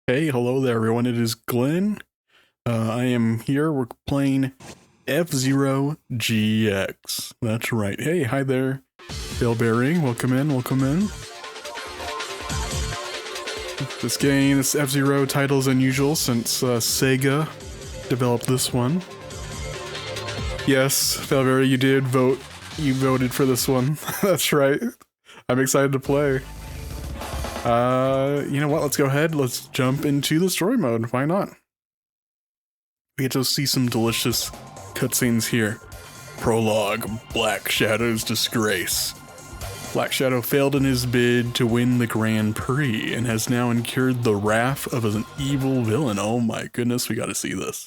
Hey, hello there, everyone. It is Glenn. I am here. We're playing F-Zero GX. That's right. Hey, hi there, Bellberry. Welcome in. Welcome in. This F-Zero title is unusual since Sega developed this one. Yes, Bellberry, you did vote. You voted for this one. That's right. I'm excited to play. You know what? Let's go ahead. Let's jump into the story mode. Why not? We get to see some delicious cutscenes here. Prologue, Black Shadow's disgrace. Black Shadow failed in his bid to win the Grand Prix and has now incurred the wrath of an evil villain. Oh my goodness, we gotta see this.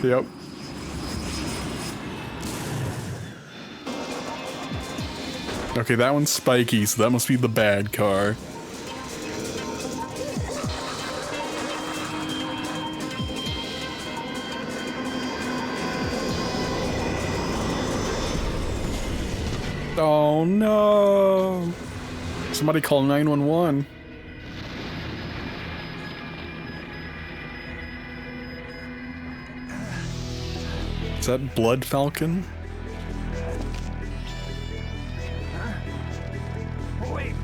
Yep. Okay, that one's spiky, so that must be the bad car. Oh no! Somebody call 911. Is that Blood Falcon? Wait,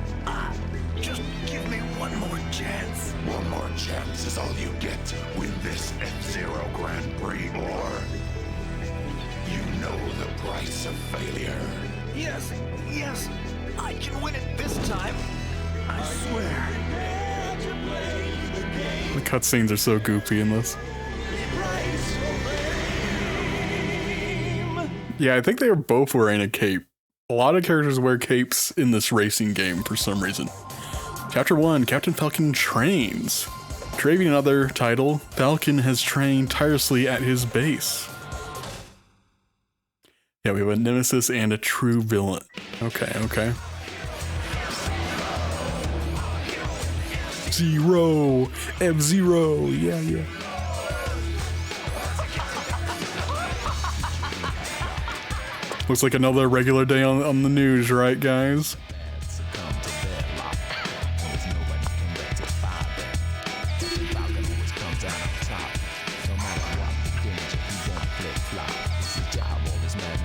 just give me one more chance. One more chance is all you get to win this F-Zero Grand Prix, or you know the price of failure. Yes, I can win it this time. I swear. The cutscenes are so goofy in this. Yeah, I think they were both wearing a cape. A lot of characters wear capes in this racing game for some reason. Chapter 1, Captain Falcon trains. Craving another title, Falcon has trained tirelessly at his base. Yeah, we have a nemesis and a true villain. Okay. Zero! F-Zero! Yeah. Looks like another regular day on the news, right, guys?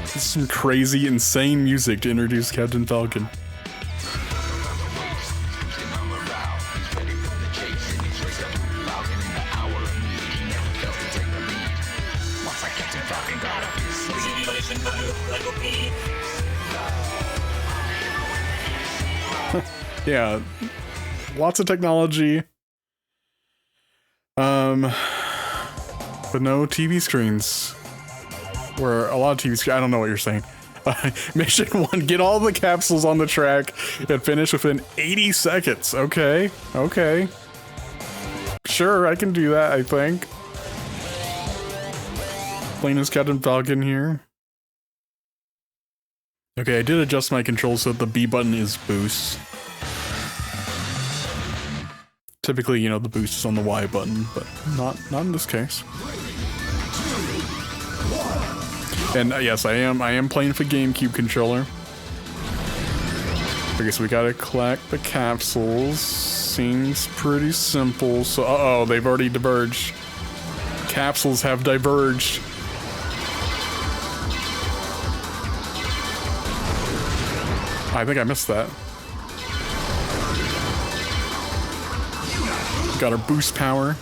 This is some crazy, insane music to introduce Captain Falcon. Yeah, lots of technology, but no TV screens, or a lot of TV screens. I don't know what you're saying. Mission 1, get all the capsules on the track and finish within 80 seconds. Okay. Sure, I can do that, I think. Playing as Captain Falcon here. Okay, I did adjust my controls so that the B button is boost. Typically, you know, the boost is on the Y button, but not in this case. And yes, I am playing with a GameCube controller. Okay, so we gotta collect the capsules. Seems pretty simple. So, uh-oh, they've already diverged. Capsules have diverged. I think I missed that. Got our boost power.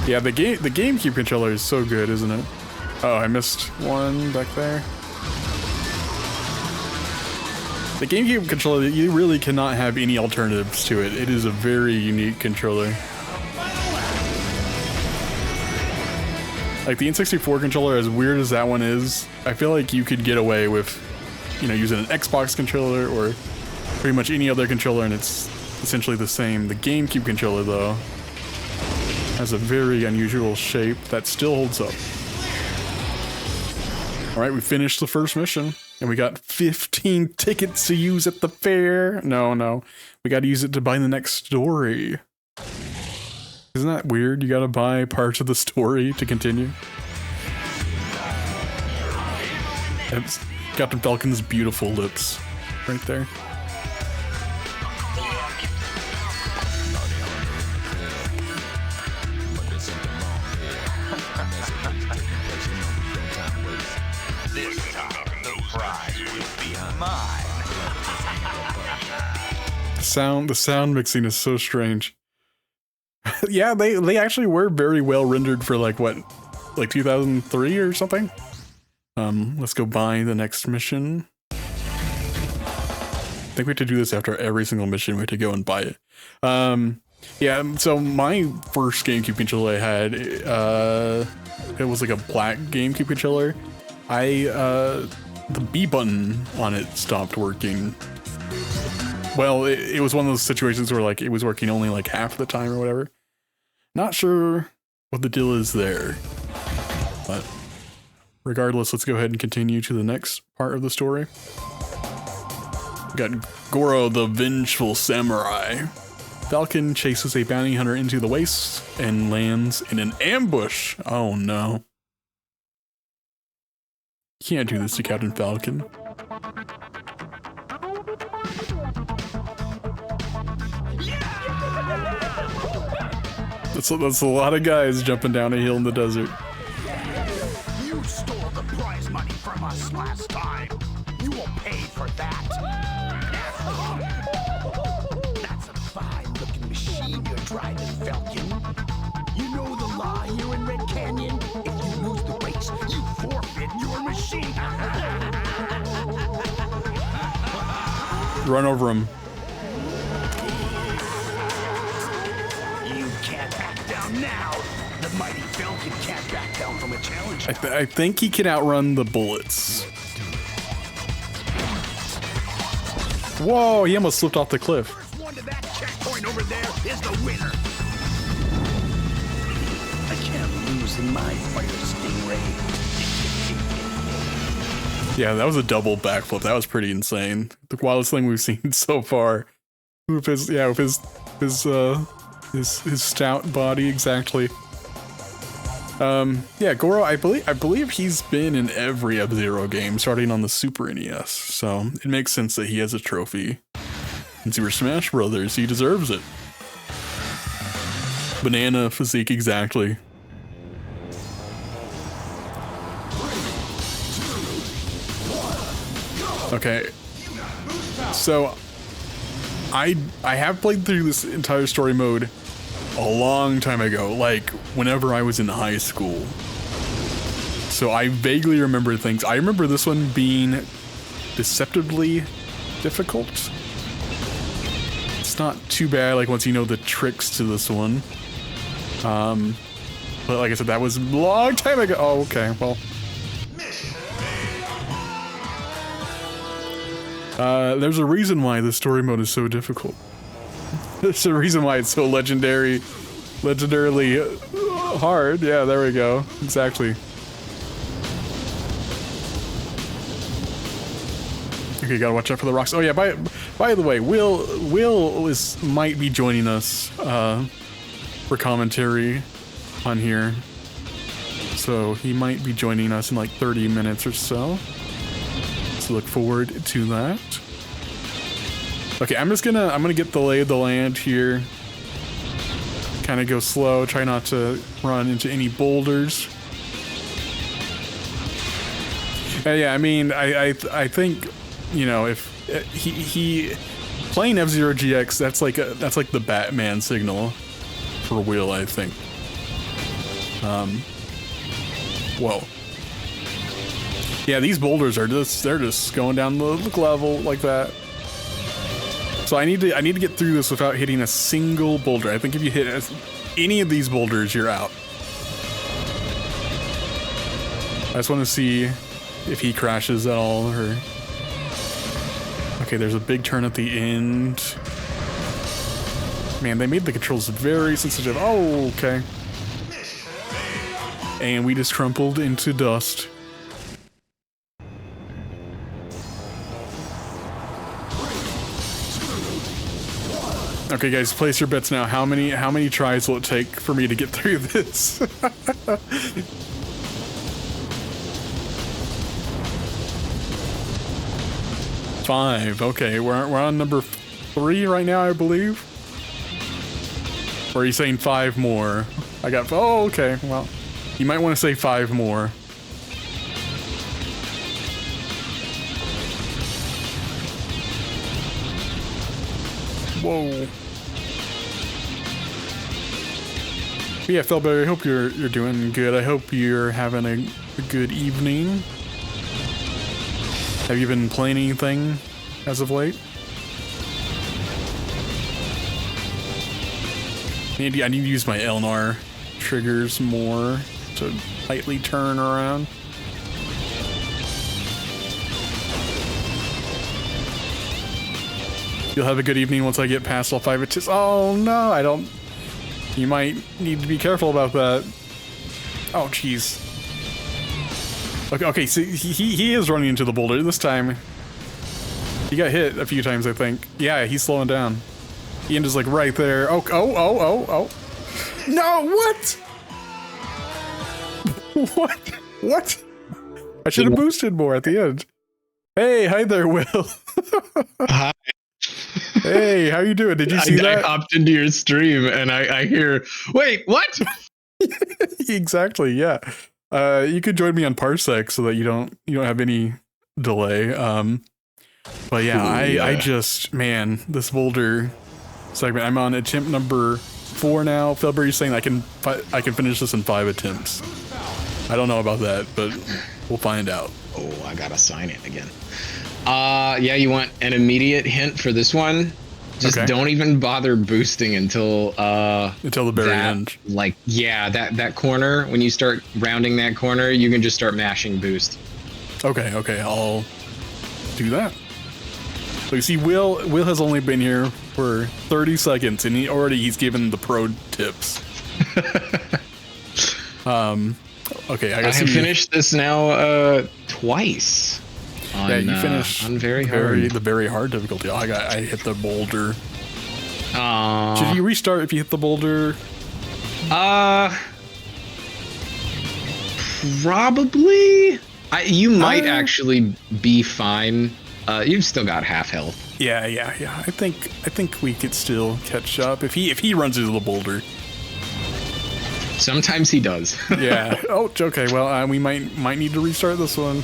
Yeah, the GameCube controller is so good, isn't it? Oh, I missed one back there. The GameCube controller, you really cannot have any alternatives to it. It is a very unique controller. Like the N64 controller, as weird as that one is, I feel like you could get away with, you know, using an Xbox controller or pretty much any other controller and it's essentially the same. The GameCube controller, though, has a very unusual shape that still holds up. Alright, we finished the first mission, and we got 15 tickets to use at the fair. No, we gotta use it to buy the next story. Isn't that weird? You gotta buy parts of the story to continue. It's Captain Falcon's beautiful lips right there. This time, the prize will be mine. The sound mixing is so strange. Yeah, they actually were very well rendered for like what, like 2003 or something. Let's go buy the next mission. I think we have to do this after every single mission. We have to go and buy it. Yeah, so my first GameCube controller I had, it was like a black GameCube controller. The B button on it stopped working. Well, it was one of those situations where like it was working only like half the time or whatever. Not sure what the deal is there, but regardless, let's go ahead and continue to the next part of the story. We got Goro the Vengeful Samurai. Falcon chases a bounty hunter into the wastes and lands in an ambush. Oh no. Can't do this to Captain Falcon. That's a lot of guys jumping down a hill in the desert. You stole the prize money from us last time. You will pay for that. That's a fine-looking machine you're driving, Falcon. You know the law here in Red Canyon? If you lose the race, you forfeit your machine. Run over him. You can't back down now. The mighty Falcon can't back down from a challenge. I think he can outrun the bullets. Whoa, he almost slipped off the cliff. First one to that checkpoint over there is the winner. I can't lose in my fire stingray. Yeah, that was a double backflip. That was pretty insane. The wildest thing we've seen so far. With his stout body, exactly. Yeah, Goro, I believe he's been in every F-Zero game, starting on the Super NES, so it makes sense that he has a trophy. In Super Smash Brothers, he deserves it. Banana physique, exactly. Okay, so I have played through this entire story mode a long time ago, like whenever I was in high school. So I vaguely remember things. I remember this one being deceptively difficult. It's not too bad, like once you know the tricks to this one. But like I said, that was a long time ago. Oh, okay, well. There's a reason why the story mode is so difficult. There's a reason why it's so legendarily hard. Yeah, there we go. Exactly. Okay, gotta watch out for the rocks. Oh yeah, by the way, Will might be joining us for commentary on here. So he might be joining us in like 30 minutes or so. So look forward to that. Okay, I'm gonna get the lay of the land here. Kind of go slow, try not to run into any boulders. Yeah, I mean, I think, you know, if he playing F-Zero GX, that's like the Batman signal for Will, I think. Whoa. Yeah, these boulders are they're just going down the level like that. So I need to get through this without hitting a single boulder. I think if you hit any of these boulders, you're out. I just want to see if he crashes at all or... Okay, there's a big turn at the end. Man, they made the controls very sensitive. Oh, okay. And we just crumpled into dust. Okay, guys, place your bets now. How many tries will it take for me to get through this? 5. Okay, we're on number 3 right now, I believe. Or are you saying 5 more? I got. Oh, okay. Well, you might want to say 5 more. Whoa. Yeah, Philberry, I hope you're doing good. I hope you're having a good evening. Have you been playing anything as of late? I need to use my Elnar triggers more to lightly turn around. You'll have a good evening once I get past all 5 attempts. Oh no, I don't. You might need to be careful about that. Oh jeez. Okay, so he is running into the boulder this time. He got hit a few times, I think. Yeah, he's slowing down. The end is like right there. Oh. No, what? What? I should have boosted more at the end. Hey, hi there, Will. Hi. Hey, how you doing? Did you see that? I hopped into your stream and I hear, wait, what? Exactly, yeah. You could join me on Parsec so that you don't have any delay. But yeah, I just, man, this boulder segment. I'm on attempt number 4 now. Philberry's saying I can finish this in 5 attempts. I don't know about that, but we'll find out. Oh, I gotta sign it again. Yeah, you want an immediate hint for this one? Just don't even bother boosting until the very end. Like, yeah, that corner, when you start rounding that corner, you can just start mashing boost. Okay, I'll do that. So you see, Will has only been here for 30 seconds, and he's given the pro tips. Okay, I have finished this now twice. Yeah, you finished on very hard. The very hard difficulty. Oh, I hit the boulder. Should you restart if you hit the boulder? Probably. You might actually be fine. You've still got half health. Yeah. I think we could still catch up if he runs into the boulder. Sometimes he does. Yeah. Oh, okay. Well, we might need to restart this one.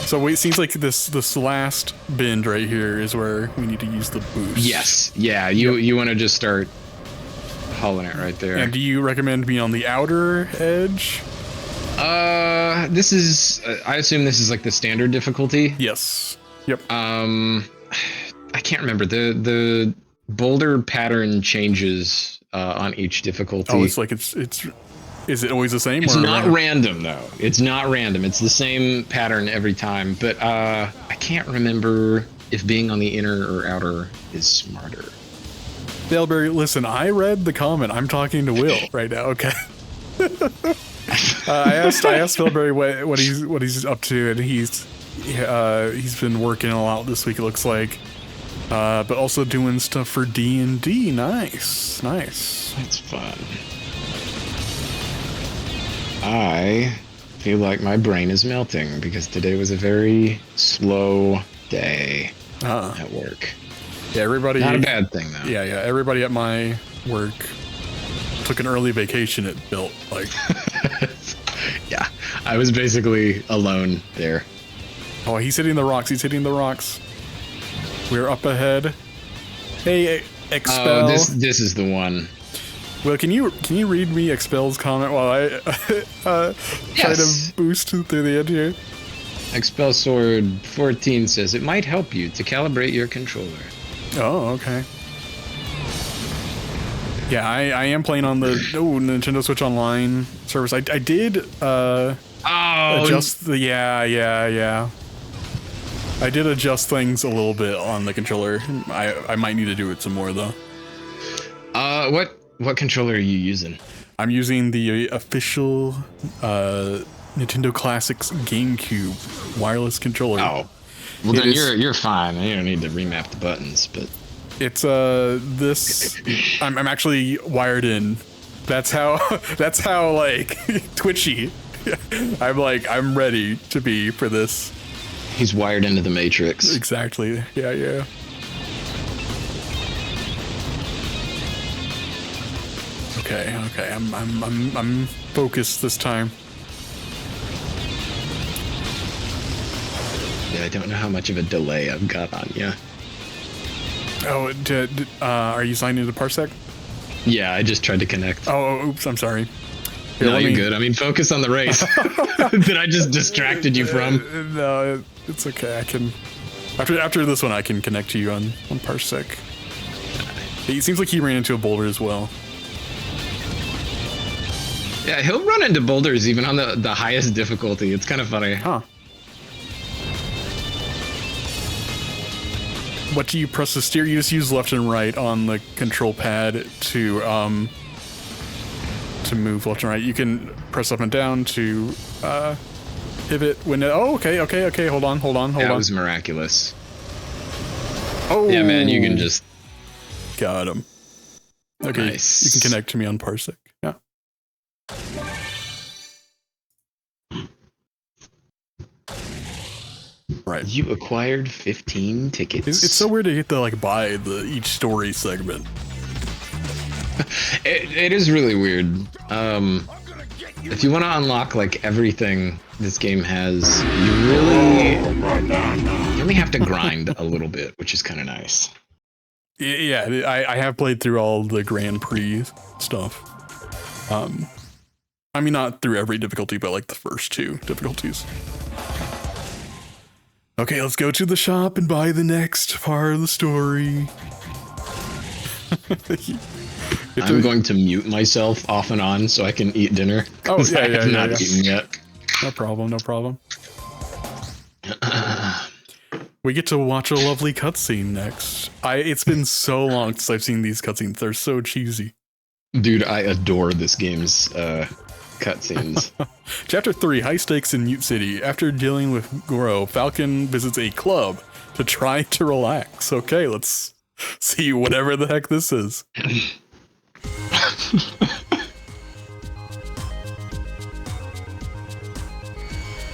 So it seems like this last bend right here is where we need to use the boost. Yes. Yeah. You want to just start hauling it right there. And do you recommend being on the outer edge? This is. I assume this is like the standard difficulty. Yes. Yep. I can't remember the boulder pattern changes on each difficulty. Oh, it's like it's. Is it always the same? It's not random though. It's not random. It's the same pattern every time. But I can't remember if being on the inner or outer is smarter. Daleberry, listen. I read the comment. I'm talking to Will right now. Okay. I asked Daleberry what he's up to, and he's been working a lot this week. It looks like, but also doing stuff for D&D. Nice. That's fun. I feel like my brain is melting because today was a very slow day at work. Yeah, everybody. Not a bad thing though. Yeah. Everybody at my work took an early vacation. It felt like. Yeah, I was basically alone there. Oh, he's hitting the rocks. We're up ahead. Hey, Expel. Oh, this is the one. Well, can you read me Expel's comment while I try to boost through the end here? Expel Sword 14 says it might help you to calibrate your controller. Oh, okay. Yeah, I am playing on the Nintendo Switch Online service. I did adjust the yeah. I did adjust things a little bit on the controller. I might need to do it some more though. What controller are you using? I'm using the official Nintendo Classics GameCube wireless controller. Oh, well then you're fine. You don't need to remap the buttons, but It's this. I'm actually wired in. That's how like twitchy. I'm ready to be for this. He's wired into the Matrix. Exactly. Yeah. Okay. I'm focused this time. Yeah, I don't know how much of a delay I've got on you. Oh, are you signed into Parsec? Yeah, I just tried to connect. Oh, oops, I'm sorry. Here, No, you're good. I mean, focus on the race. That I just distracted you from. No, it's okay. I can. After this one, I can connect to you on Parsec. It seems like he ran into a boulder as well. Yeah, he'll run into boulders even on the highest difficulty. It's kind of funny. Huh. What do you press to steer? You just use left and right on the control pad to move left and right. You can press up and down to pivot when it, oh, okay. Hold on. That was miraculous. Oh. Yeah, man, you can just... Got him. Okay, Nice. You can connect to me on Parsec. Yeah. Right. You acquired 15 tickets. It's so weird to get to like buy each story segment. It is really weird. If you want to unlock like everything this game has, you really have to grind a little bit, which is kind of nice. Yeah, I have played through all the Grand Prix stuff. I mean, not through every difficulty, but like the first 2 difficulties. Okay, let's go to the shop and buy the next part of the story. I'm going to mute myself off and on so I can eat dinner. Oh, yeah, I have not yeah. eaten yet. No problem. We get to watch a lovely cutscene next. It's been so long since I've seen these cutscenes. They're so cheesy. Dude, I adore this game's cutscenes. Chapter 3, High Stakes in Mute City. After dealing with Goro, Falcon visits a club to try to relax. Okay, let's see whatever the heck this is.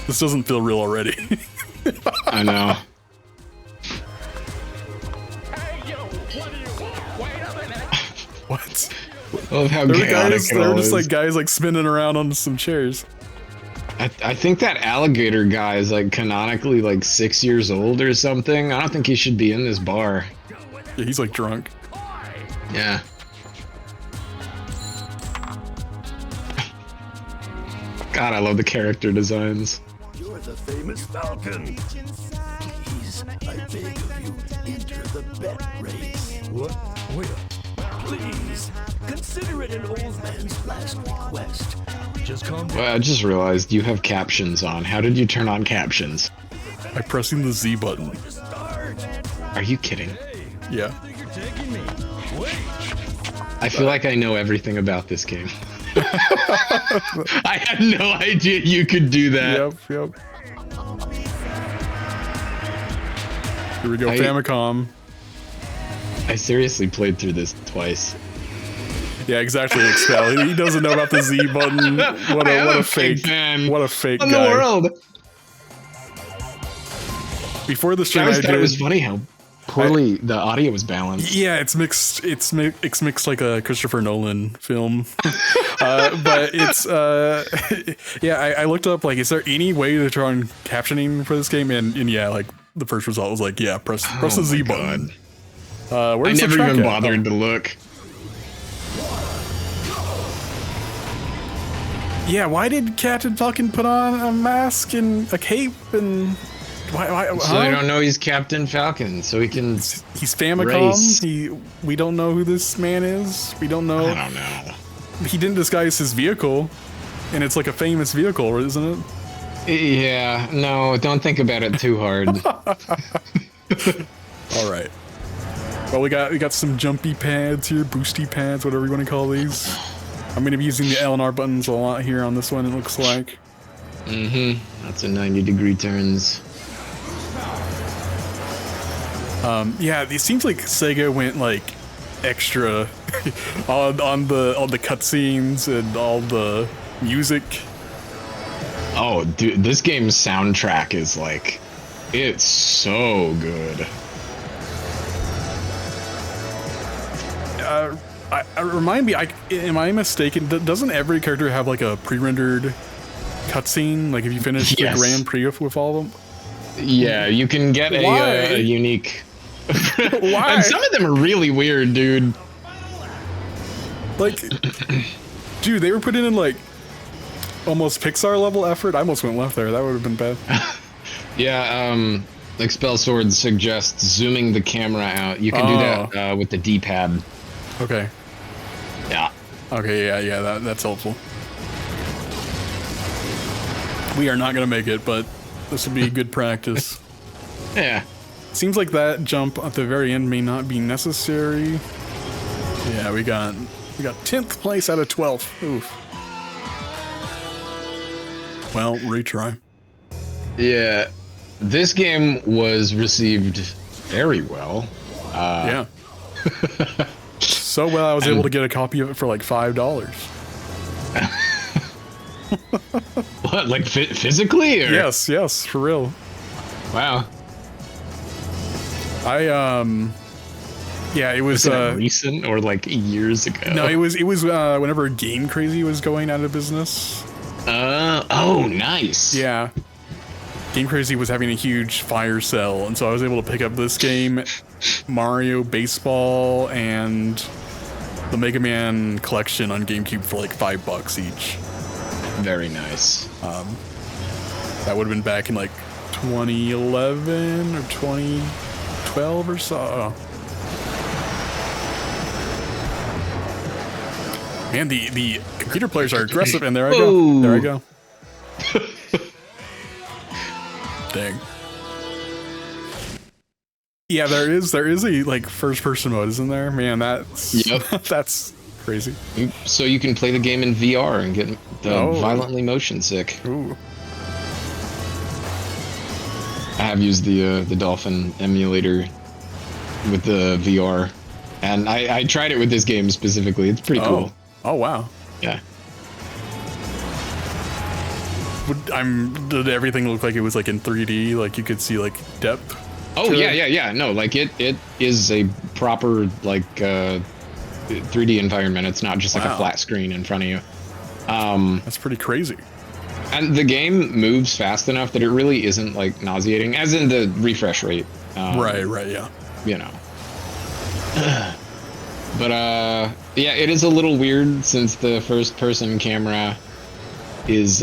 This doesn't feel real already. I know. What? I love how There were chaotic guys, it there all were just is. like guys like spinning around on some chairs. I think that alligator guy is like canonically like 6 years old or something. I don't think he should be in this bar. Yeah, he's like drunk. Yeah. God, I love the character designs. You're the famous Falcon. Please, I beg of you, enter the bet race. What? Wait. Please, consider it an old man's last request. Just calm down. Well, I just realized you have captions on. How did you turn on captions? By pressing the Z button. Are you kidding? Yeah. I feel like I know everything about this game. I had no idea you could do that. Yep. Here we go, Famicom. I seriously played through this twice. Yeah, exactly. Expel. He doesn't know about the Z button. What a fake fan. What a fake in guy. the world. Before the stream, I I always thought did. it was funny how poorly the audio was balanced. Yeah, it's mixed. It's mixed like a Christopher Nolan film. But it's yeah. I looked up like, is there any way to turn on captioning for this game? And yeah, like the first result was like, yeah, press the Z button. I Where's the never track even at? bothered to look. Yeah, why did Captain Falcon put on a mask and a cape and why So I don't know he's Captain Falcon, so he can. He's Famicom. Race. We don't know who this man is. We don't know. I don't know. He didn't disguise his vehicle, and it's like a famous vehicle, isn't it? Yeah, no, don't think about it too hard. All right. Well, we got some jumpy pads here, boosty pads, whatever you want to call these. I'm gonna be using the L and R buttons a lot here on this one. It looks like. That's a 90-degree turns. Yeah, it seems like Sega went like extra on the cutscenes and all the music. Oh, dude, this game's soundtrack is like, it's so good. Remind me, am I mistaken? Doesn't every character have like a pre-rendered cutscene? Like if you finish the Grand Prix with all of them? Yeah, you can get a unique. Why? And some of them are really weird, dude. Like, dude, they were putting in like almost Pixar level effort. I almost went left there. That would have been bad. Yeah, Expel Sword suggests zooming the camera out. You can do that with the D-pad. Okay. Yeah. Okay, yeah, that's helpful. We are not gonna make it, but this will be good practice. Yeah. Seems like that jump at the very end may not be necessary. Yeah, we got 10th place out of 12th. Oof. Well, retry. Yeah. This game was received very well. Yeah. So well, I was able to get a copy of it for like $5. What, like physically? Or? Yes, for real. Wow. Yeah, it was recent or like years ago. No, it was whenever Game Crazy was going out of business. Oh, nice. Yeah. Game Crazy was having a huge fire sale, and so I was able to pick up this game, Mario Baseball, and the Mega Man collection on GameCube for like $5 each. Very nice. That would have been back in like 2011 or 2012 or so. Man, the computer players are aggressive, and there I go. There I go. Dang. Yeah, there is a like first person mode, isn't there? Man, that's that's crazy. So you can play the game in VR and get violently motion sick. Ooh. I have used the Dolphin emulator with the VR, and I tried it with this game specifically. It's pretty cool. Oh wow. Yeah. Did everything look like it was like in 3D? Like you could see like depth? Oh yeah. No, like it is a proper like 3D environment. It's not just like a flat screen in front of you. That's pretty crazy. And the game moves fast enough that it really isn't like nauseating, as in the refresh rate. Right, yeah. You know. But yeah, it is a little weird since the first person camera is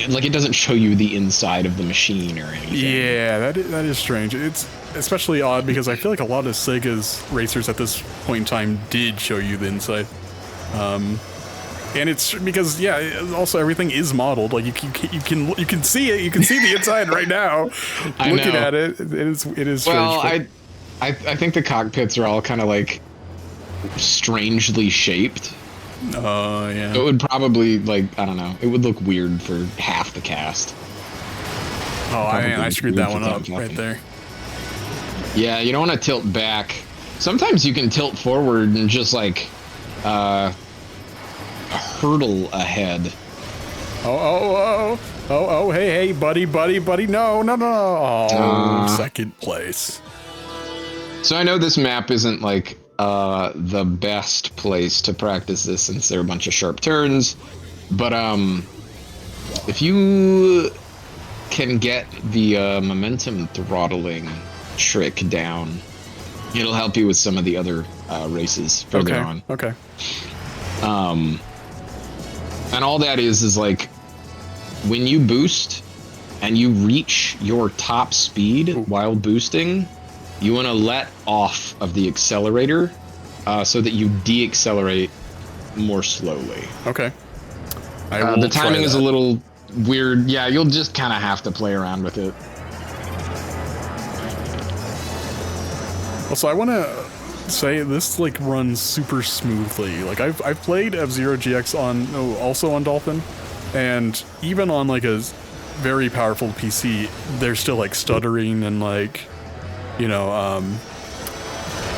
like it doesn't show you the inside of the machine or anything. Yeah, that is strange. It's especially odd because I feel like a lot of Sega's racers at this point in time did show you the inside. And it's because also everything is modeled. Like you can see it. You can see the inside right now. Looking at it, it is strange. Well, I think the cockpits are all kind of like strangely shaped. Oh yeah. It would probably like I don't know. It would look weird for half the cast. Oh, I screwed that one up right there. Yeah, you don't want to tilt back. Sometimes you can tilt forward and just like hurdle ahead. Oh, hey, buddy, no. Oh, second place. So I know this map isn't like the best place to practice this since there are a bunch of sharp turns, but if you can get the momentum throttling trick down, it'll help you with some of the other races further on. Okay. And all that is like when you boost and you reach your top speed while boosting, you want to let off of the accelerator so that you deaccelerate more slowly. Okay. The timing is a little weird. Yeah, you'll just kind of have to play around with it. Also, I want to say this like runs super smoothly. Like I've played F-Zero GX also on Dolphin, and even on like a very powerful PC, they're still like stuttering and like you know,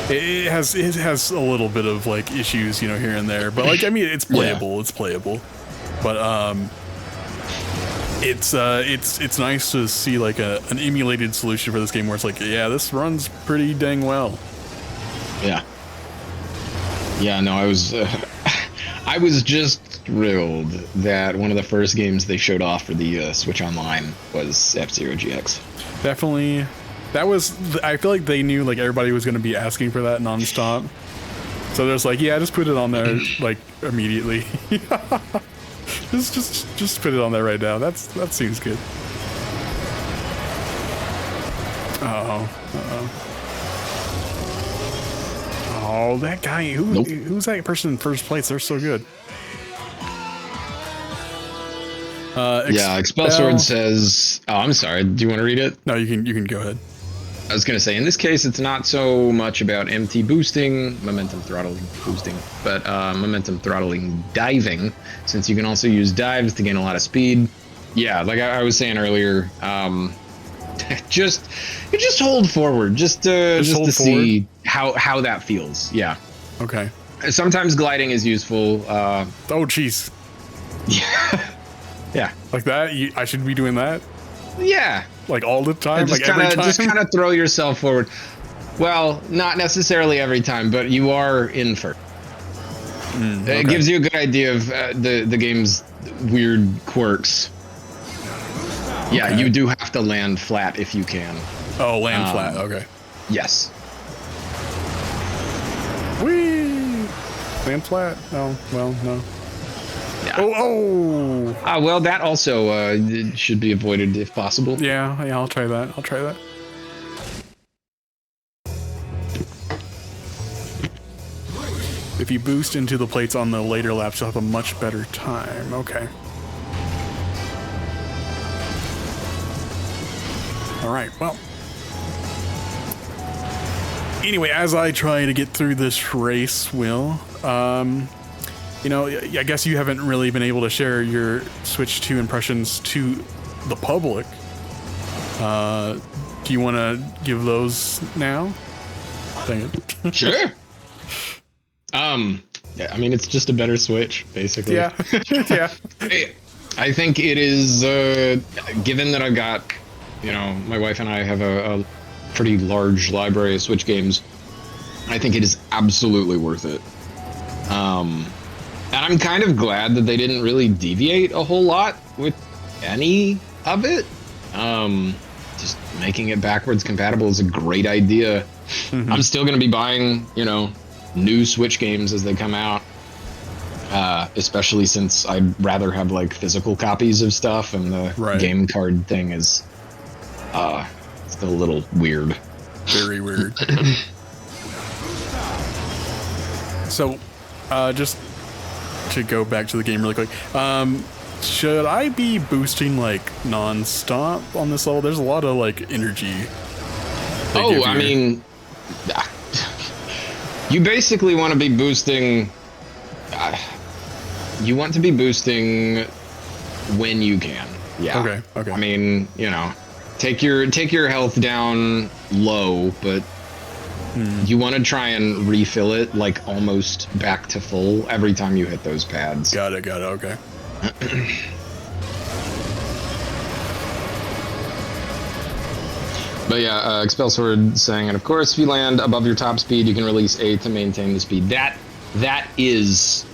it has a little bit of like issues, you know, here and there, but like, I mean, it's playable. Yeah. It's playable, but it's nice to see like an emulated solution for this game where it's like, yeah, this runs pretty dang well. Yeah. Yeah. No, I was I was just thrilled that one of the first games they showed off for the Switch Online was F-Zero GX. Definitely. That was, I feel like they knew like everybody was going to be asking for that nonstop. So they're just like, yeah, just put it on there like immediately. just put it on there right now. That seems good. Oh, that guy, who's that person in first place? They're so good. Yeah, Expel Sword says, oh, I'm sorry. Do you want to read it? No, you can go ahead. I was going to say, in this case, it's not so much about MT boosting, momentum throttling boosting, but momentum throttling diving, since you can also use dives to gain a lot of speed. Yeah, like I was saying earlier, just hold forward, just to see how that feels. Yeah. Okay. Sometimes gliding is useful. Oh, jeez. Yeah. Yeah. Like that? I should be doing that? Yeah. Like all the time? Just like every time? Just kind of throw yourself forward. Well, not necessarily every time, but you are in first. Okay. It gives you a good idea of the game's weird quirks. Yeah, okay. You do have to land flat if you can. Oh, land flat. Okay. Yes. Whee! Land flat? Oh, well, no. Yeah. Oh! Well, that also should be avoided if possible. Yeah, I'll try that. If you boost into the plates on the later laps, you'll have a much better time. Okay. Alright, well. Anyway, as I try to get through this race, Will, you know, I guess you haven't really been able to share your Switch 2 impressions to the public. Do you want to give those now? Dang it. Sure. Yeah, I mean, it's just a better Switch, basically. Yeah. Yeah. I think it is, given that I've got, you know, my wife and I have a pretty large library of Switch games, I think it is absolutely worth it. And I'm kind of glad that they didn't really deviate a whole lot with any of it. Just making it backwards compatible is a great idea. Mm-hmm. I'm still going to be buying, you know, new Switch games as they come out. Especially since I'd rather have like physical copies of stuff, and the game card thing is still a little weird. Very weird. So, just to go back to the game really quick, should I be boosting like non-stop on this level? There's a lot of like energy. Oh, I mean, you basically want to be boosting. You want to be boosting when you can. Yeah. Okay. Okay. I mean, you know, take your health down low, but you want to try and refill it like almost back to full every time you hit those pads. Got it. Okay. But yeah, Expel Sword saying, and of course, if you land above your top speed, you can release A to maintain the speed. That is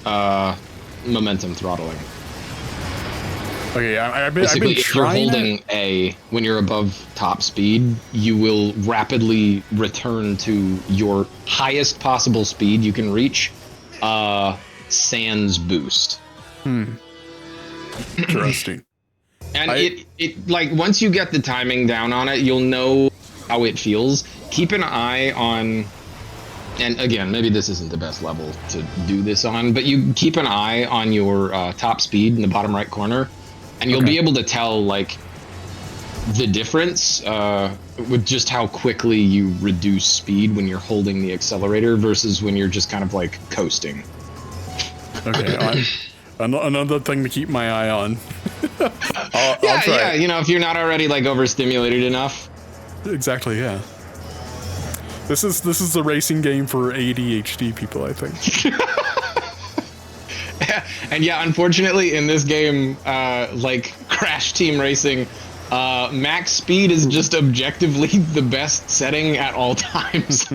momentum throttling. Okay, I've been if you're trying holding A when you're above top speed, you will rapidly return to your highest possible speed you can reach, sans boost. Interesting. And it like once you get the timing down on it, you'll know how it feels. Keep an eye on, and again, maybe this isn't the best level to do this on, but you keep an eye on your top speed in the bottom right corner, and you'll be able to tell like the difference with just how quickly you reduce speed when you're holding the accelerator versus when you're just kind of like coasting. Okay. Another thing to keep my eye on. I'll try. Yeah, you know, if you're not already like overstimulated enough. Exactly, yeah. This is the racing game for ADHD people, I think. And yeah, unfortunately, in this game, like Crash Team Racing, max speed is just objectively the best setting at all times.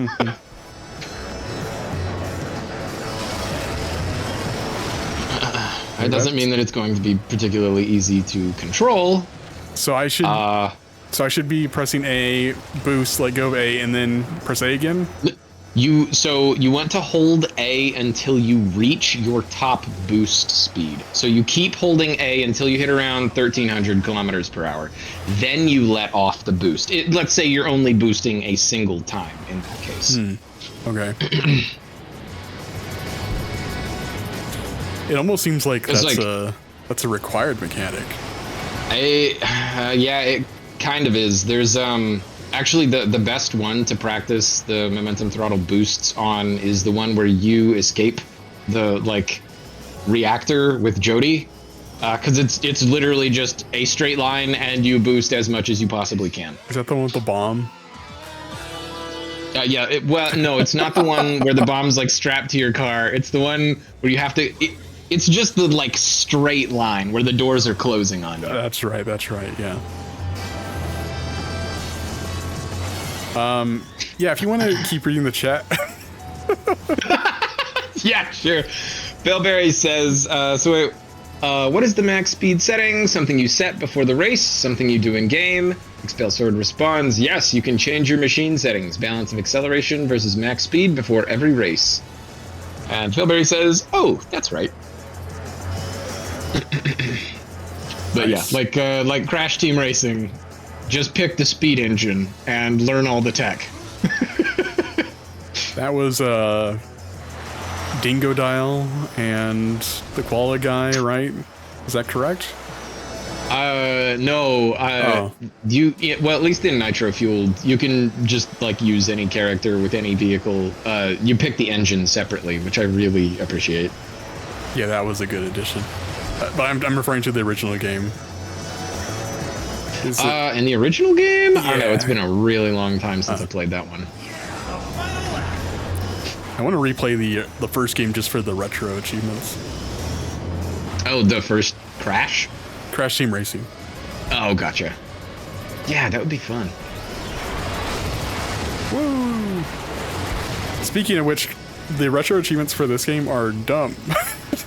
It doesn't mean that it's going to be particularly easy to control. So I should be pressing A, boost, let go of A, and then press A again? You want to hold A until you reach your top boost speed. So you keep holding A until you hit around 1,300 kilometers per hour. Then you let off the boost. Let's say you're only boosting a single time in that case. Okay. It almost seems like that's a required mechanic. Yeah, it kind of is. There's actually the best one to practice the momentum throttle boosts on is the one where you escape the reactor with Jody, because it's literally just a straight line and you boost as much as you possibly can. Is that the one with the bomb? Yeah. Well, no, it's not the one where the bomb's strapped to your car. It's the one where you have to. It's just the straight line where the doors are closing on you. That's right. Yeah. Yeah. If you want to keep reading the chat. Yeah, sure. Bellberry says, what is the max speed setting? Something you set before the race? Something you do in game? Expel Sword responds, yes, you can change your machine settings. Balance of acceleration versus max speed before every race. And Philberry says, oh, that's right. But nice. Yeah, like Crash Team Racing, just pick the speed engine and learn all the tech. That was Dingo Dial and the Koala guy, right? Is that correct? No. Well, at least in Nitro Fueled, you can just use any character with any vehicle. You pick the engine separately, which I really appreciate. Yeah, that was a good addition. But I'm referring to the original game. In the original game? Yeah. I don't know, it's been a really long time since I played that one. I want to replay the first game just for the retro achievements. Oh, the first Crash? Crash Team Racing. Oh, gotcha. Yeah, that would be fun. Woo! Speaking of which, the retro achievements for this game are dumb.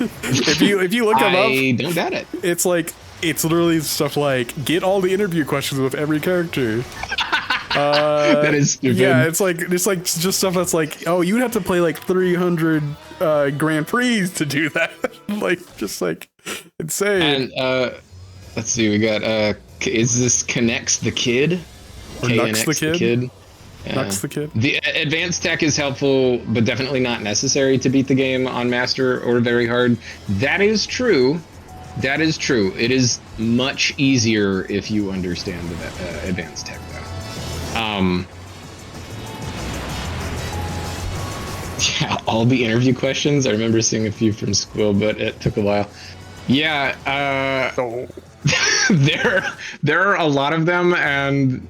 if you look them up, I don't doubt it. It's literally stuff like get all the interview questions with every character. That is stupid. Yeah, it's just stuff that's oh, you'd have to play 300 Grand Prix to do that. Insane. And let's see, we got is this Connects the Kid? Or Nux the Kid? Nux the Kid. The advanced tech is helpful, but definitely not necessary to beat the game on Master or very hard. That is true. That is true. It is much easier if you understand the advanced tech, though. Yeah, all the interview questions. I remember seeing a few from Squill, but it took a while. Yeah, there are a lot of them, and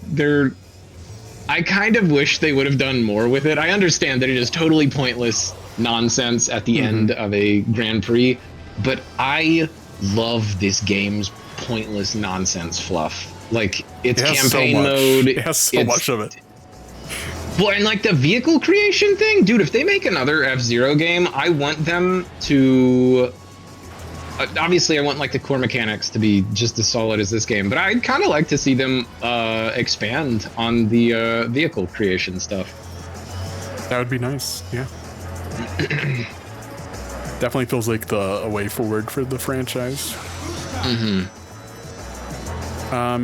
I kind of wish they would have done more with it. I understand that it is totally pointless nonsense at the end of a Grand Prix, but I love this game's pointless nonsense fluff. Its campaign mode. It has so much of it. Well, and the vehicle creation thing, dude, if they make another F-Zero game, I want them to... obviously, I want the core mechanics to be just as solid as this game, but I'd kind of like to see them expand on the vehicle creation stuff. That would be nice, yeah. Definitely feels like a way forward for the franchise.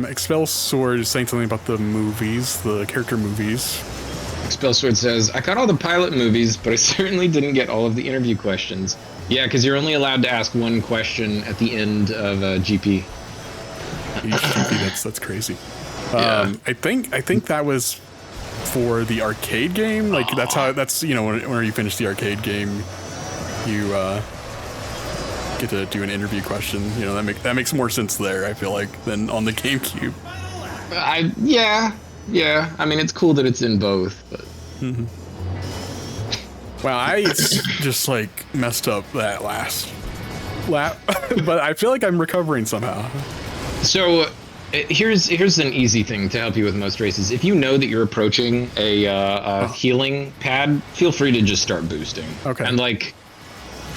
Expel Sword is saying something about the movies, the character movies. Expel Sword says, I caught all the pilot movies, but I certainly didn't get all of the interview questions. Yeah, because you're only allowed to ask one question at the end of GP. That's crazy. Yeah. I think that was for the arcade game. That's when you finish the arcade game, you get to do an interview question. That makes more sense there, I feel like, than on the GameCube. Yeah. I mean, it's cool that it's in both, but Wow, I just like messed up that last lap, but I feel like I'm recovering somehow. So here's an easy thing to help you with most races. If you know that you're approaching a healing pad, feel free to just start boosting. Okay. And like,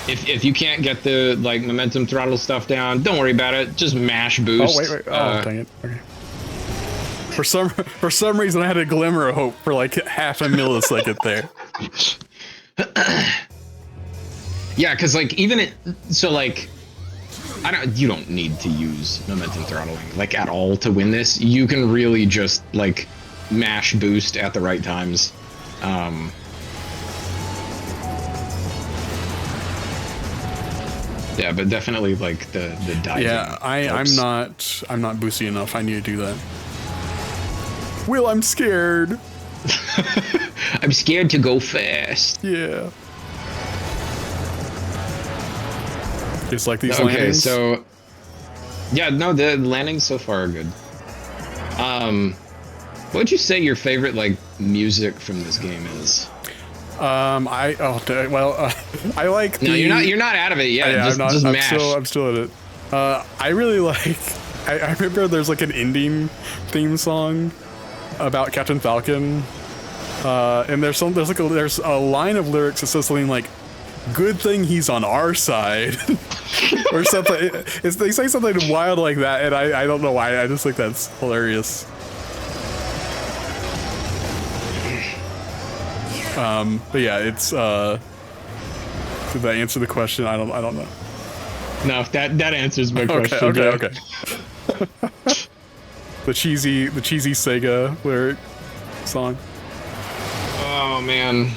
if you can't get the like momentum throttle stuff down, don't worry about it. Just mash boost. Oh wait. Oh dang it. Okay. For some reason, I had a glimmer of hope for like half a millisecond there. Yeah, because like you don't need to use momentum throttling like at all to win this. You can really just like mash boost at the right times. Yeah, but definitely like the diving. Yeah, I'm not boosty enough. I need to do that. Will, I'm scared. I'm scared to go fast. Yeah. Just like these Okay, landings. so yeah, no, the landings so far are good. What would you say your favorite like music from this game is? I like the... No, you're not out of it yet. Yeah, just mash. I'm still in it. I really like... I remember there's like an ending theme song about Captain Falcon. And there's a line of lyrics that says something like, "Good thing he's on our side," or something. They say something wild like that, and I don't know why. I just think that's hilarious. But yeah, it's did that answer the question? I don't know. No, that answers my question. Okay. the cheesy Sega lyric song. Oh man.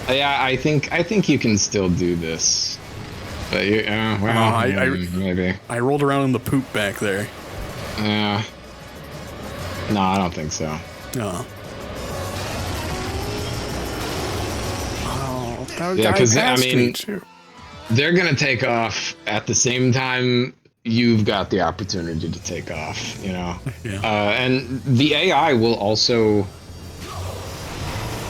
Yeah, I think you can still do this. But maybe. I rolled around in the poop back there. No, I don't think so. No. Yeah, because I mean, they're gonna take off at the same time you've got the opportunity to take off, you know. Yeah. And the AI will also.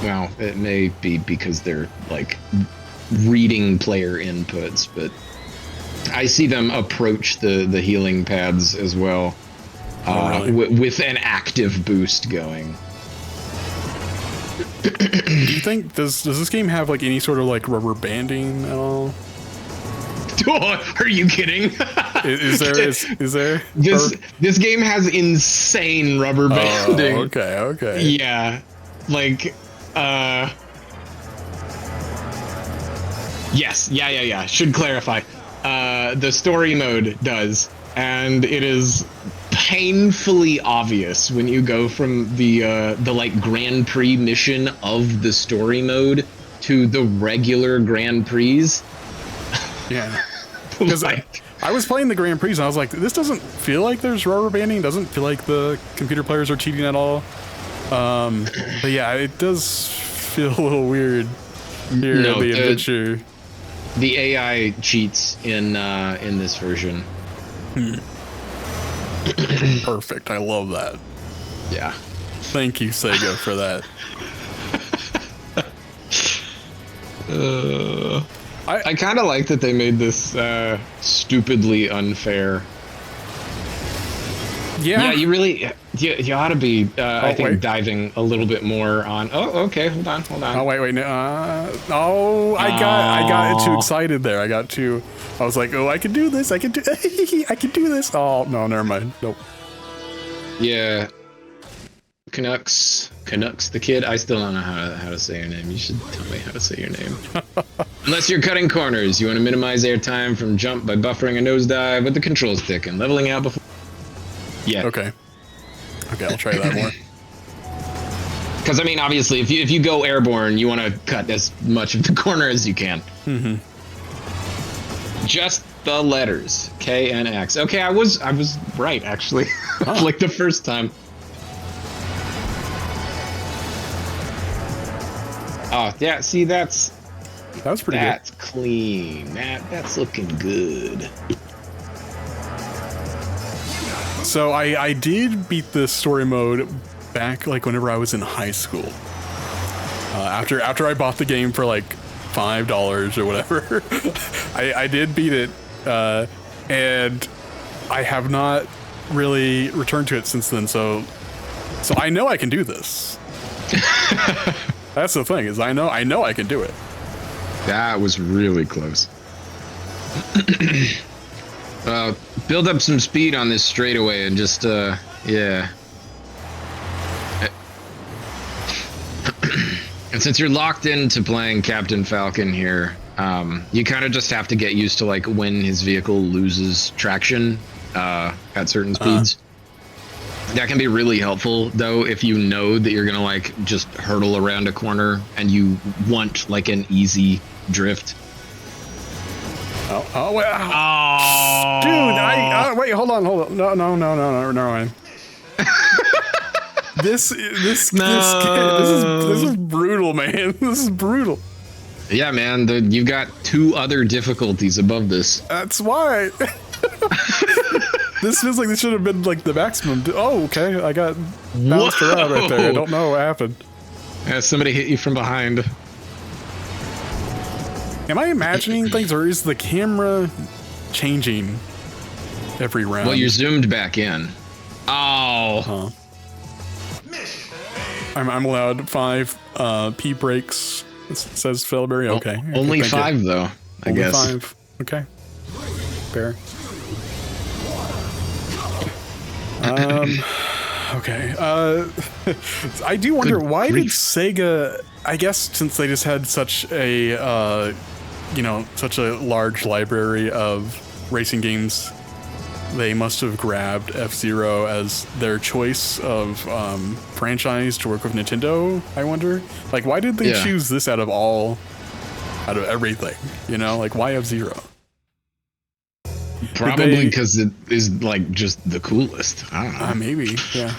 Well, it may be because they're like reading player inputs, but I see them approach the healing pads as well, really? with an active boost going. Do you think does this game have like any sort of like rubber banding at all? Are you kidding? Is there? This game has insane rubber banding. Oh, okay. Yeah, like. Yes, yeah. Should clarify. The story mode does, and it is painfully obvious when you go from the like Grand Prix mission of the story mode to the regular Grand Prix. Yeah, because I was playing the Grand Prix and I was like, this doesn't feel like there's rubber banding. Doesn't feel like the computer players are cheating at all. But yeah, it does feel a little weird here in the adventure. The AI cheats in this version. Perfect. I love that. Yeah. Thank you, Sega, for that. I kind of like that they made this stupidly unfair. Yeah, you really, you ought to be, I think, diving a little bit more on. Oh, okay, hold on. Oh, wait. I got too excited there. I was like, oh, I can do this. I can do this. Oh, no, never mind. Nope. Yeah. Canucks the kid. I still don't know how to say your name. You should tell me how to say your name. Unless you're cutting corners, you want to minimize airtime from jump by buffering a nosedive with the control stick and leveling out before. Yeah. Okay, I'll try that more. Because I mean, obviously, if you go airborne, you want to cut as much of the corner as you can. Mm-hmm. Just the letters K and X. Okay, I was right actually. Oh. Like the first time. Oh yeah, see that's pretty good. That's clean. That's looking good. So I did beat the story mode back like whenever I was in high school. After I bought the game for like $5 or whatever, I did beat it, and I have not really returned to it since then. So I know I can do this. That's the thing, is I know I can do it. That was really close. Build up some speed on this straightaway and just yeah. And since you're locked into playing Captain Falcon here, you kind of just have to get used to like when his vehicle loses traction at certain speeds. That can be really helpful though if you know that you're gonna like just hurtle around a corner and you want like an easy drift. Oh, wait, Oh, dude! Wait, hold on. No. This is brutal, man. This is brutal. Yeah, man. You've got 2 other difficulties above this. That's why. This feels like this should have been like the maximum. Oh, okay. I got bounced around right there. I don't know what happened. Yeah, somebody hit you from behind. Am I imagining things, or is the camera changing every round? Well, you're zoomed back in. Oh. I'm allowed 5 P breaks. It says Fellberry. Okay. Only thank 5 you. though, I Only guess. 5. Okay. Fair. Okay. I do wonder, why did Sega, I guess since they just had such a such a large library of racing games, they must have grabbed F-Zero as their choice of franchise to work with Nintendo, I wonder. Like, why did they choose this out of everything? You know, like, why F-Zero? Probably because it is like just the coolest. I don't know. Maybe, yeah.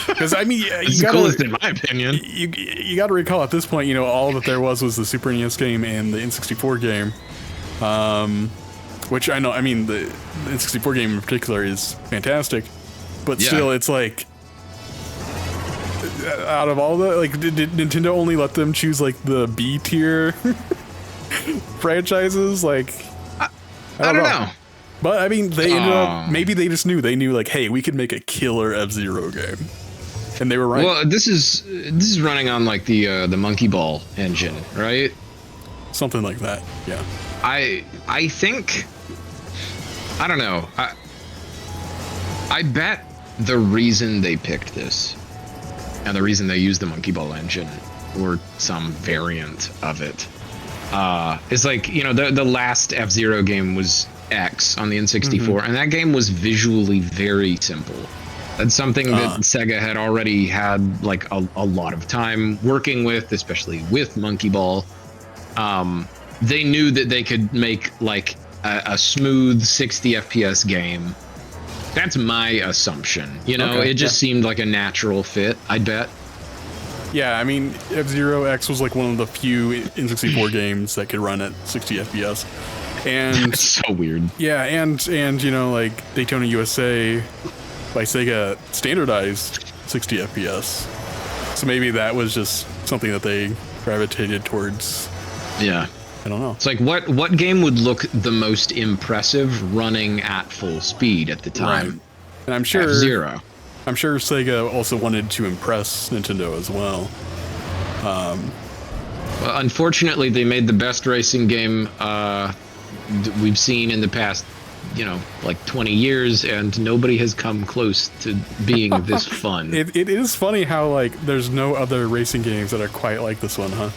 Because I mean, it's the coolest in my opinion. You got to recall at this point, you know, all that there was the Super NES game and the N64 game, which I know. I mean, the N64 game in particular is fantastic, but still, it's like out of all the did Nintendo only let them choose like the B tier franchises? Like, I don't know. But I mean, they ended up, maybe they just knew. They knew, like, hey, we could make a killer F-Zero game, and they were right. Well, this is running on like the Monkey Ball engine, right? Something like that. Yeah. I think, I don't know. I bet the reason they picked this and the reason they used the Monkey Ball engine or some variant of it is like, you know, the last F-Zero game was X on the N64, and that game was visually very simple. That's something that Sega had already had like a lot of time working with, especially with Monkey Ball. They knew that they could make like a smooth 60 FPS game. That's my assumption. You know, it just seemed like a natural fit, I'd bet. Yeah, I mean, F-Zero X was like one of the few N64 games that could run at 60 FPS. And it's so weird. Yeah, and you know, like Daytona USA by Sega standardized 60 FPS. So maybe that was just something that they gravitated towards. Yeah. I don't know. It's like what game would look the most impressive running at full speed at the time? Right. And I'm sure F-Zero. I'm sure Sega also wanted to impress Nintendo as well. Well, unfortunately, they made the best racing game we've seen in the past, you know, like 20 years, and nobody has come close to being this fun. It is funny how like there's no other racing games that are quite like this one, huh?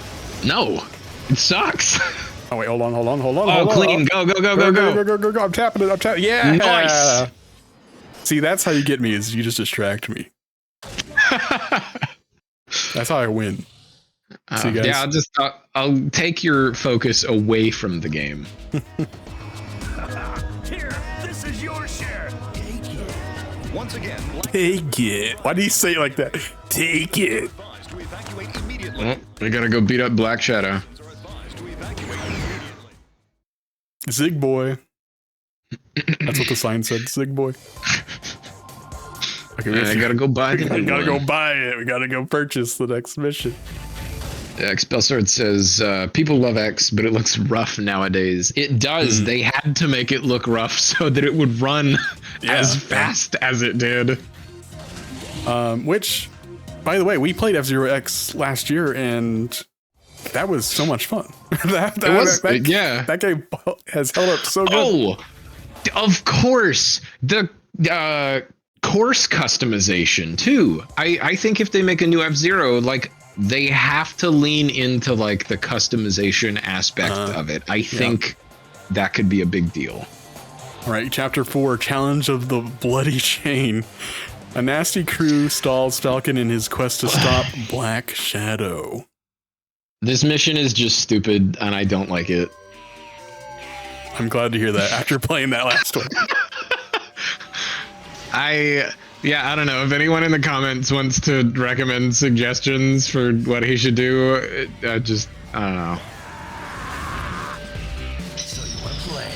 No, it sucks. Oh wait, hold on. Oh, clean, go. Go. I'm tapping it. Yeah. Nice. See, that's how you get me, is you just distract me. That's how I win. See, guys? Yeah, I'll take your focus away from the game. Here, this is your share. Take it. Once again, Take it. Why do you say it like that? Take it. advised to evacuate immediately. Well, we gotta go beat up Black Shadow. Are advised to evacuate immediately. Zig boy. That's what the sign said. Zig boy. Okay, I gotta go buy the I new gotta one. go buy it. We gotta go purchase the next mission. Expelsword says, people love X, but it looks rough nowadays. It does. They had to make it look rough so that it would run as fast as it did. Which, by the way, we played F-Zero X last year, and that was so much fun. that game has held up so good. Oh, of course. The course customization, too. I think if they make a new F-Zero, like, they have to lean into like the customization aspect of it. I think that could be a big deal. All right, Chapter 4, Challenge of the Bloody Chain. A nasty crew stalls Falcon in his quest to stop Black Shadow. This mission is just stupid, and I don't like it. I'm glad to hear that after playing that last one. I don't know. If anyone in the comments wants to recommend suggestions for what he should do, I don't know. So you want to play?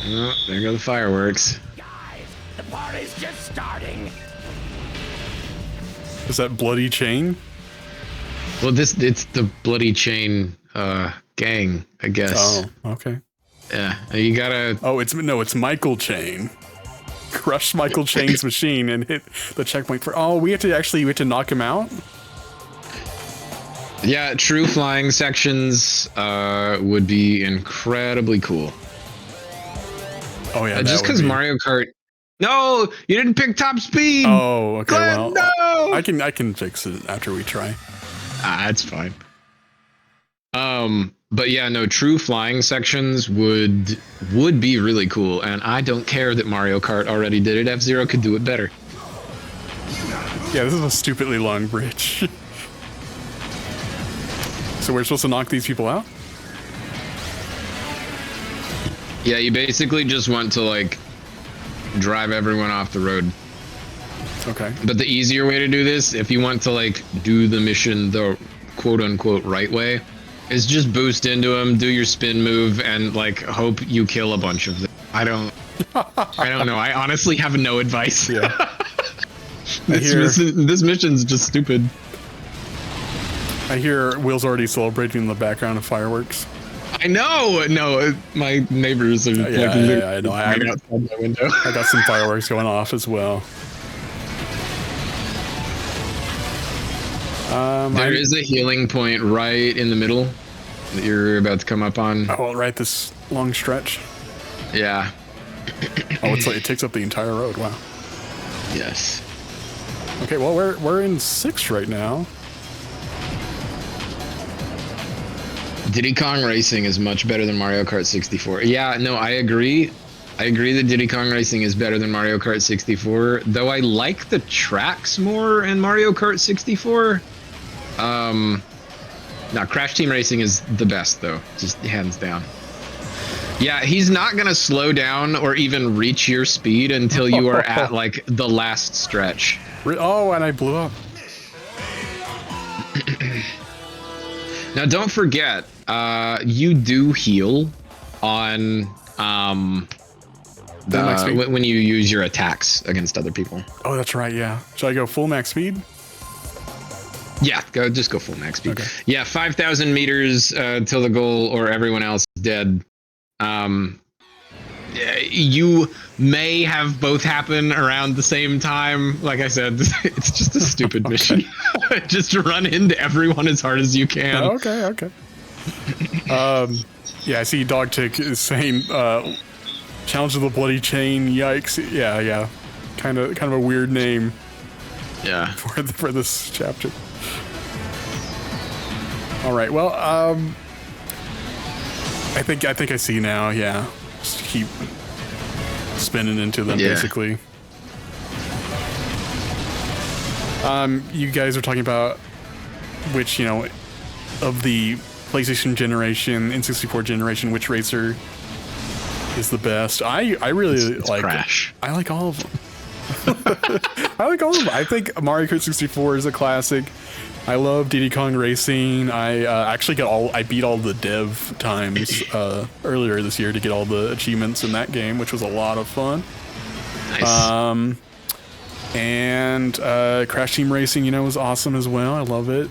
Oh, there go the fireworks. Guys, the party's just starting. Is that Bloody Chain? Well, it's the Bloody Chain gang, I guess. Oh, okay. Yeah, you gotta... Oh, it's Michael Chain. Crush Michael Chain's machine and hit the checkpoint for... Oh, we have to knock him out? Yeah, true flying sections would be incredibly cool. Oh, yeah, just because Mario Kart... No! You didn't pick top speed! Oh, okay, Glenn, well... no! I can fix it after we try. That's fine. But yeah, no, true flying sections would be really cool, and I don't care that Mario Kart already did it. F-Zero could do it better. Yeah, this is a stupidly long bridge. So we're supposed to knock these people out? Yeah, you basically just want to, like, drive everyone off the road. Okay. But the easier way to do this, if you want to, like, do the mission the quote-unquote right way, is just boost into them, do your spin move, and, like, hope you kill a bunch of them. I don't know. I honestly have no advice. Yeah. This mission's just stupid. I hear Will's already celebrating in the background of fireworks. I know. No, my neighbors are I know. right outside my window. I got some fireworks going off as well. There is a healing point right in the middle that you're about to come up on. Oh, right, this long stretch. Yeah. Oh, it's like it takes up the entire road. Wow. Yes. Okay, well we're in 6 right now. Diddy Kong Racing is much better than Mario Kart 64. Yeah, no, I agree. I agree that Diddy Kong Racing is better than Mario Kart 64, though I like the tracks more in Mario Kart 64. No, Crash Team Racing is the best, though, just hands down. Yeah, he's not gonna slow down or even reach your speed until you are at, like, the last stretch. Oh, and I blew up. Now, don't forget, you do heal on when you use your attacks against other people. Oh, that's right. Yeah. Should I go full max speed? Yeah, just go full max speed. Okay. Yeah, 5,000 meters till the goal, or everyone else is dead. You may have both happen around the same time. Like I said, it's just a stupid mission. Just run into everyone as hard as you can. Okay. Yeah, I see Dogtick is saying Challenge of the Bloody Chain. Yikes. Yeah. Kind of a weird name. Yeah. For this chapter. All right. Well, I think I see now. Yeah. Just keep spinning into them, basically. You guys are talking about which, of the PlayStation generation, N64 generation, which racer is the best. I really it's like Crash. I like all of them. I think Mario Kart 64 is a classic. I love Diddy Kong Racing. I actually I beat all the dev times earlier this year to get all the achievements in that game, which was a lot of fun. Nice. And Crash Team Racing, was awesome as well. I love it.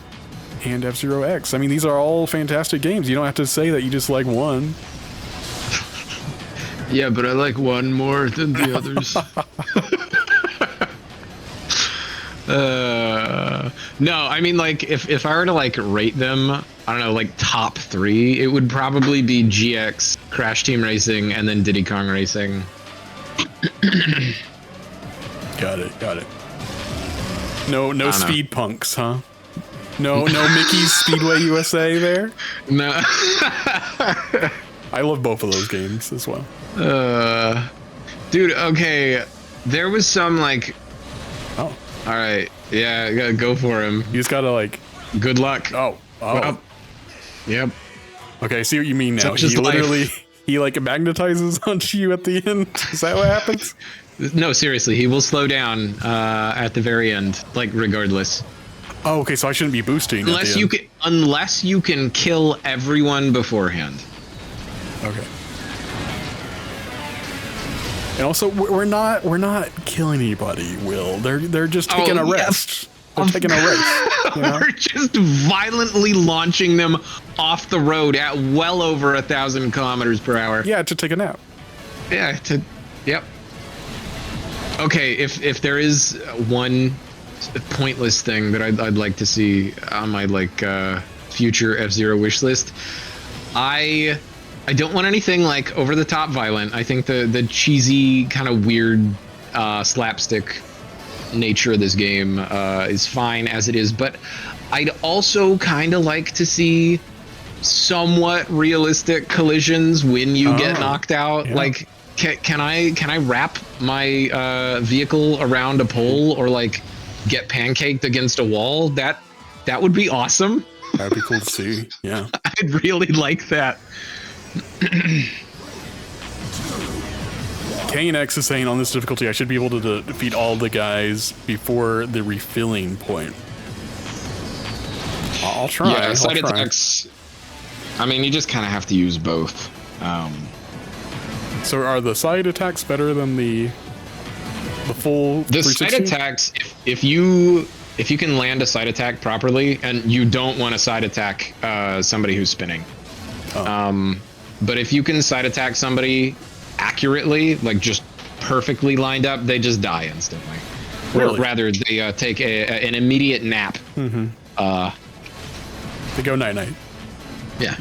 and F-Zero X. I mean, these are all fantastic games. You don't have to say that you just like one. Yeah, but I like one more than the others. No, I mean, like, if I were to, like, rate them, I don't know, like, top 3, it would probably be GX, Crash Team Racing, and then Diddy Kong Racing. Got it. No Speed Punks, huh? No Mickey's Speedway USA there? No. I love both of those games as well. Dude, okay, there was some, like... Oh. Alright, yeah, go for him. You just gotta, like... Good luck. Oh. Well, yep. Okay, I see what you mean now. Such is life. He, like, magnetizes onto you at the end? Is that what happens? No, seriously, he will slow down at the very end, like, regardless. Oh, okay, so I shouldn't be boosting. Unless you can kill everyone beforehand. Okay. And also, we're not killing anybody, Will. They're just taking a rest. They're taking a race. You know? We're just violently launching them off the road at well over 1,000 kilometers per hour. Yeah, to take a nap. Yeah. Yep. Okay, if there is one pointless thing that I'd like to see on my future F-Zero wish list, I don't want anything like over the top violent. I think the cheesy kind of weird slapstick nature of this game is fine as it is, but I'd also kind of like to see somewhat realistic collisions when you get knocked out. Yeah. Like, can I wrap my vehicle around a pole or like get pancaked against a wall? That would be awesome. That'd be cool to see. Yeah, I'd really like that. Kane X is saying on this difficulty I should be able to defeat all the guys before the refilling point. I'll try. Yeah, side attacks. I mean, you just kind of have to use both. So are the side attacks better than the full? The side attacks, if you can land a side attack properly, and you don't want to side attack somebody who's spinning. But if you can side attack somebody accurately, like just perfectly lined up, they just die instantly. Really? Or rather, they take an immediate nap. Mm-hmm. They go night-night. Yeah.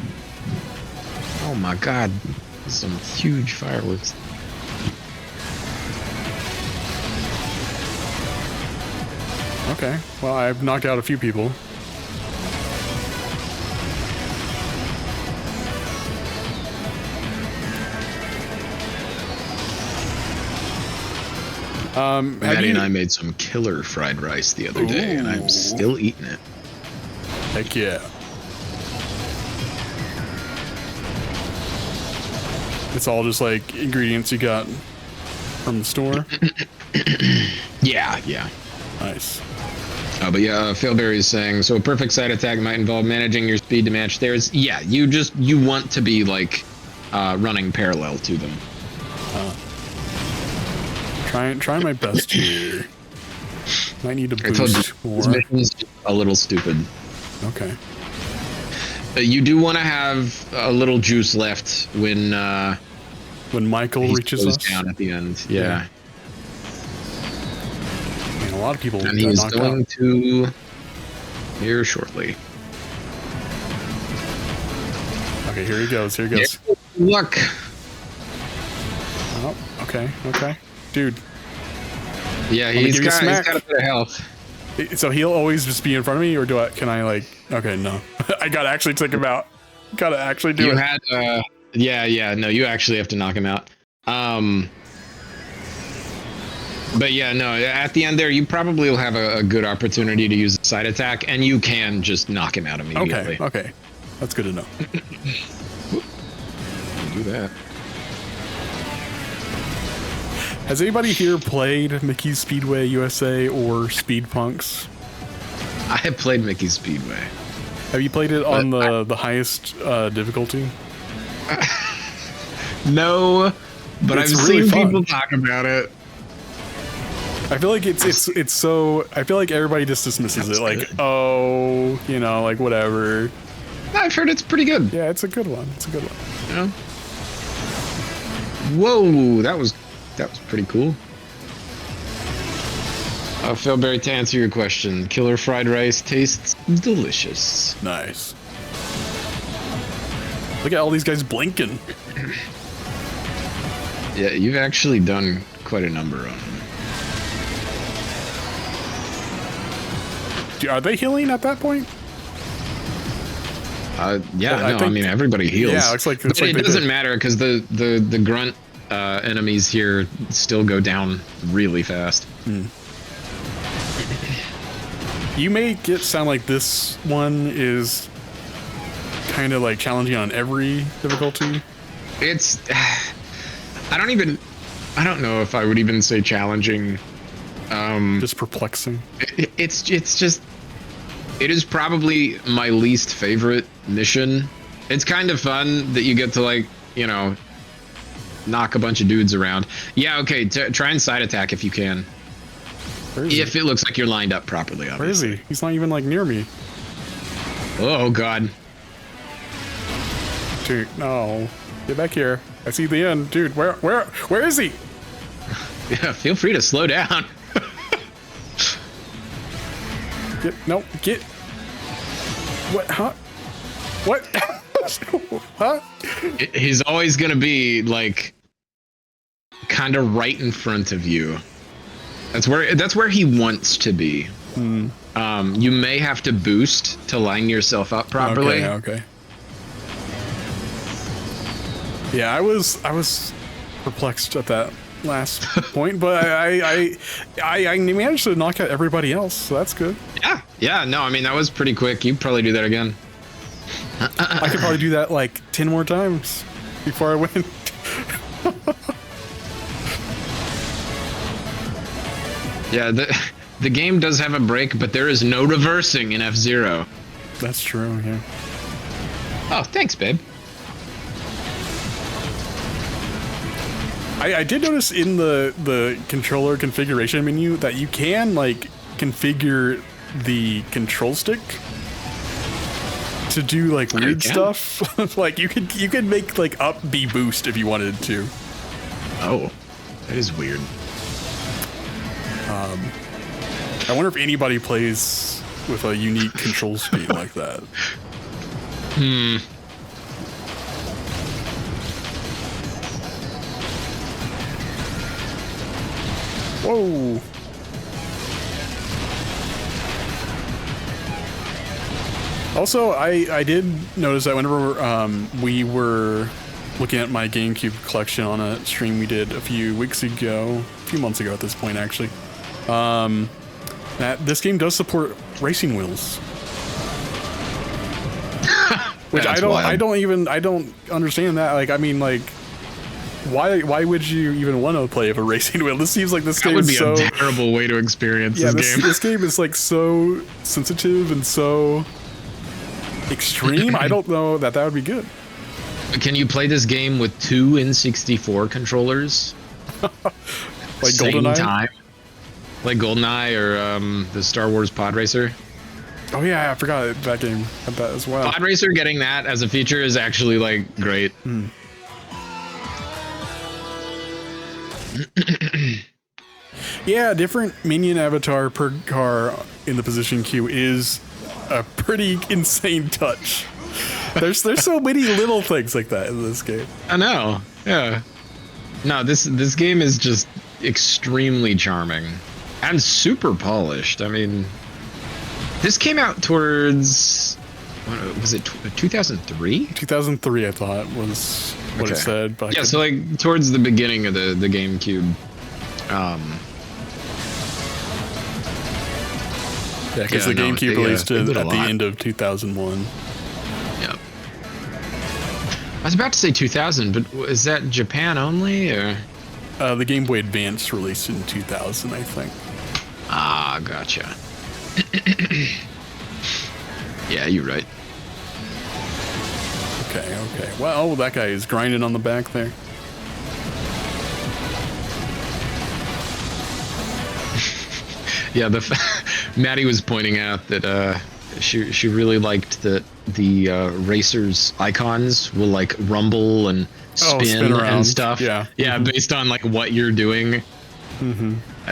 Oh my god. Some huge fireworks. Okay. Well, I've knocked out a few people. Maddie and I made some killer fried rice the other day, and I'm still eating it. Heck yeah. It's all just like ingredients you got from the store? Yeah. Nice. But yeah, Philberry is saying, so a perfect side attack might involve managing your speed to match theirs. Yeah, you want to be like running parallel to them. Try my best here. Might need to boost more. This mission's a little stupid. Okay. You do want to have a little juice left when Michael reaches us down at the end. Yeah. I mean, a lot of people. And he's going to here shortly. Okay, here he goes. Look. Oh, okay. Dude. Yeah, he's got a bit of health. So he'll always just be in front of me, or can I like? Okay, no. I gotta actually take him out. Gotta actually do it. You had, no, you actually have to knock him out. But yeah, no, at the end there, you probably will have a good opportunity to use a side attack, and you can just knock him out immediately. Okay. That's good to know. Do that. Has anybody here played Mickey's Speedway USA or Speed Punks? I have played Mickey's Speedway. Have you played it on the highest difficulty? No, but I've really seen fun. people talk about it. I feel like it's so. I feel like everybody just dismisses it, like, oh, you know, like whatever. I've heard it's pretty good. Yeah, it's a good one. It's a good one. Yeah. Whoa, that was pretty cool. Philberry, to answer your question, killer fried rice tastes delicious. Nice. Look at all these guys blinking. Yeah, you've actually done quite a number on them. Are they healing at that point? Yeah, I mean everybody heals. Yeah, looks like. But it doesn't matter because the grunt enemies here still go down really fast. You make it sound like this one is kind of like challenging on every difficulty. It's. I don't know if I would even say challenging. Just perplexing. It's just. It is probably my least favorite mission. It's kind of fun that you get to, like, you know, knock a bunch of dudes around. Yeah, okay, try and side attack if you can. Where is if it looks like you're lined up properly, obviously. Where is he? He's not even, like, near me. Oh, God. Dude, no. Get back here. I see the end. Dude, where is he? Yeah, feel free to slow down. Get. What? Huh? What? Huh? He's always gonna be like kind of right in front of you. That's where he wants to be. You may have to boost to line yourself up properly. Okay. Yeah, I was perplexed at that last point, but I managed to knock out everybody else, so that's good. Yeah, no, I mean, that was pretty quick. You'd probably do that again. I could probably do that like 10 more times before I win. Yeah, the game does have a break, but there is no reversing in F-Zero. That's true, yeah. Oh, thanks, babe. I did notice in the controller configuration menu that you can, like, configure the control stick to do, like, weird stuff. Like, you could make, like, up B boost if you wanted to. Oh, that is weird. I wonder if anybody plays with a unique control scheme like that. Whoa. Also, I did notice that whenever we were looking at my GameCube collection on a stream we did a few months ago at this point, actually, that this game does support racing wheels. Which I don't understand that. Like, I mean, like, why would you even want to play with a racing wheel? This seems like this game is so... That would be a terrible way to experience this game. This game is, like, so sensitive and so extreme. I don't know that would be good. Can you play this game with two N64 controllers? Like GoldenEye? Time? Like GoldenEye or the Star Wars Pod Racer? Oh yeah, I forgot that game had that as well. Pod Racer getting that as a feature is actually, like, great. Yeah, different minion avatar per car in the position queue is a pretty insane touch. There's so many little things like that in this game. I know. Yeah. No, this game is just extremely charming and super polished. I mean, this came out towards, was it 2003? 2003, I thought was what it said. But yeah, so like towards the beginning of the GameCube. Yeah, because the GameCube released it at the end of 2001. Yep. I was about to say 2000, but is that Japan only, or? The Game Boy Advance released in 2000, I think. Ah, gotcha. Yeah, you're right. Okay. Well, that guy is grinding on the back there. Yeah, Maddie was pointing out that she really liked that the racers icons will like rumble and spin around and stuff. Yeah, based on like what you're doing.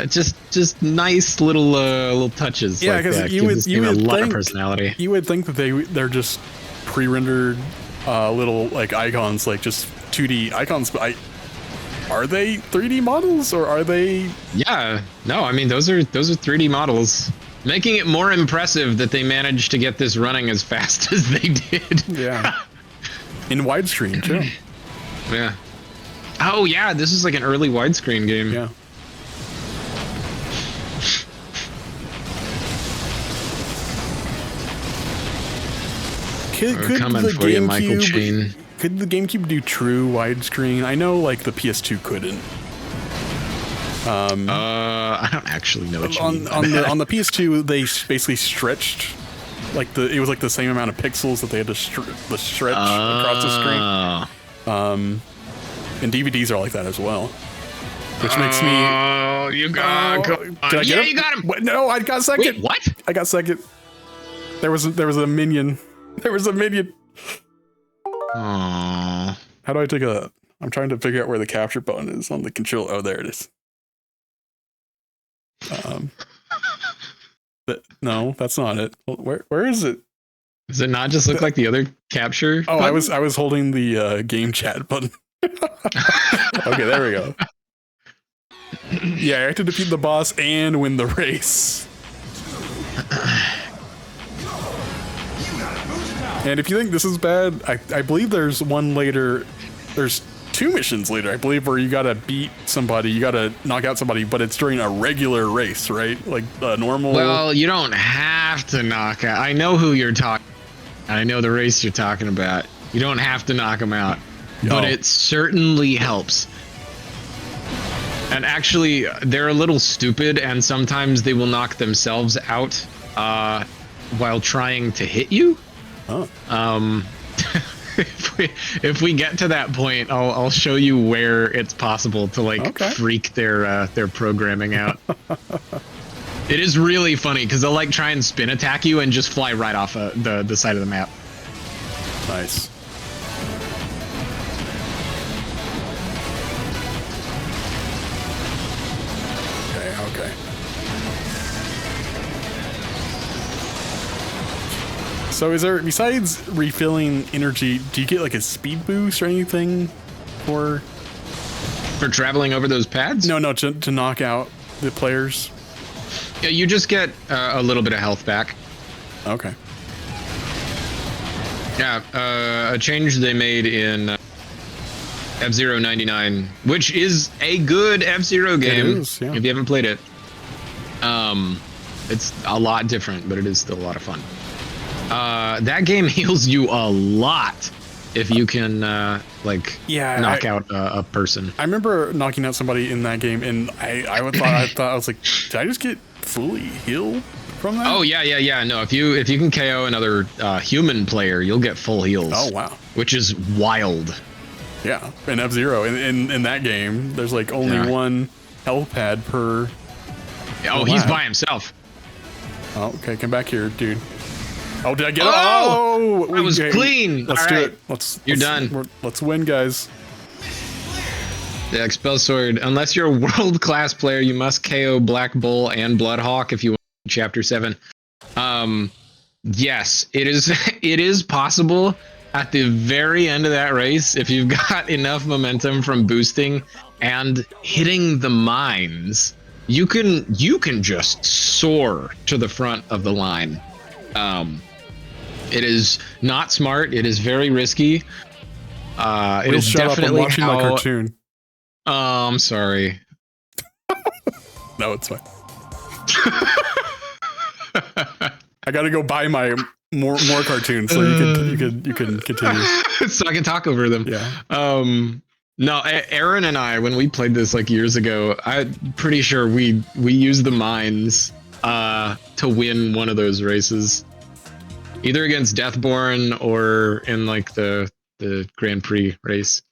Just nice little touches. Yeah, like because that. you Gives would this game a lot of think personality. you would think that they're just pre-rendered little like icons, like just 2D icons. But are they 3D models or are they? Yeah, no, I mean those are 3D models, making it more impressive that they managed to get this running as fast as they did. Yeah, in widescreen too. Yeah. Oh yeah, this is like an early widescreen game. Yeah. Could coming the for you, Michael GameCube? Chain. Could the GameCube do true widescreen? I know, like the PS2 couldn't. I don't actually know what you mean. On the PS2, they basically stretched, like it was like the same amount of pixels that they had to stretch across the screen. And DVDs are like that as well, which makes me. Oh, you got. Did I get him? You got him. What? No, I got second. Wait, what? I got second. There was a minion. There was a minion. Aww. How do I take a? I'm trying to figure out where the capture button is on the controller. Oh, there it is. No, that's not it. Where is it? Does it not just look like the other capture? Oh, button? I was holding the game chat button. Okay, there we go. Yeah, I have to defeat the boss and win the race. And if you think this is bad, I believe there's one later. There's 2 missions later, I believe, where you gotta beat somebody, you gotta knock out somebody, but it's during a regular race, right? Like a normal. Well, you don't have to knock out. I know who you're talking. I know the race you're talking about. You don't have to knock them out, but it certainly helps. And actually, they're a little stupid, and sometimes they will knock themselves out while trying to hit you. Oh. If we get to that point, I'll show you where it's possible to like freak their programming out. It is really funny because they'll like try and spin attack you and just fly right off the side of the map. Nice. Okay. So is there, besides refilling energy, do you get like a speed boost or anything for traveling over those pads? No, to knock out the players? Yeah, you just get a little bit of health back. Okay. Yeah, a change they made in F-Zero 99, which is a good F-Zero game. It is, yeah. If you haven't played it. It's a lot different, but it is still a lot of fun. That game heals you a lot if you can knock out a person. I remember knocking out somebody in that game, and I thought I was like, did I just get fully healed from that? Oh yeah. No, if you can KO another human player, you'll get full heals. Oh wow, which is wild. Yeah, in F-Zero, in that game, there's like only one health pad per. Oh, he's by himself. Oh, okay, come back here, dude. Oh, did I get it? Oh, that was clean. Let's do it. You're done. Let's win, guys. The Expel Sword. Unless you're a world-class player, you must KO Black Bull and Bloodhawk if you want Chapter 7. Yes, it is. It is possible at the very end of that race, if you've got enough momentum from boosting and hitting the mines, you can just soar to the front of the line. It is not smart. It is very risky. It is definitely watching my cartoon. Oh, I'm sorry. No, it's fine. I gotta go buy my more cartoons so you can continue. So I can talk over them. Yeah. No, Aaron and I, when we played this like years ago, I'm pretty sure we used the mines to win one of those races, either against Deathborn or in like the Grand Prix race.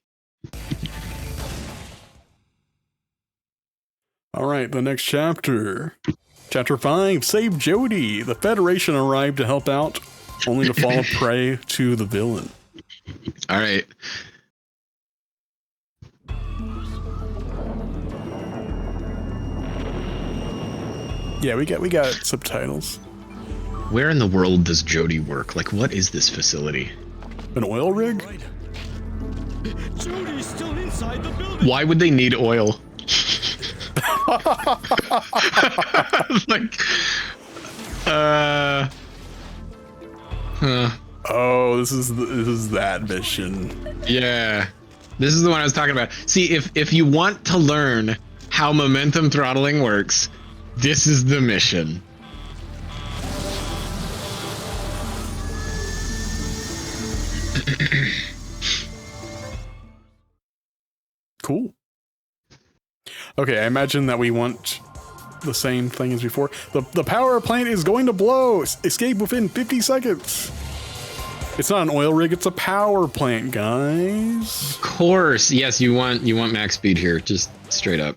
All right, the next chapter. Chapter 5, Save Jody. The Federation arrived to help out, only to fall prey to the villain. All right. Yeah, we got subtitles. Where in the world does Jody work? Like, what is this facility? An oil rig? Jody's still inside the building. Why would they need oil? Like, Oh, this is that mission. yeah, this is the one I was talking about. See, if you want to learn how momentum throttling works, this is the mission. Cool. Okay, I imagine that we want the same thing as before. The power plant is going to blow. Escape within 50 seconds. It's not an oil rig, it's a power plant, guys. Of course, yes. You want max speed here, just straight up.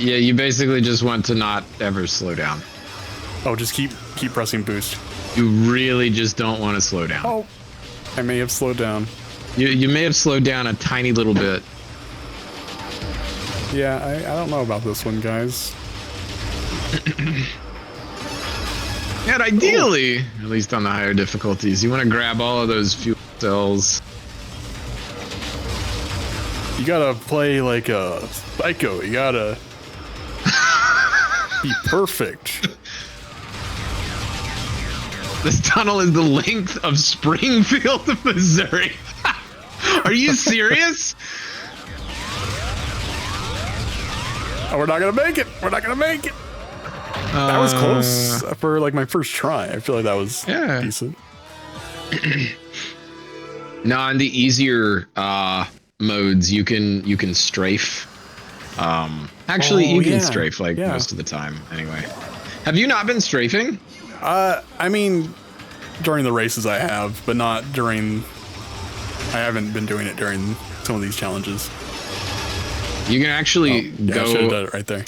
Yeah, you basically just want to not ever slow down. Oh, just keep pressing boost. You really just don't want to slow down. Oh, I may have slowed down. You may have slowed down a tiny little bit. Yeah, I don't know about this one, guys. And ideally, at least on the higher difficulties, you want to grab all of those fuel cells. You gotta play like a psycho. You gotta be perfect. This tunnel is the length of Springfield, Missouri. Are you serious? Oh, we're not gonna make it. We're not gonna make it. That was close for like my first try. I feel like that was decent. No, in the easier modes, you can strafe. Actually, you can strafe like most of the time. Anyway, have you not been strafing? I mean, during the races I have, but not during. I haven't been doing it during some of these challenges. You can actually go. I should have done it right there.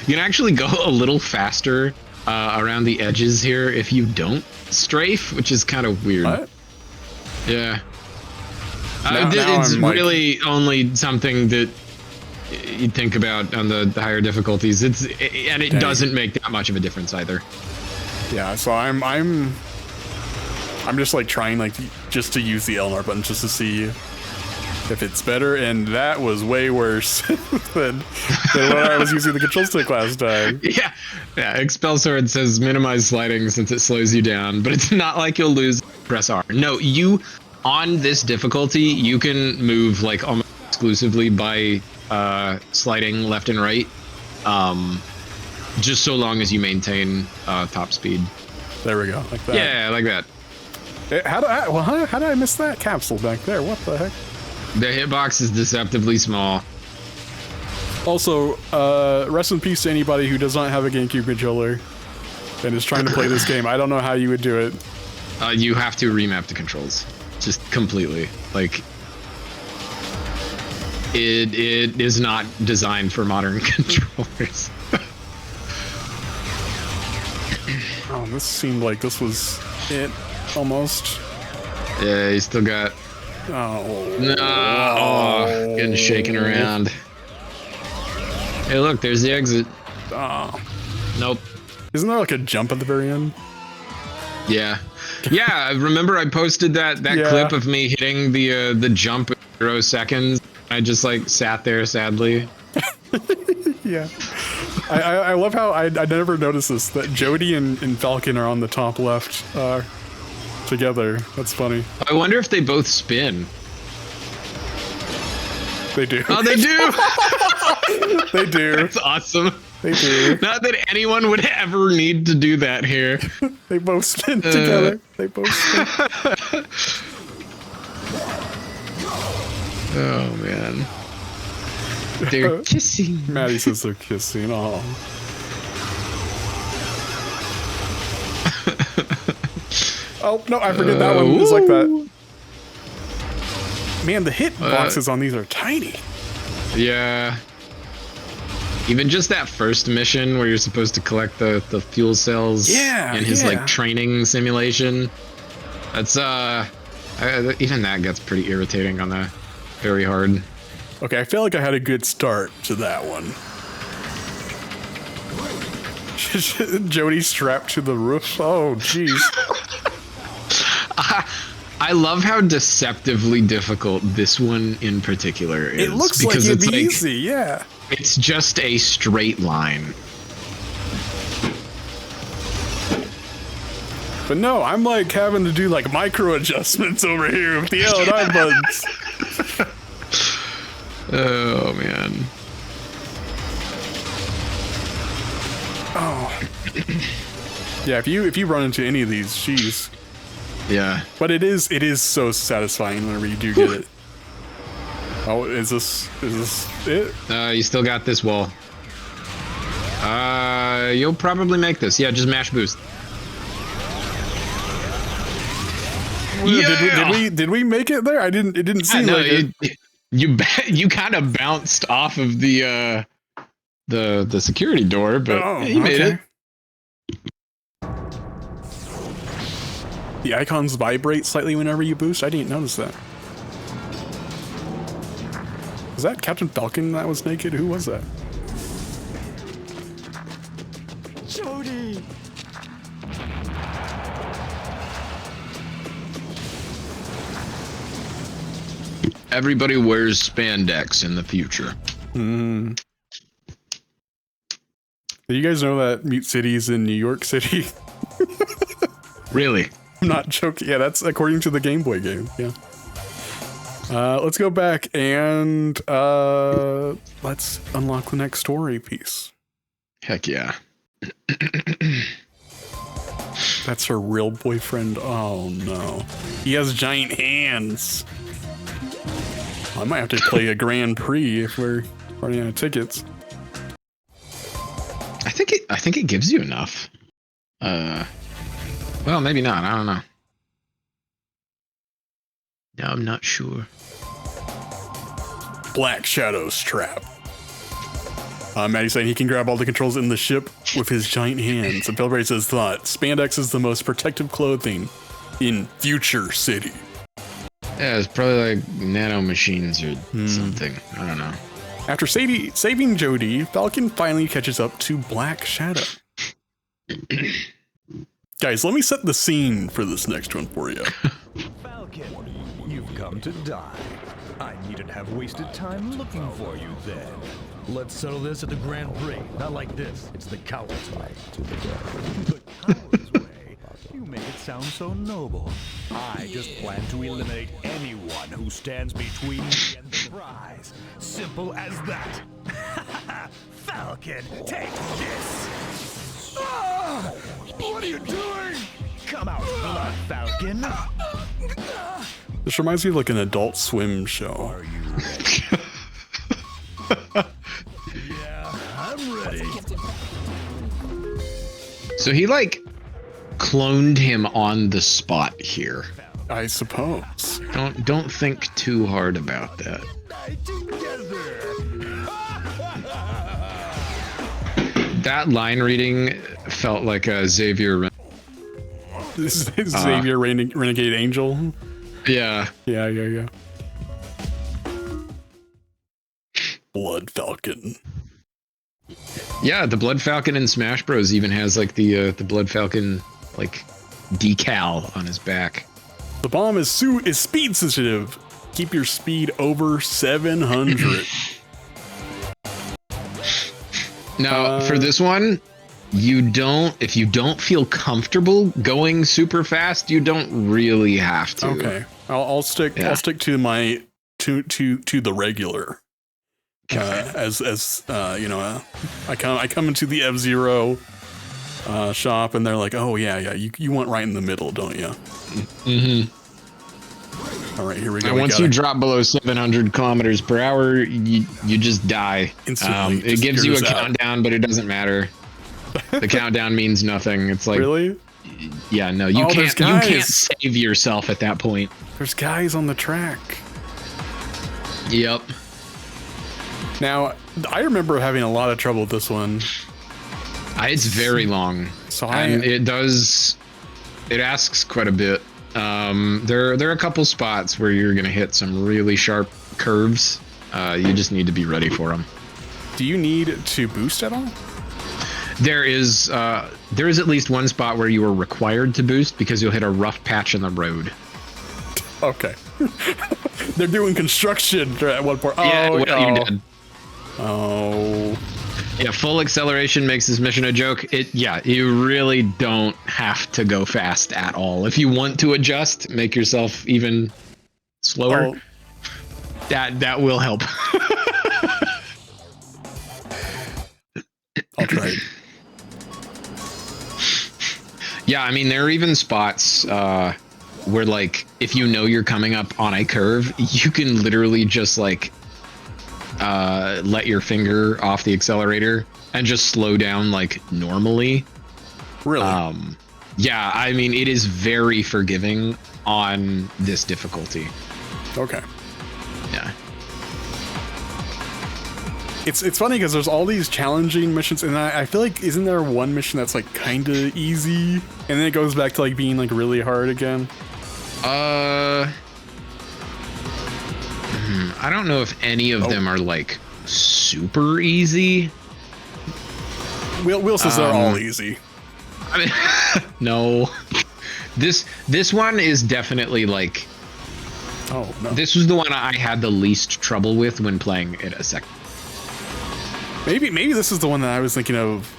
You can actually go a little faster around the edges here if you don't strafe, which is kind of weird. What? Yeah. Now It's I'm like, really only something that you think about on the higher difficulties. It doesn't make that much of a difference either. Yeah, so I'm just like trying like just to use the L&R button just to see if it's better, and that was way worse than when I was using the control stick last time. Yeah. Expel Sword says minimize sliding since it slows you down, but it's not like you'll lose. Press R. No, you on this difficulty you can move like almost exclusively by sliding left and right, just so long as you maintain top speed. There we go, like that. Yeah, like that. How did I miss that capsule back there? What the heck? The hitbox is deceptively small. Also, rest in peace to anybody who does not have a GameCube controller and is trying to play this game. I don't know how you would do it. You have to remap the controls, just completely. Like, it is not designed for modern controllers. Oh, this seemed like this was it, almost. Yeah, you still got. Oh. No, getting shaken around. Hey, look, there's the exit. Oh. Nope. Isn't there like a jump at the very end? Yeah. Yeah, remember I posted that clip of me hitting the jump in 0 seconds? I just like sat there sadly. Yeah. I love how I never noticed this, that Jody and Falcon are on the top left together. That's funny. I wonder if they both spin. They do. Oh, they do! They do. That's awesome. They do. Not that anyone would ever need to do that here. They both spin together. They both spin. Oh, man. They're kissing. Maddie says they're kissing. Oh. Oh, no, I forget that one is like that. Man, the hit boxes on these are tiny. Yeah. Even just that first mission where you're supposed to collect the fuel cells in his like training simulation. That's even that gets pretty irritating on the very hard. Okay, I feel like I had a good start to that one. Jody strapped to the roof. Oh, jeez. I love how deceptively difficult this one in particular is. It looks like it'd be easy, yeah. It's just a straight line. But no, I'm like having to do like micro adjustments over here with the L and I buttons. Oh man. Oh. Yeah, if you run into any of these, jeez. Yeah. But it is so satisfying whenever you do get it. Oh, is this it? You still got this wall. You'll probably make this. Yeah, just mash boost. Yeah! Did we make it there? It didn't seem like it. You kind of bounced off of the security door, but you made it. The icons vibrate slightly whenever you boost. I didn't notice that. Was that Captain Falcon that was naked? Who was that? Jody! Everybody wears spandex in the future. Did you guys know that Mute City is in New York City? Really? I'm not joking. Yeah, that's according to the Game Boy game. Yeah. Let's go back and let's unlock the next story piece. Heck yeah. That's her real boyfriend. Oh no. He has giant hands. I might have to play a Grand Prix if we're running out of tickets. I think it gives you enough. Well, maybe not. I don't know. No, I'm not sure. Black Shadow's trap. Maddie's saying he can grab all the controls in the ship with his giant hands. And Pelbray says thought spandex is the most protective clothing in Future City. Yeah, it's probably like nano machines or something. I don't know. After saving Jody, Falcon finally catches up to Black Shadow. Guys, let me set the scene for this next one for you. Falcon, you've come to die. I needn't have wasted time looking for you then. Let's settle this at the Grand Prix. Not like this. It's the coward's way. The coward's way? You make it sound so noble. I just plan to eliminate anyone who stands between me and the prize. Simple as that. Falcon, take this! Ah! What are you doing? Come out, Blood Falcon. This reminds me of like an Adult Swim show. Are you ready? Yeah, I'm ready. So he like cloned him on the spot here. I suppose. Don't think too hard about that. That line reading felt like a Xavier. This is Xavier Renegade Angel. Yeah. Yeah. Blood Falcon. Yeah, the Blood Falcon in Smash Bros. Even has like the Blood Falcon like decal on his back. The bomb is speed sensitive. Keep your speed over 700. Now, for this one, if you don't feel comfortable going super fast, you don't really have to. Okay, I'll stick to my to the regular. As you know, I come into the F-Zero shop and they're like, oh yeah, you want right in the middle, don't you? Mm-hmm. All right, here we go. And once you drop below 700 kilometers per hour, you just die. Instantly. It gives you a countdown, but it doesn't matter. The countdown means nothing. It's like really? Yeah, no, you can't save yourself at that point. There's guys on the track. Yep. Now, I remember having a lot of trouble with this one. It's very long. So it asks quite a bit. There are a couple spots where you're gonna hit some really sharp curves. You just need to be ready for them. Do you need to boost at all? There is at least one spot where you are required to boost because you'll hit a rough patch in the road. Okay. They're doing construction at one point. Yeah, you did. Oh. Yeah, full acceleration makes this mission a joke. You really don't have to go fast at all. If you want to adjust, make yourself even slower. Oh. That will help. I'll try it. Yeah, I mean, there are even spots where, like, if you know you're coming up on a curve, you can literally just, like, let your finger off the accelerator and just slow down, like, normally. Really? Yeah, I mean, it is very forgiving on this difficulty. Okay. Yeah. It's funny because there's all these challenging missions, and I feel like, isn't there one mission that's like kind of easy, and then it goes back to like being like really hard again? I don't know if any of them are like super easy. Will says they're all easy. I mean, no. This one is definitely like. Oh no. This was the one I had the least trouble with when playing it a second. Maybe this is the one that I was thinking of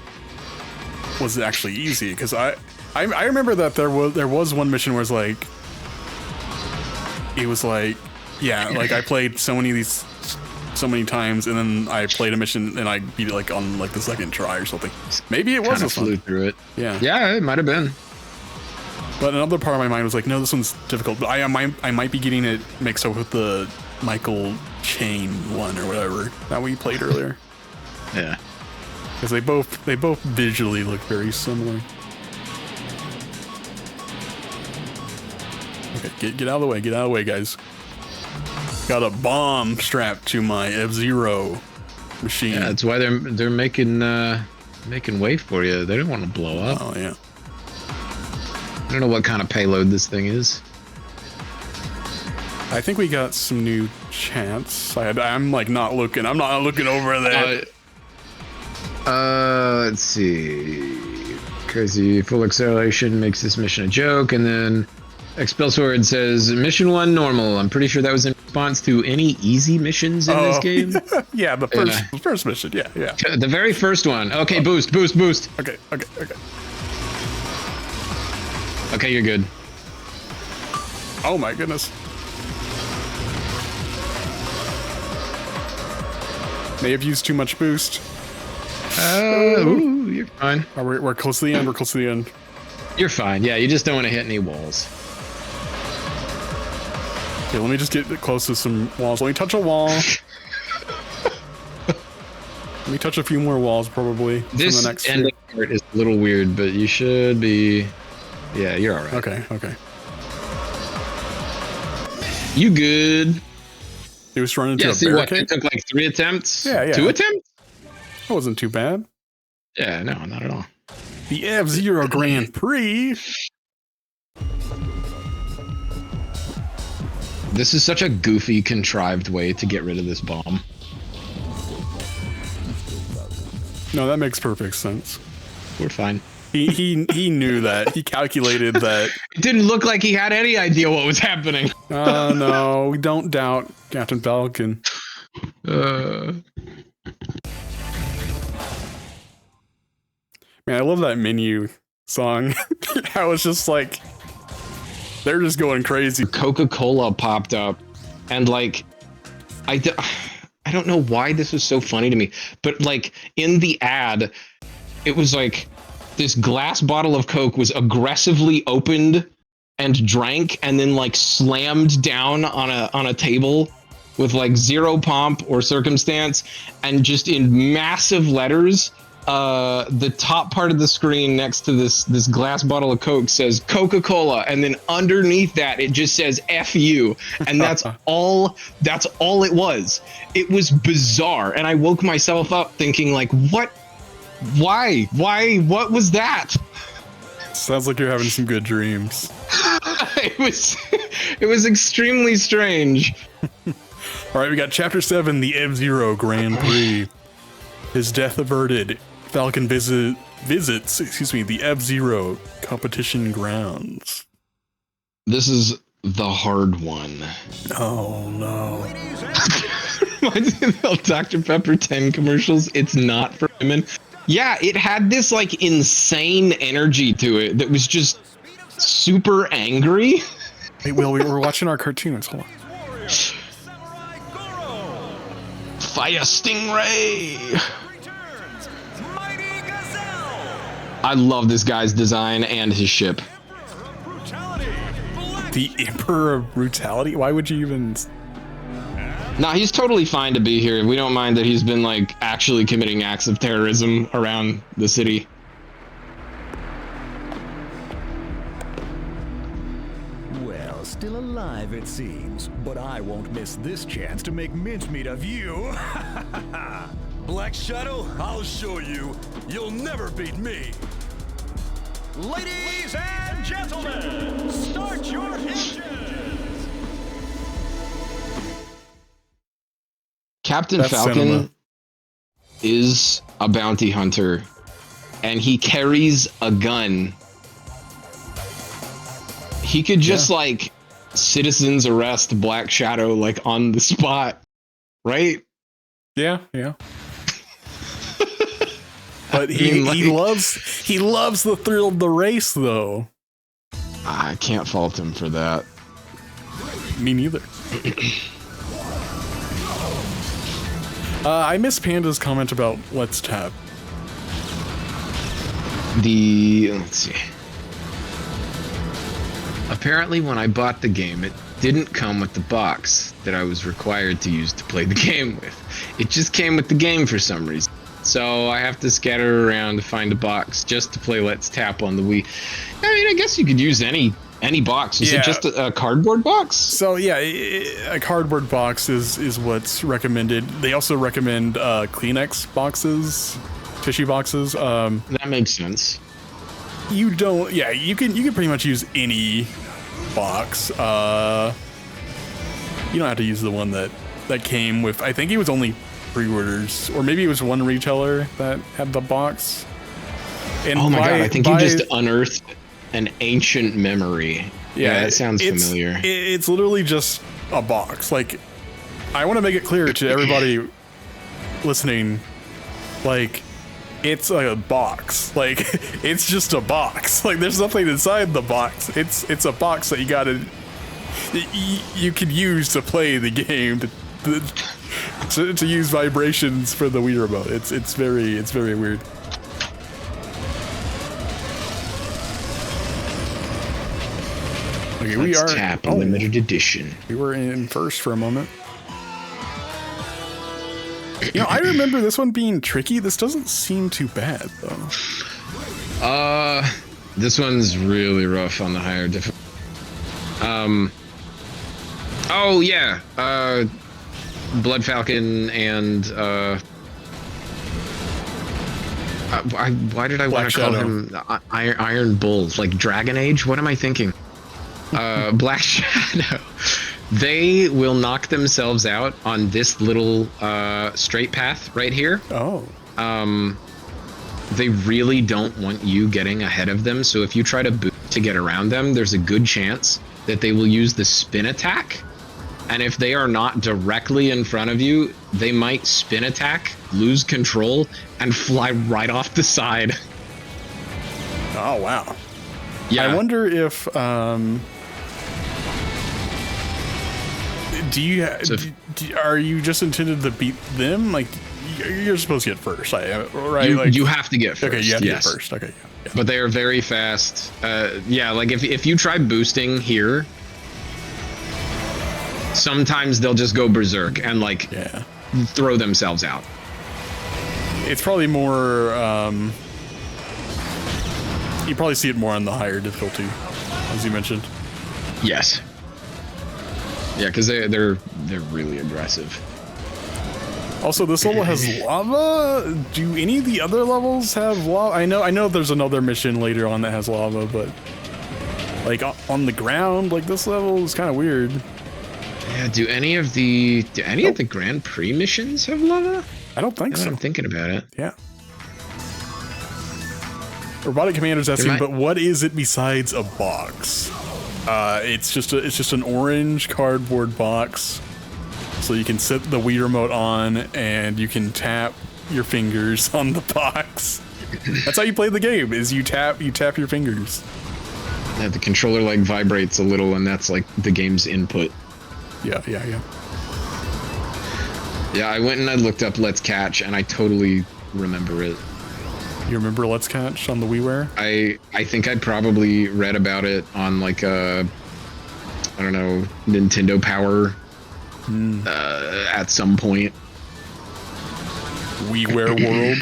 was actually easy, because I remember that there was one mission where it was like yeah, like I played so many times, and then I played a mission and I beat it like on like the second try or something. Maybe it was this one. Flew through it. Yeah, it might have been. But another part of my mind was like, no, this one's difficult. But I might be getting it mixed up with the Michael Chain one or whatever that we played earlier. Yeah, because they both visually look very similar. Okay, get out of the way. Get out of the way, guys. Got a bomb strapped to my F-Zero machine. Yeah, that's why they're making way for you. They don't want to blow up. Oh yeah. I don't know what kind of payload this thing is. I think we got some new chants. I'm like not looking. I'm not looking over there. Let's see. Crazy full acceleration makes this mission a joke, and then Expel Sword says mission 1 normal. I'm pretty sure that was in response to any easy missions in this game. Yeah, the first mission. Yeah. The very first one. Okay, boost. Okay. Okay, you're good. Oh my goodness. May have used too much boost. Ooh, you're fine. Oh, we're close to the end. We're close to the end. You're fine. Yeah, you just don't want to hit any walls. Okay, let me just get close to some walls. Let me touch a wall. Let me touch a few more walls, probably. This the next ending part is a little weird, but you should be. Yeah, you're all right. Okay. You good? It was running into a barricade. It took like 3 attempts? Yeah. 2 attempts? That wasn't too bad. Yeah, no, not at all. The F-Zero Grand Prix. This is such a goofy, contrived way to get rid of this bomb. No, that makes perfect sense. We're fine. He knew that. He calculated that. It didn't look like he had any idea what was happening. Oh, no. We don't doubt Captain Falcon. Man, I love that menu song. I was just like, they're just going crazy. Coca-Cola popped up, and like, I don't know why this was so funny to me, but like in the ad, it was like this glass bottle of Coke was aggressively opened and drank and then like slammed down on a table with like zero pomp or circumstance, and just in massive letters, the top part of the screen next to this glass bottle of Coke says Coca-Cola, and then underneath that it just says F you, and that's all it was. It was bizarre, and I woke myself up thinking like, what? Why? What was that? Sounds like you're having some good dreams. It was extremely strange. All right, we got Chapter 7, the F-Zero Grand Prix. His death averted. Falcon visits the F-Zero competition grounds. This is the hard one. Oh, no. Reminds me of the Dr. Pepper 10 commercials. It's not for women. Yeah, it had this like insane energy to it that was just super angry. Hey, Will, we were watching our cartoons. Hold on. Fire Stingray! I love this guy's design and his ship. The Emperor of Brutality? Why would you even... Nah, he's totally fine to be here. We don't mind that he's been, like, actually committing acts of terrorism around the city. Well, still alive it seems, but I won't miss this chance to make mincemeat of you. Black Shadow, I'll show you. You'll never beat me. Ladies and gentlemen, start your engines! Captain That's Falcon cinema. is a bounty hunter, and he carries a gun. He could just like citizens arrest Black Shadow like on the spot, right? Yeah. But he loves the thrill of the race, though. I can't fault him for that. Me neither. I miss Panda's comment about Let's Tap. Let's see. Apparently, when I bought the game, it didn't come with the box that I was required to use to play the game with. It just came with the game for some reason. So I have to scatter around to find a box just to play Let's Tap on the Wii. I mean, I guess you could use any box. Is it just a cardboard box? So yeah, a cardboard box is what's recommended. They also recommend Kleenex boxes, tissue boxes. That makes sense. You don't. Yeah, you can pretty much use any box. You don't have to use the one that came with. I think it was only pre-orders, or maybe it was one retailer that had the box. And oh my god! I think you just unearthed an ancient memory. Yeah, that sounds familiar. It's literally just a box. Like, I want to make it clear to everybody listening, like, it's a box. Like, it's just a box. Like, there's nothing inside the box. It's a box that you can use to play the game, to use vibrations for the Wii remote. It's very weird. Okay, Let's Tap limited edition. We were in first for a moment. You know, I remember this one being tricky. This doesn't seem too bad, though. This one's really rough on the higher difficulty. Oh yeah, Blood Falcon and why did I want to call him Iron Bull? Like Dragon Age? What am I thinking? Black Shadow. They will knock themselves out on this little straight path right here. Oh. They really don't want you getting ahead of them, so if you try to boot to get around them, there's a good chance that they will use the spin attack. And if they are not directly in front of you, they might spin attack, lose control, and fly right off the side. Oh, wow. Yeah. I wonder if are you just intended to beat them? Like, you're supposed to get first, right? You have to get first. Okay, you have to yes. get first. Okay, yeah. But they are very fast. Yeah, like if you try boosting here, sometimes they'll just go berserk and like throw themselves out. It's probably more. You probably see it more on the higher difficulty, as you mentioned. Yes. Yeah, because they're really aggressive. Also, this level has lava. Do any of the other levels have lava? I know there's another mission later on that has lava, but like on the ground, like this level is kind of weird. Yeah. Do any of the Grand Prix missions have lava? I don't think so. I'm thinking about it. Yeah. Robotic Commander's asking, but what is it besides a box? It's just an orange cardboard box, so you can set the Wii remote on and you can tap your fingers on the box. That's how you play the game. Is you tap your fingers. Yeah, the controller like vibrates a little, and that's like the game's input. Yeah. Yeah, I went and I looked up Let's Catch, and I totally remember it. You remember Let's Catch on the WiiWare? I think I probably read about it on like I don't know, Nintendo Power at some point. WiiWare World.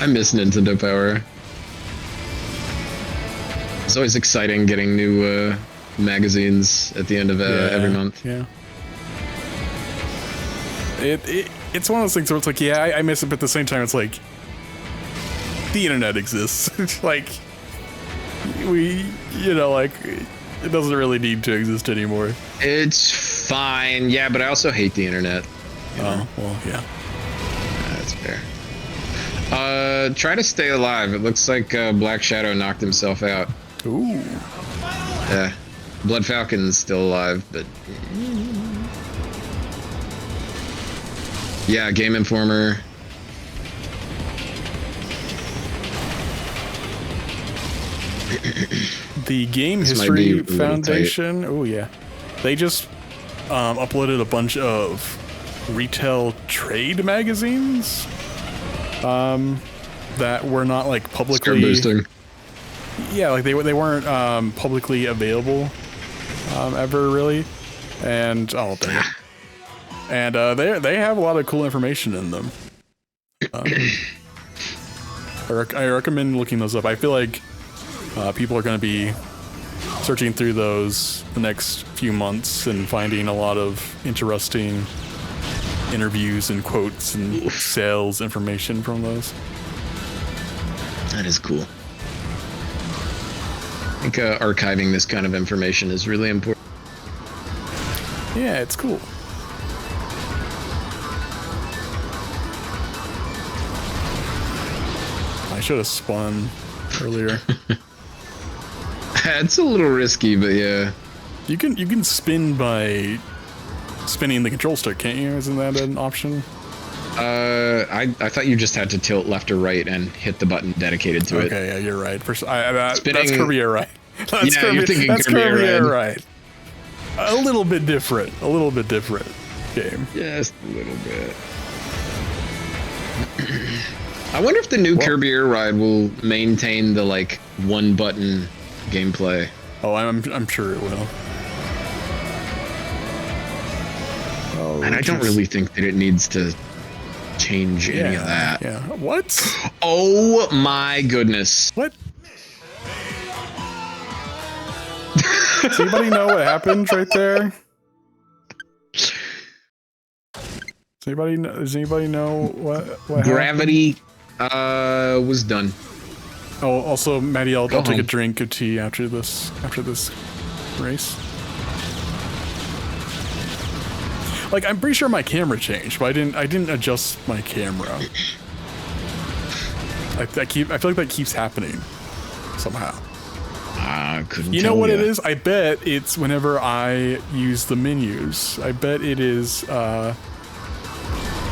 I miss Nintendo Power. It's always exciting getting new magazines at the end of every month. Yeah. It's one of those things where it's like, yeah, I miss it, but at the same time, it's like the internet exists. Like like it doesn't really need to exist anymore. It's fine, yeah, but I also hate the internet. Oh, well, yeah. That's fair. Try to stay alive. It looks like Black Shadow knocked himself out. Ooh. Yeah. Blood Falcon's still alive, but yeah, Game Informer. The Game History Foundation. Oh yeah, they just uploaded a bunch of retail trade magazines that were not like publicly. Boosting. Yeah, like they weren't publicly available ever really, and oh dang it. And they have a lot of cool information in them. I recommend looking those up. I feel like people are going to be searching through those the next few months and finding a lot of interesting interviews and quotes and sales information from those. That is cool. I think archiving this kind of information is really important. Yeah, it's cool. I should have spun earlier. It's a little risky, but yeah. You can spin by spinning the control stick, can't you? Isn't that an option? I thought you just had to tilt left or right and hit the button dedicated to it. Okay, yeah, you're right. That's Kirby Air Right. That's yeah, you're thinking that's Kirby Air Right. A little bit different game. Just a little bit. I wonder if the new Kirby Air Ride will maintain the like one button gameplay. Oh, I'm sure it will. Oh, and I don't really think that it needs to change any of that. Yeah. What? Oh my goodness. What? Does anybody know what happened right there? Does anybody know what Gravity was done. Oh, also, Maddie, I'll take home. a drink of tea after this race. Like, I'm pretty sure my camera changed, but I didn't adjust my camera. I feel like that keeps happening somehow. Couldn't you know what it is? I bet it's whenever I use the menus. I bet it is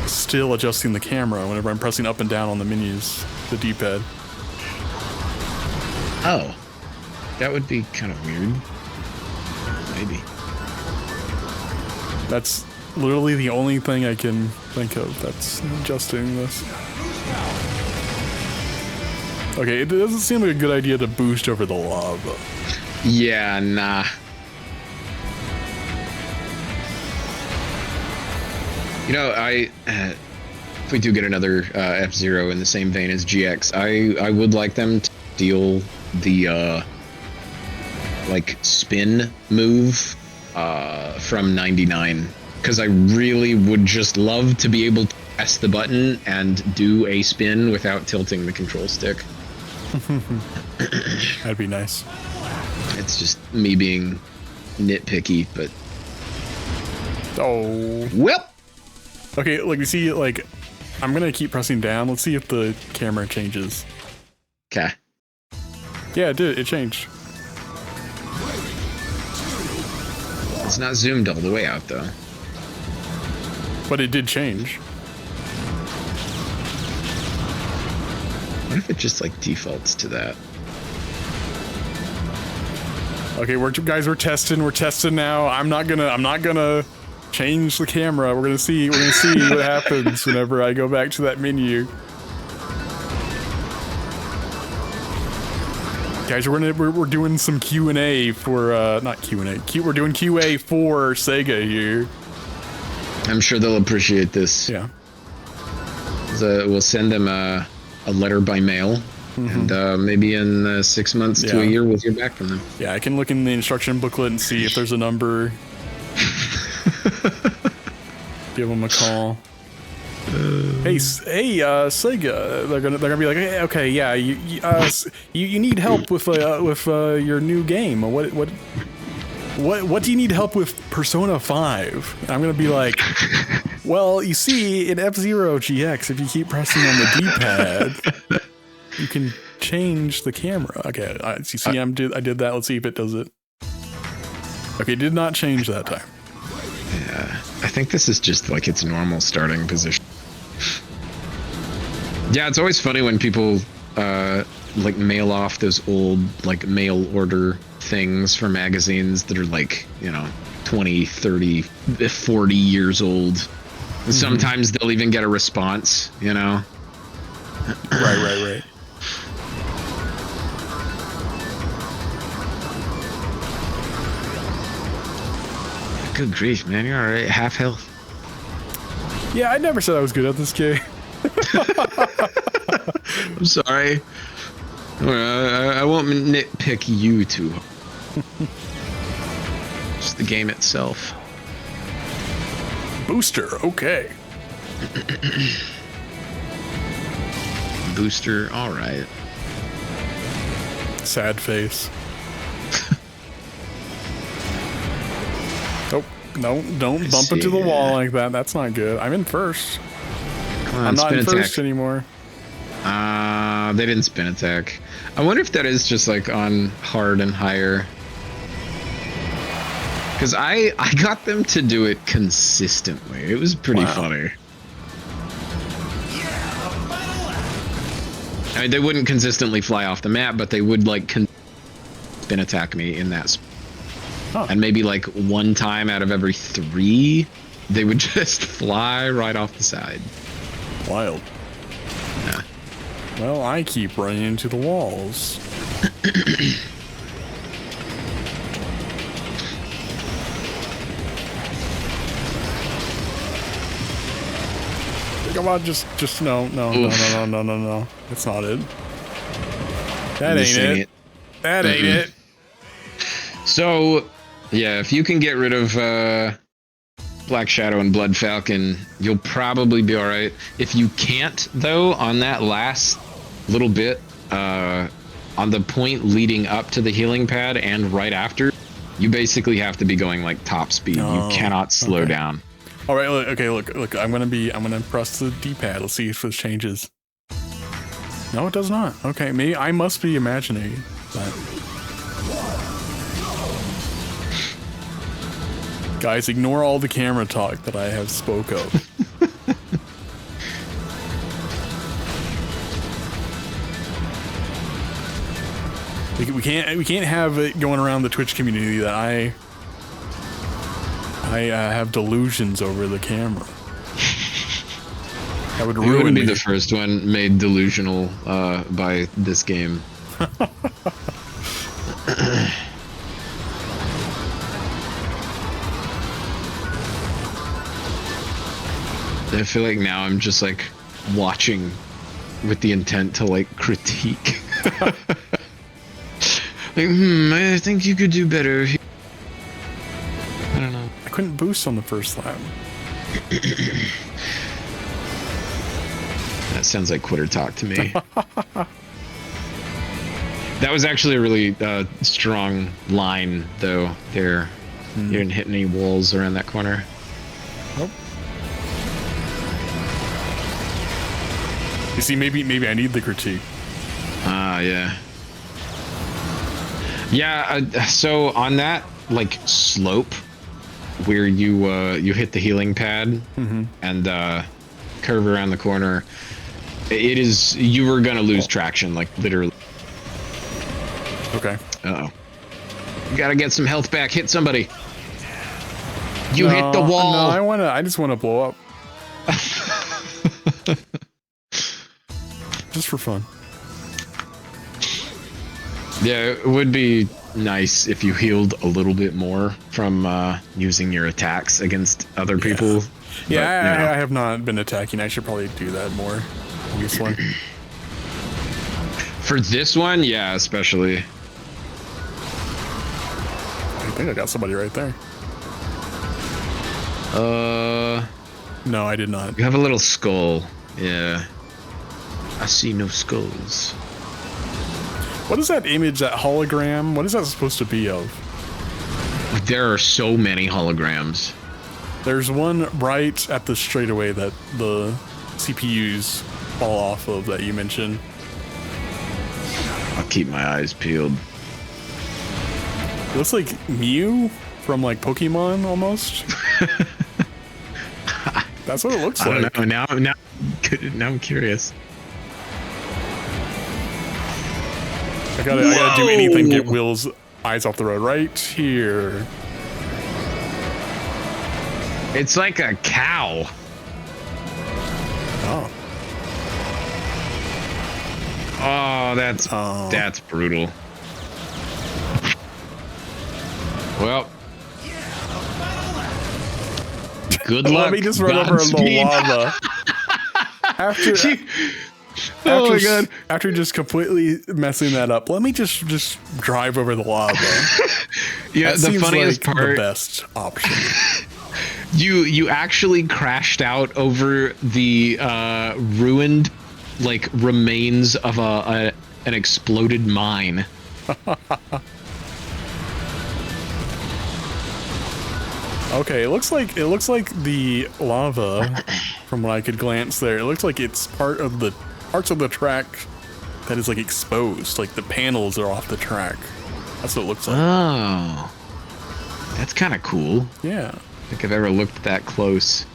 still adjusting the camera whenever I'm pressing up and down on the menus, the D-pad. Oh, that would be kind of weird. Maybe. literally the only thing I can think of that's adjusting this. Okay, it doesn't seem like a good idea to boost over the lava. Yeah, nah. You know, if we do get another F-Zero in the same vein as GX, I would like them to steal the like spin move from 99, because I really would just love to be able to press the button and do a spin without tilting the control stick. That'd be nice. It's just me being nitpicky, but oh well. Okay, like you see, like I'm gonna keep pressing down. Let's see if the camera changes. Okay. Yeah, it did. It changed. It's not zoomed all the way out though. But it did change. What if it just like defaults to that? Okay, we're testing. We're testing now. I'm not gonna change the camera. We're gonna see what happens whenever I go back to that menu. Guys, we're doing some Q&A for not Q&A. We're doing QA for Sega here. I'm sure they'll appreciate this. Yeah. We'll send them a letter by mail, and maybe in 6 months to a year we'll hear back from them. Yeah, I can look in the instruction booklet and see if there's a number. Give them a call. Hey, Sega. They're gonna be like, hey, okay, yeah, you need help with your new game. What do you need help with? Persona 5. I'm gonna be like, well, you see, in F-Zero GX, if you keep pressing on the D-pad, you can change the camera. Okay, I did that. Let's see if it does it. Okay, it did not change that time. Yeah, I think this is just like its normal starting position. Yeah, it's always funny when people like mail off those old like mail order things for magazines that are like, you know, 20, 30, 40 years old. Sometimes they'll even get a response, you know? Right. Good grief, man, you're alright. Half health. Yeah, I never said I was good at this game. I'm sorry. I won't nitpick you too hard. Just the game itself. Booster, okay. Booster, alright. Sad face. Oh, no, don't bump into the wall like that. That's not good. I'm in first. I'm not in first anymore. They didn't spin attack. I wonder if that is just like on hard and higher. Because I got them to do it consistently. It was pretty funny. I mean, they wouldn't consistently fly off the map, but they would like spin attack me in that. And maybe like one time out of every 3, they would just fly right off the side. Wild. Yeah. Well, I keep running into the walls. Come on, just no. That's not it. That ain't it. That ain't it. So, yeah, if you can get rid of Black Shadow and Blood Falcon, you'll probably be alright. If you can't, though, on that last little bit, on the point leading up to the healing pad and right after, you basically have to be going like top speed. You cannot slow down. All right, look. I'm gonna press the D-pad. Let's see if this changes. No, it does not. Okay, maybe I must be imagining that. Guys, ignore all the camera talk that I have spoke of. We can't have it going around the Twitch community that I I have delusions over the camera. That would You ruin wouldn't be me. the first one made delusional by this game. I feel like now I'm just like watching with the intent to like critique. Like, I think you could do better. I don't know. I couldn't boost on the first lap. That sounds like quitter talk to me. That was actually a really strong line, though. There, you didn't hit any walls around that corner. Nope. You see, maybe I need the critique. Yeah. Yeah. So on that like slope, where you hit the healing pad and curve around the corner, you were gonna lose traction, like literally. Okay. Uh-oh. You gotta get some health back. Hit somebody. You hit the wall. No, I just wanna blow up. Just for fun. Yeah, it would be nice if you healed a little bit more from using your attacks against other people. Yeah, I have not been attacking. I should probably do that more. On this one. For this one, yeah, especially. I think I got somebody right there. No, I did not. You have a little skull. Yeah. I see no skulls. What is that image, that hologram? What is that supposed to be of? There are so many holograms. There's one right at the straightaway that the CPUs fall off of that you mentioned. I'll keep my eyes peeled. It looks like Mew from like Pokemon almost. That's what it looks like. I don't know. Now I'm curious. I gotta do anything to get Will's eyes off the road. Right here. It's like a cow. Oh. Oh, that's brutal. Well, good luck. Let me just run over the lava. After just completely messing that up, let me just drive over the lava. Yeah, that the funniest like part, the best option. You actually crashed out over the ruined like remains of an exploded mine. Okay, it looks like the lava, from what I could glance there, it looks like it's parts of the track that is like exposed, like the panels are off the track. That's what it looks like. Oh, that's kind of cool. Yeah. I don't think I've ever looked that close.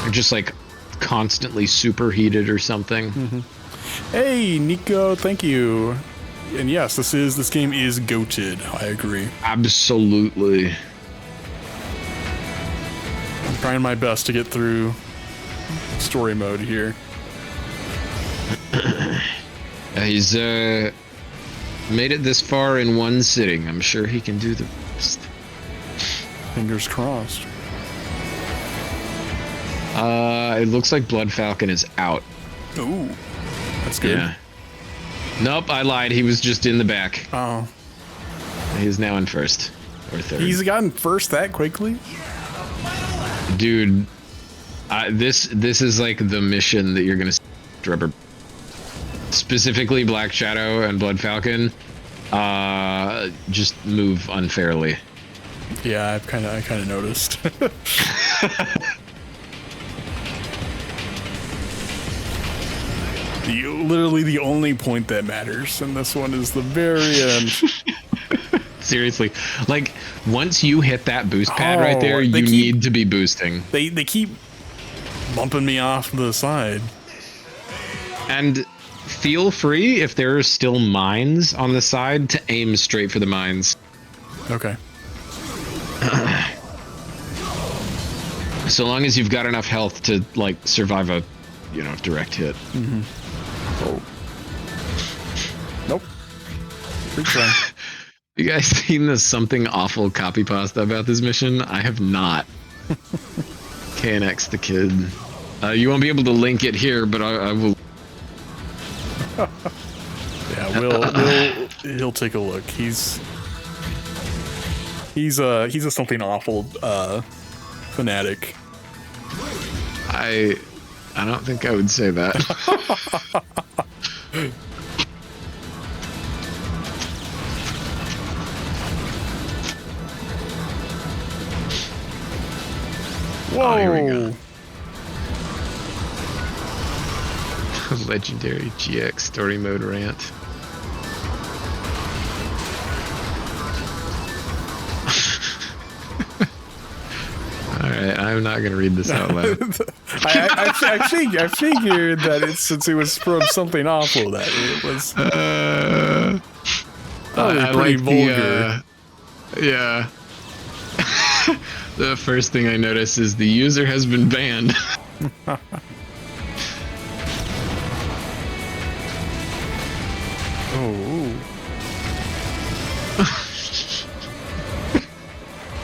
Or just like constantly superheated or something. Hey, Nico, thank you. And yes, this game is goated. I agree. Absolutely. I'm trying my best to get through story mode here. He's made it this far in one sitting. I'm sure he can do the rest. Fingers crossed. It looks like Blood Falcon is out. Ooh, that's good. Yeah. Nope, I lied. He was just in the back. Oh, He's now in first or third. he's gotten first that quickly? Dude, this is like the mission that you're gonna see rubber. Specifically, Black Shadow and Blood Falcon. Just move unfairly. Yeah, I kind of noticed. Literally the only point that matters, and this one is the very end. Seriously, like once you hit that boost pad right there, you need to be boosting. They keep bumping me off the side. And feel free, if there are still mines on the side, to aim straight for the mines. Okay. So long as you've got enough health to like survive a, you know, direct hit. Mm-hmm. Oh. Nope. Good try. You guys seen this something awful copy pasta about this mission? I have not. KNX the Kid. You won't be able to link it here, but I will. Yeah, he'll take a look. He's a something awful fanatic. I don't think I would say that. Whoa! Oh, here we go. Legendary GX story mode rant. Alright, I'm not gonna read this out loud. I figured that since it was from something awful that it was probably pretty vulgar. Yeah. The first thing I notice is the user has been banned. Oh.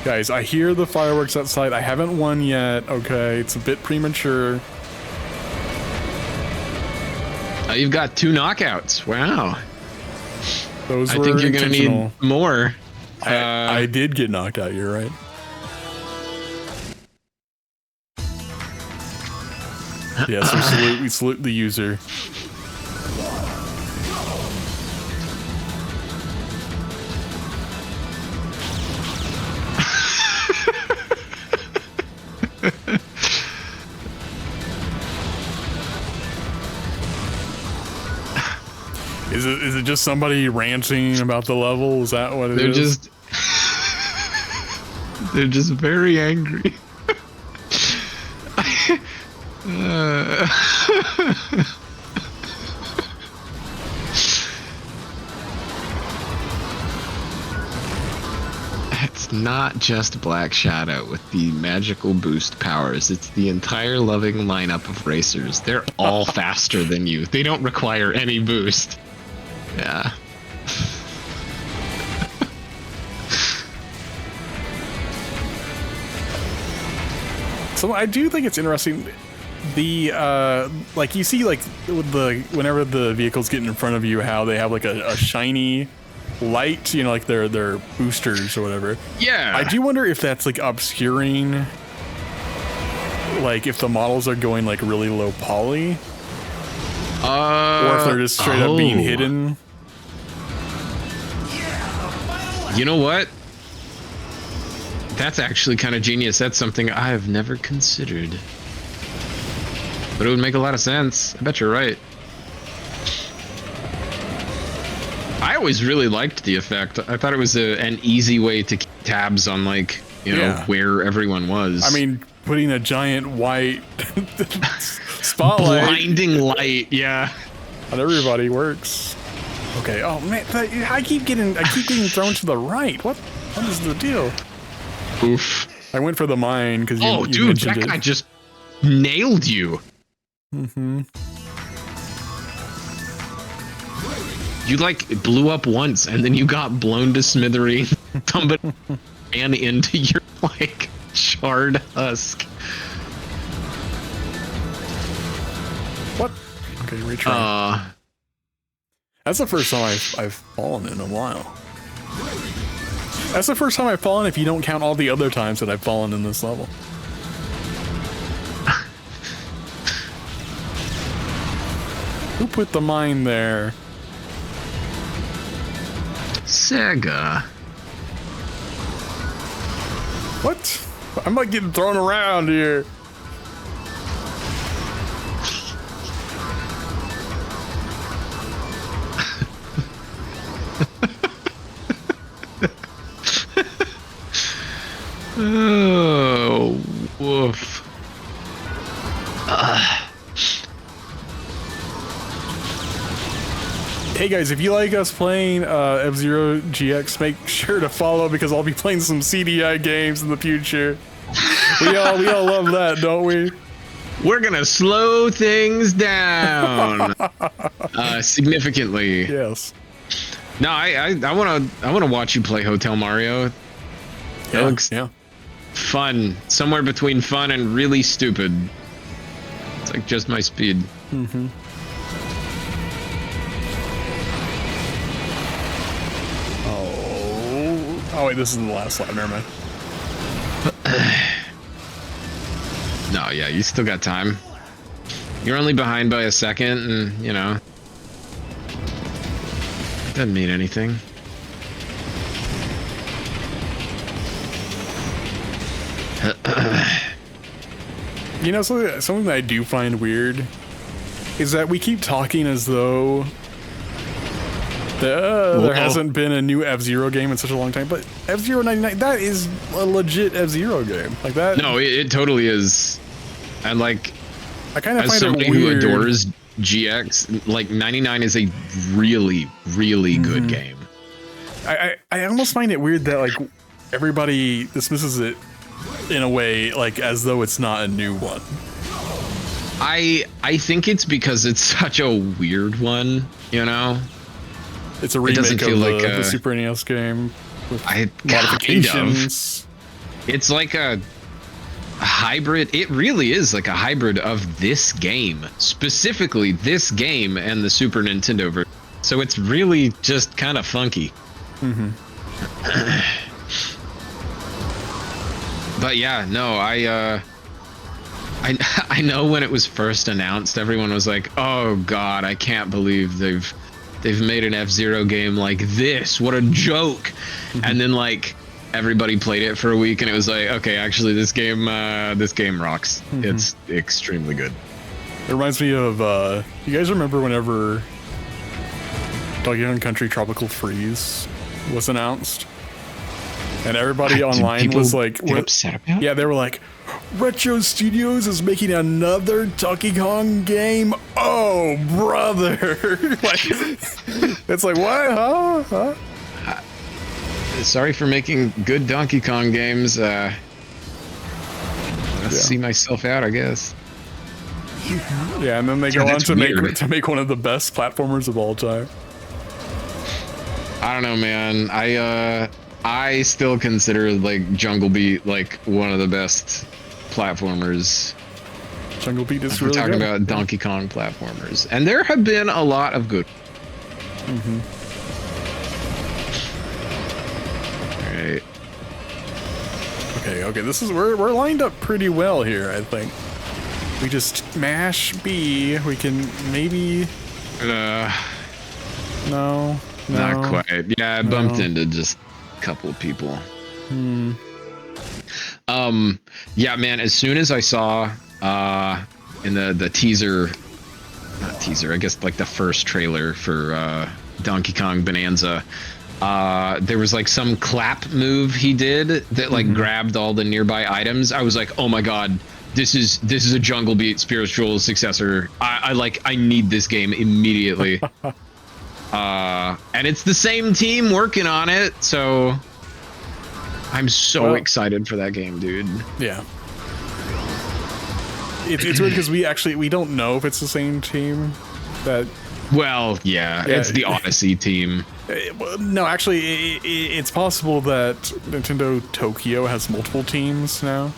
Guys, I hear the fireworks outside. I haven't won yet, okay? It's a bit premature. You've got 2 knockouts. Wow. Those were I think you're gonna need more. I did get knocked out, you're right. Yes, we salute the user. Is it just somebody ranting about the level? Is that what it is? They're just very angry. It's not just Black Shadow with the magical boost powers. It's the entire loving lineup of racers. They're all faster than you. They don't require any boost. Yeah. So I do think it's interesting. The like you see like with whenever the vehicles get in front of you, how they have like a shiny light, you know, like their boosters or whatever. Yeah. I do wonder if that's like obscuring, like if the models are going like really low poly, or if they're just straight up being hidden. You know what? That's actually kind of genius. That's something I have never considered. But it would make a lot of sense. I bet you're right. I always really liked the effect. I thought it was an easy way to keep tabs on, like, you know, where everyone was. I mean, putting a giant white spotlight, blinding light, yeah, on everybody works. Okay. Oh man, I keep getting thrown to the right. What is the deal? Oof. I went for the mine because you dude, mentioned that guy it. just nailed you. Mm-hmm. You like blew up once and then you got blown to smithereens. Somebody ran into your like charred husk. What? Okay, retry. That's the first time I've fallen in a while. That's the first time I've fallen if you don't count all the other times that I've fallen in this level. Who put the mine there? Sega. What? I'm not getting thrown around here. Oh, woof. Hey guys, if you like us playing F-Zero GX, make sure to follow because I'll be playing some CDI games in the future. we all love that, don't we? We're gonna slow things down significantly. Yes. No, I wanna watch you play Hotel Mario. That looks fun. Somewhere between fun and really stupid. It's like just my speed. Mm-hmm. Oh wait, this is the last slide. Never mind. No, yeah, you still got time. You're only behind by a second, and you know, doesn't mean anything. You know, something that I do find weird is that we keep talking as though there hasn't been a new F-Zero game in such a long time, but F-Zero 99, that is a legit F-Zero game. Like that. No, it totally is. And like, I kind of as find somebody it weird. who adores GX, like 99 is a really, really good game. I almost find it weird that like everybody dismisses it in a way like as though it's not a new one. I think it's because it's such a weird one, you know? It's a remake doesn't feel of like the Super NES game with kind modifications. It's like a hybrid. It really is like a hybrid of this game, specifically this game and the Super Nintendo version. So it's really just kind of funky. But yeah, no, I know when it was first announced, everyone was like, "Oh God, I can't believe they've made an F-Zero game like this. What a joke!" And then like everybody played it for a week, and it was like, okay, actually, this game rocks. It's extremely good. It reminds me of you guys remember whenever Donkey Kong Country Tropical Freeze was announced? And everybody online was like, upset about it? Yeah, they were like, Retro Studios is making another Donkey Kong game. Oh, brother! Like, it's like, what? Huh? Sorry for making good Donkey Kong games. I'll see myself out, I guess. Yeah, and then they go on that's to weird. make one of the best platformers of all time. I don't know, man. I still consider like Jungle Beat like one of the best platformers. Jungle Beat is We're really talking good. about Donkey Kong platformers, and there have been a lot of good. All right. Okay. This is we're lined up pretty well here. I think we just mash B. We can maybe no, Not quite. Yeah, I bumped into just a couple of people. Yeah, man, as soon as I saw in the teaser, not teaser, I guess like the first trailer for Donkey Kong Bonanza, there was like some clap move he did that like grabbed all the nearby items. I was like, oh my god, this is a Jungle Beat spiritual successor. I need this game immediately. And it's the same team working on it, so I'm so excited for that game, dude. Yeah. It's weird because we don't know if it's the same team. Well, yeah, it's the Odyssey team. No, actually, it's possible that Nintendo Tokyo has multiple teams now.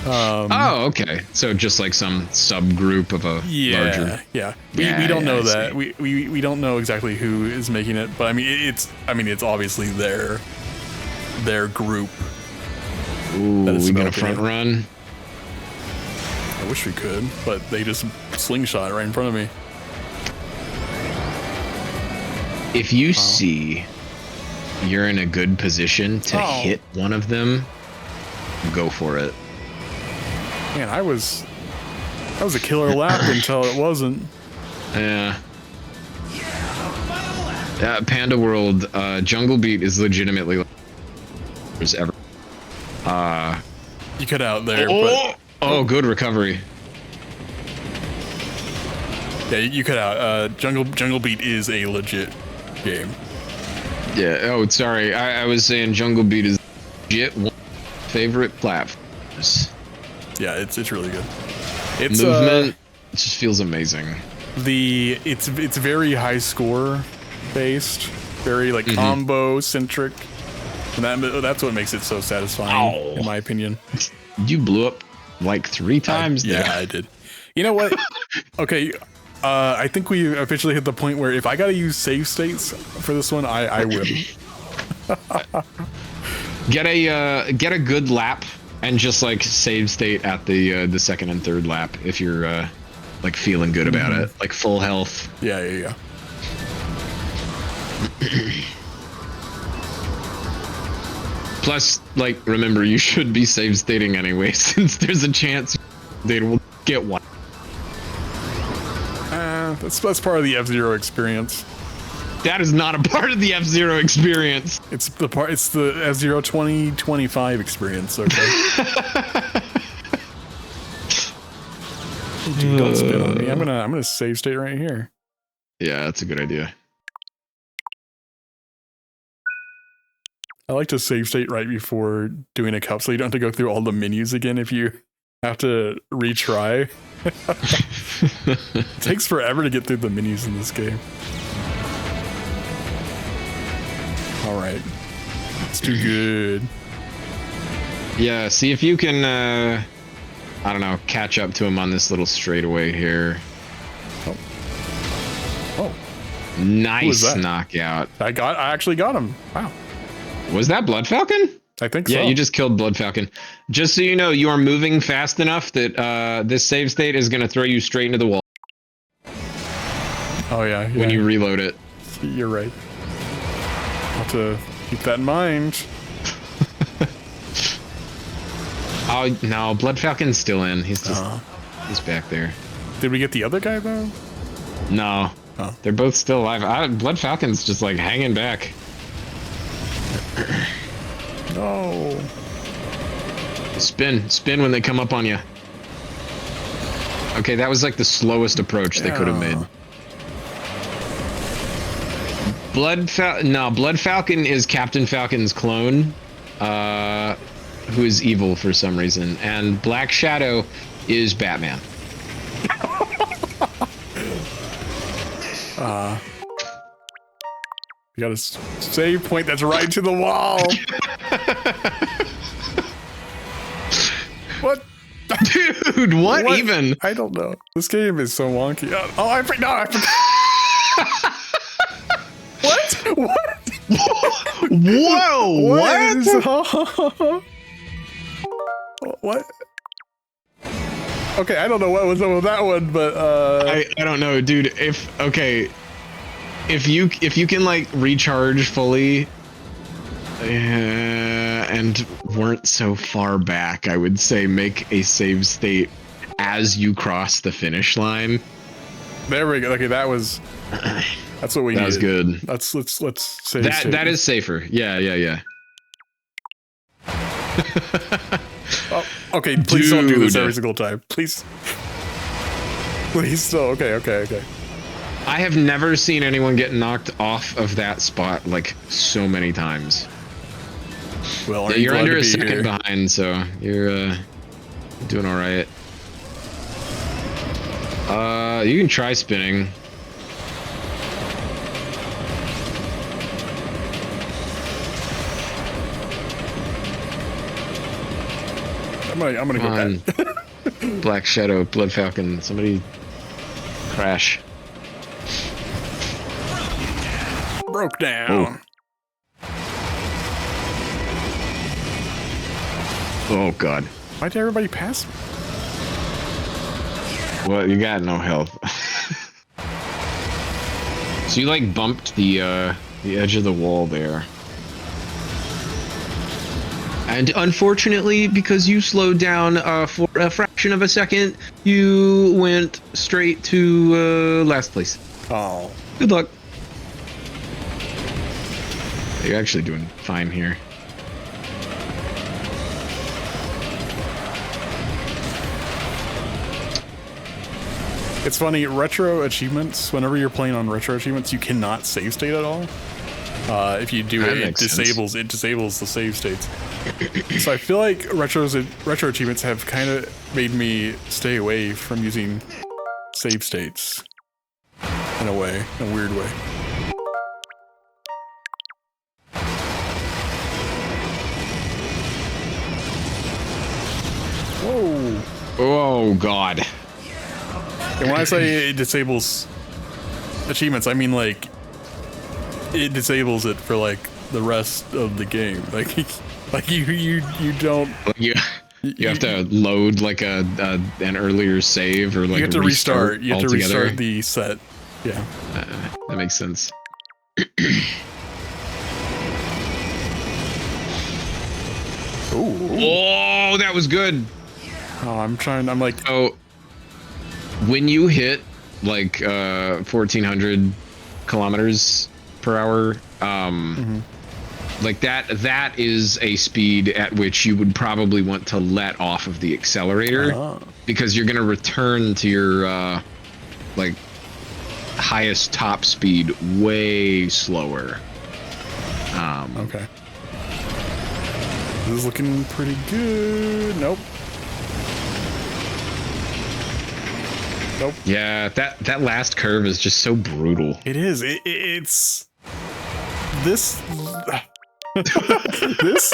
Oh, okay. So just like some subgroup of a larger. Yeah. We don't know that. We don't know exactly who is making it, but I mean it's obviously their group. Ooh, we got a front run. I wish we could, but they just slingshot it right in front of me. If you see you're in a good position to hit one of them, go for it. Man, that was a killer lap until it wasn't. Yeah. Panda World, Jungle Beat is legitimately like there's ever. You cut out there, but oh, good recovery. yeah, you cut out. Jungle Beat is a legit game. Yeah. Oh, sorry. I was saying Jungle Beat is legit one of my favorite platforms. Yeah, it's really good. It's movement just feels amazing. It's very high score based, very like combo centric, and that's what makes it so satisfying, in my opinion. You blew up like 3 times. Yeah, I did. You know what? Okay, I think we officially hit the point where if I gotta use save states for this one, I will. Get a good lap and just like save state at the second and third lap if you're like feeling good about it, like full health. Yeah. Plus, like, remember, you should be save stating anyway, since there's a chance they will get one. That's part of the F-Zero experience. That is not a part of the F-Zero experience. It's the F-Zero 2025 experience, okay? Dude, don't spit on me. I'm gonna save state right here. Yeah, that's a good idea. I like to save state right before doing a cup so you don't have to go through all the menus again if you have to retry. It takes forever to get through the menus in this game. Alright. Let's do good. Yeah, see if you can, I don't know, catch up to him on this little straightaway here. Oh. Nice knockout. I actually got him. Wow. Was that Blood Falcon? I think so. Yeah, you just killed Blood Falcon. Just so you know, you are moving fast enough that this save state is going to throw you straight into the wall. Oh, yeah. When you reload it. You're right. I'll have to keep that in mind. Oh, no, Blood Falcon's still in. He's just he's back there. Did we get the other guy, though? No. Oh. They're both still alive. Blood Falcon's just, like, hanging back. No. Spin when they come up on you. Okay, that was like the slowest approach they could have made. Blood Falcon is Captain Falcon's clone, who is evil for some reason, and Black Shadow is Batman. You got a save point that's right to the wall. What? Dude, what even? I don't know. This game is so wonky. Oh, I forgot. What? Whoa! What? What? Okay, I don't know what was up with that one, but I don't know, dude. If you can like recharge fully and weren't so far back, I would say make a save state as you cross the finish line. There we go. Okay, that's what we needed. That was good. Let's save state. That is safer. Yeah. Oh, okay, please don't do this every single time. Please. Please still. Okay. I have never seen anyone get knocked off of that spot like so many times. Well, you're under a second behind, so you're doing all right. You can try spinning. I'm gonna go back. Black Shadow, Blood Falcon, somebody crash. Broke down. Oh god. Why did everybody pass me? Well, you got no health. So you like bumped the edge of the wall there. And unfortunately, because you slowed down for a fraction of a second, you went straight to last place. Oh. Good luck. You're actually doing fine here. It's funny, retro achievements, whenever you're playing on retro achievements, you cannot save state at all. If you do it, it disables the save states. So I feel like retro achievements have kind of made me stay away from using save states in a way, in a weird way. Whoa! Oh God! And when I say it disables achievements, I mean like it disables it for like the rest of the game. Like you don't. You have to load like an earlier save or like you have to restart. You have altogether. to restart the set. Yeah, that makes sense. Ooh. Oh, that was good. Oh, I'm like. Oh, when you hit like 1400 kilometers per hour, like that is a speed at which you would probably want to let off of the accelerator because you're gonna return to your like highest top speed way slower. Okay. This is looking pretty good. Nope. Nope. Yeah, that last curve is just so brutal. It is. It's this. this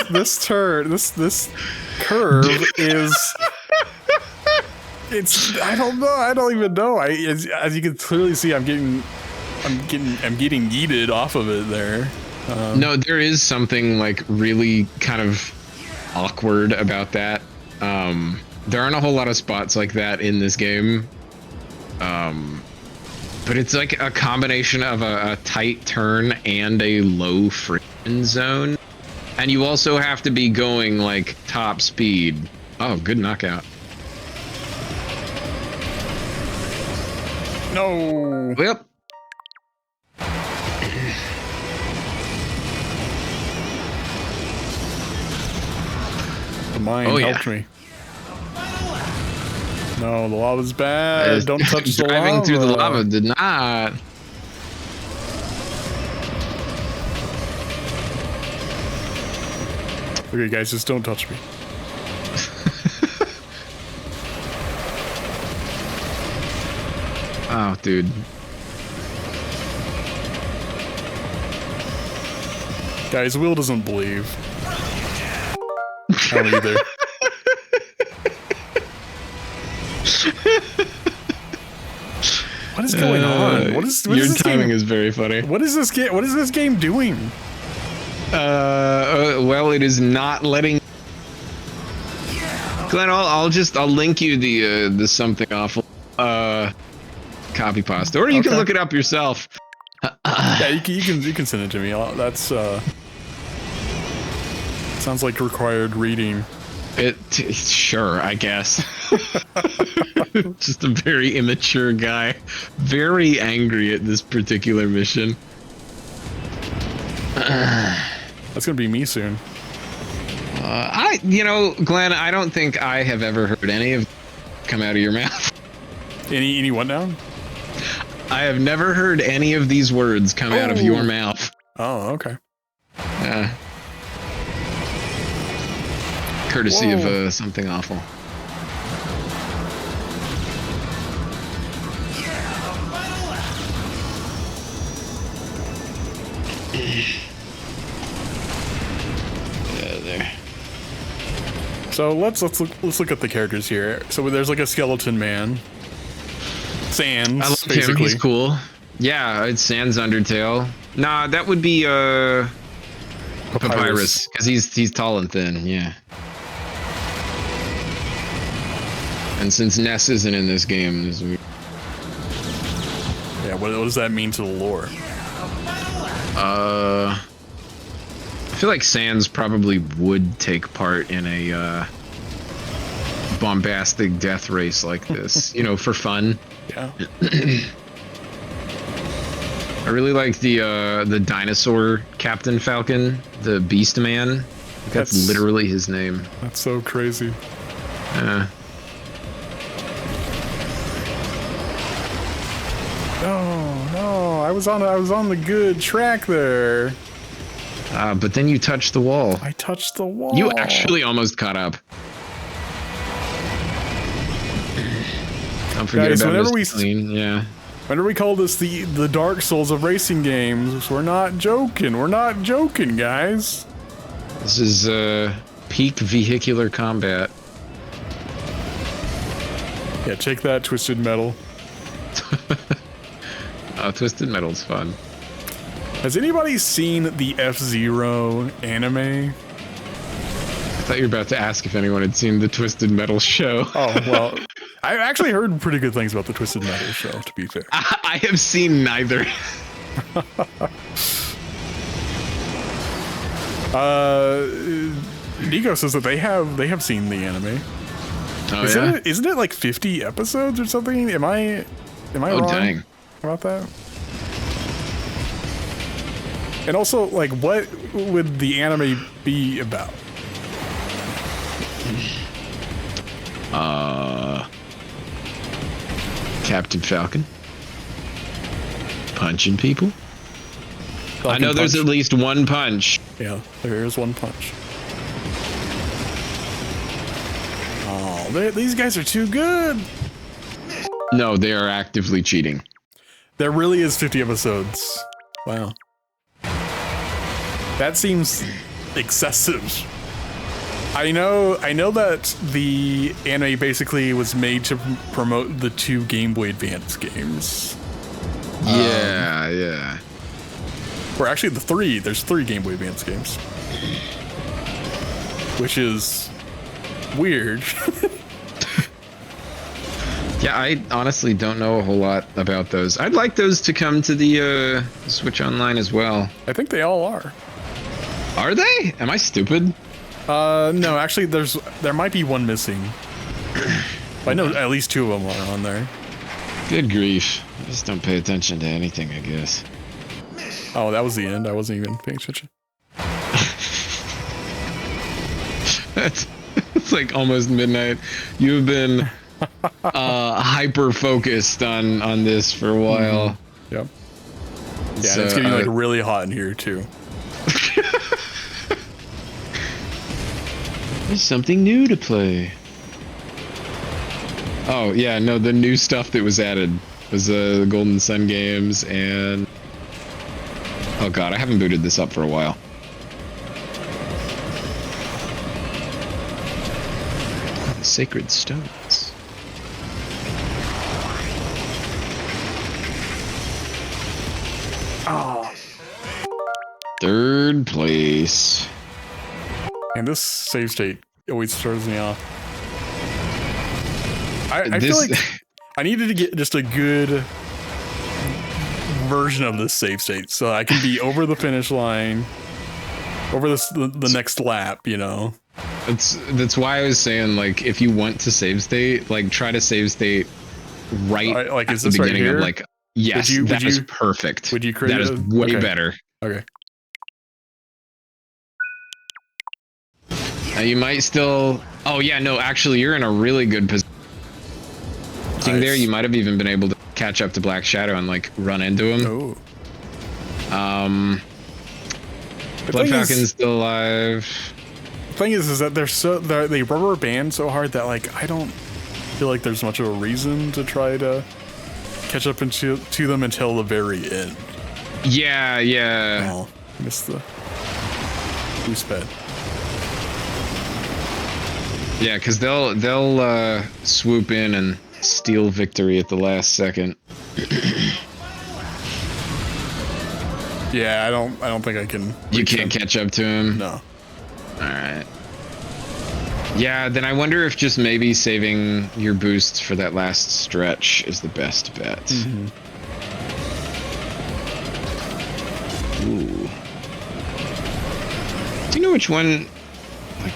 curve is. It's. I don't know. I don't even know. As you can clearly see, I'm getting yeeted off of it there. No, there is something like really kind of awkward about that. There aren't a whole lot of spots like that in this game. But it's like a combination of a tight turn and a low friction zone. And you also have to be going like top speed. Oh, good knockout. No. Yep. The mine helped me. No, the lava's bad. Don't touch the lava. Driving through the lava did not. Okay, guys, just don't touch me. Oh, dude. Guys, Will doesn't believe. I don't either. What is going on? What is your this timing game? is very funny. What is this game? What is this game doing? Well, it is not letting. Glenn, I'll link you the something awful copy pasta, or you can look it up yourself. Yeah, you can send it to me. That's sounds like required reading. Sure, I guess. Just a very immature guy, very angry at this particular mission. That's gonna be me soon. Glenn, I don't think I have ever heard any of come out of your mouth. Any what now? I have never heard any of these words come out of your mouth. Oh, okay. Courtesy of something awful. There. So let's look at the characters here. So there's like a skeleton man. Sans, I love basically. him. He's cool. Yeah, it's Sans Undertale. Nah, that would be Papyrus, because he's tall and thin. Yeah. And since Ness isn't in this game, yeah, what does that mean to the lore? I feel like Sans probably would take part in a bombastic death race like this, for fun. Yeah. I really like the dinosaur Captain Falcon, the Beast Man. That's literally his name. That's so crazy. No, I was on the good track there. But then you touched the wall. I touched the wall. You actually almost caught up. Don't forget Guys, about whenever Mr. Clean. Yeah. Whenever we call this the Dark Souls of racing games, we're not joking. We're not joking, guys. This is peak vehicular combat. Yeah, take that, Twisted Metal. Oh, Twisted Metal's fun. Has anybody seen the F-Zero anime? I thought you were about to ask if anyone had seen the Twisted Metal show. Oh, well, I actually heard pretty good things about the Twisted Metal show, to be fair. I have seen neither. Nico says that they have seen the anime. Oh, yeah? Isn't it like 50 episodes or something? Am I wrong dang. about that? And also, like, what would the anime be about? Captain Falcon. Punching people. Falcon I know there's punch. at least one punch. Yeah, there is one punch. Oh, these guys are too good. No, they are actively cheating. There really is 50 episodes. Wow. That seems excessive. I know that the anime basically was made to promote the 2 Game Boy Advance games. Yeah, yeah. Or actually the 3. There's 3 Game Boy Advance games. Which is weird. Yeah, I honestly don't know a whole lot about those. I'd like those to come to the Switch Online as well. I think they all are. Are they? Am I stupid? No, actually there might be one missing. I know at least 2 of them are on there. Good grief. I just don't pay attention to anything, I guess. Oh, that was the end. I wasn't even paying attention. It's like almost midnight. You've been hyper focused on this for a while. Mm-hmm. Yep. Yeah, So, and it's getting like really hot in here too. There's something new to play. Oh yeah, no, the new stuff that was added was the Golden Sun games and oh god, I haven't booted this up for a while. The Sacred Stones. Oh. 3rd place. And this save state always throws me off. I feel like I needed to get just a good version of this save state so I can be over the finish line, over the next lap, you know. That's why I was saying, like, if you want to save state, like, try to save state right like, at is the this right beginning here? of, like, yes, that is perfect. Would you create that is way better. Okay. You might still. Oh yeah, no, actually, you're in a really good position there. You might have even been able to catch up to Black Shadow and like run into him. Oh. Blood Falcon's still alive. The thing is that they rubber band so hard that like I don't feel like there's much of a reason to try to catch up to them until the very end. Yeah, yeah. Oh, missed the boost pad. Yeah, because they'll swoop in and steal victory at the last second. Yeah, I don't think I can. You can't catch up to him? No. Alright. Yeah, then I wonder if just maybe saving your boosts for that last stretch is the best bet. Mm-hmm. Ooh. Do you know which one,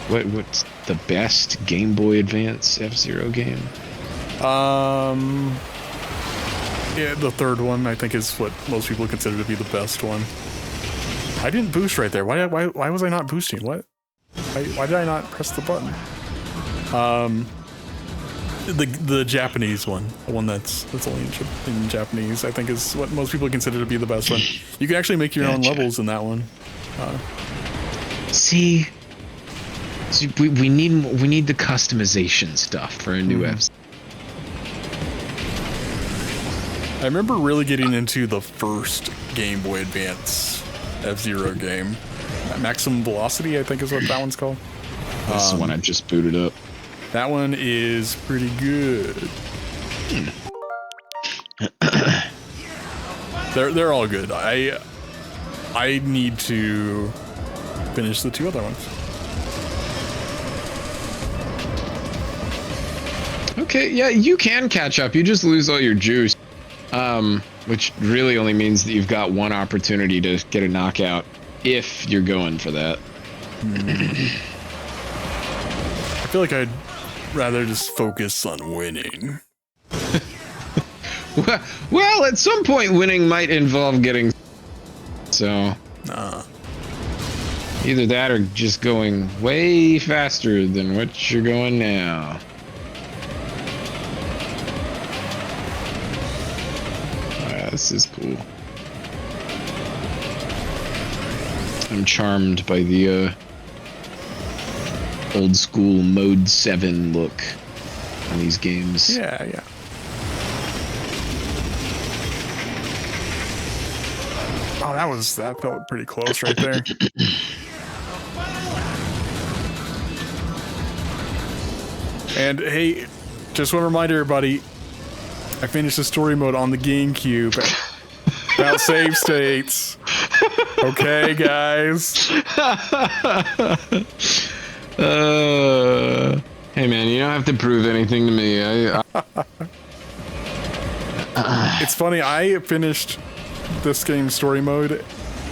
like, what's the best Game Boy Advance F-Zero game? Yeah, the 3rd one I think is what most people consider to be the best one. I didn't boost right there. Why was I not boosting? What? Why did I not press the button? The Japanese one, the one that's only in Japanese, I think is what most people consider to be the best one. You can actually make your own levels in that one. See, we need the customization stuff for a new episode. I remember really getting into the first Game Boy Advance F-Zero game. Maximum Velocity, I think is what that one's called. This is the one I just booted up. That one is pretty good. They're all good. I need to finish the 2 other ones. Okay, yeah, you can catch up. You just lose all your juice. Which really only means that you've got one opportunity to get a knockout if you're going for that. I feel like I'd rather just focus on winning. Well, at some point, winning might involve getting. So. Nah. Either that or just going way faster than what you're going now. This is cool. I'm charmed by the old school Mode 7 look on these games. Yeah, yeah. Oh, that felt pretty close right there. And hey, just want to remind everybody, I finished the story mode on the GameCube. About save states. Okay, guys. Hey man, you don't have to prove anything to me. It's funny, I finished this game's story mode,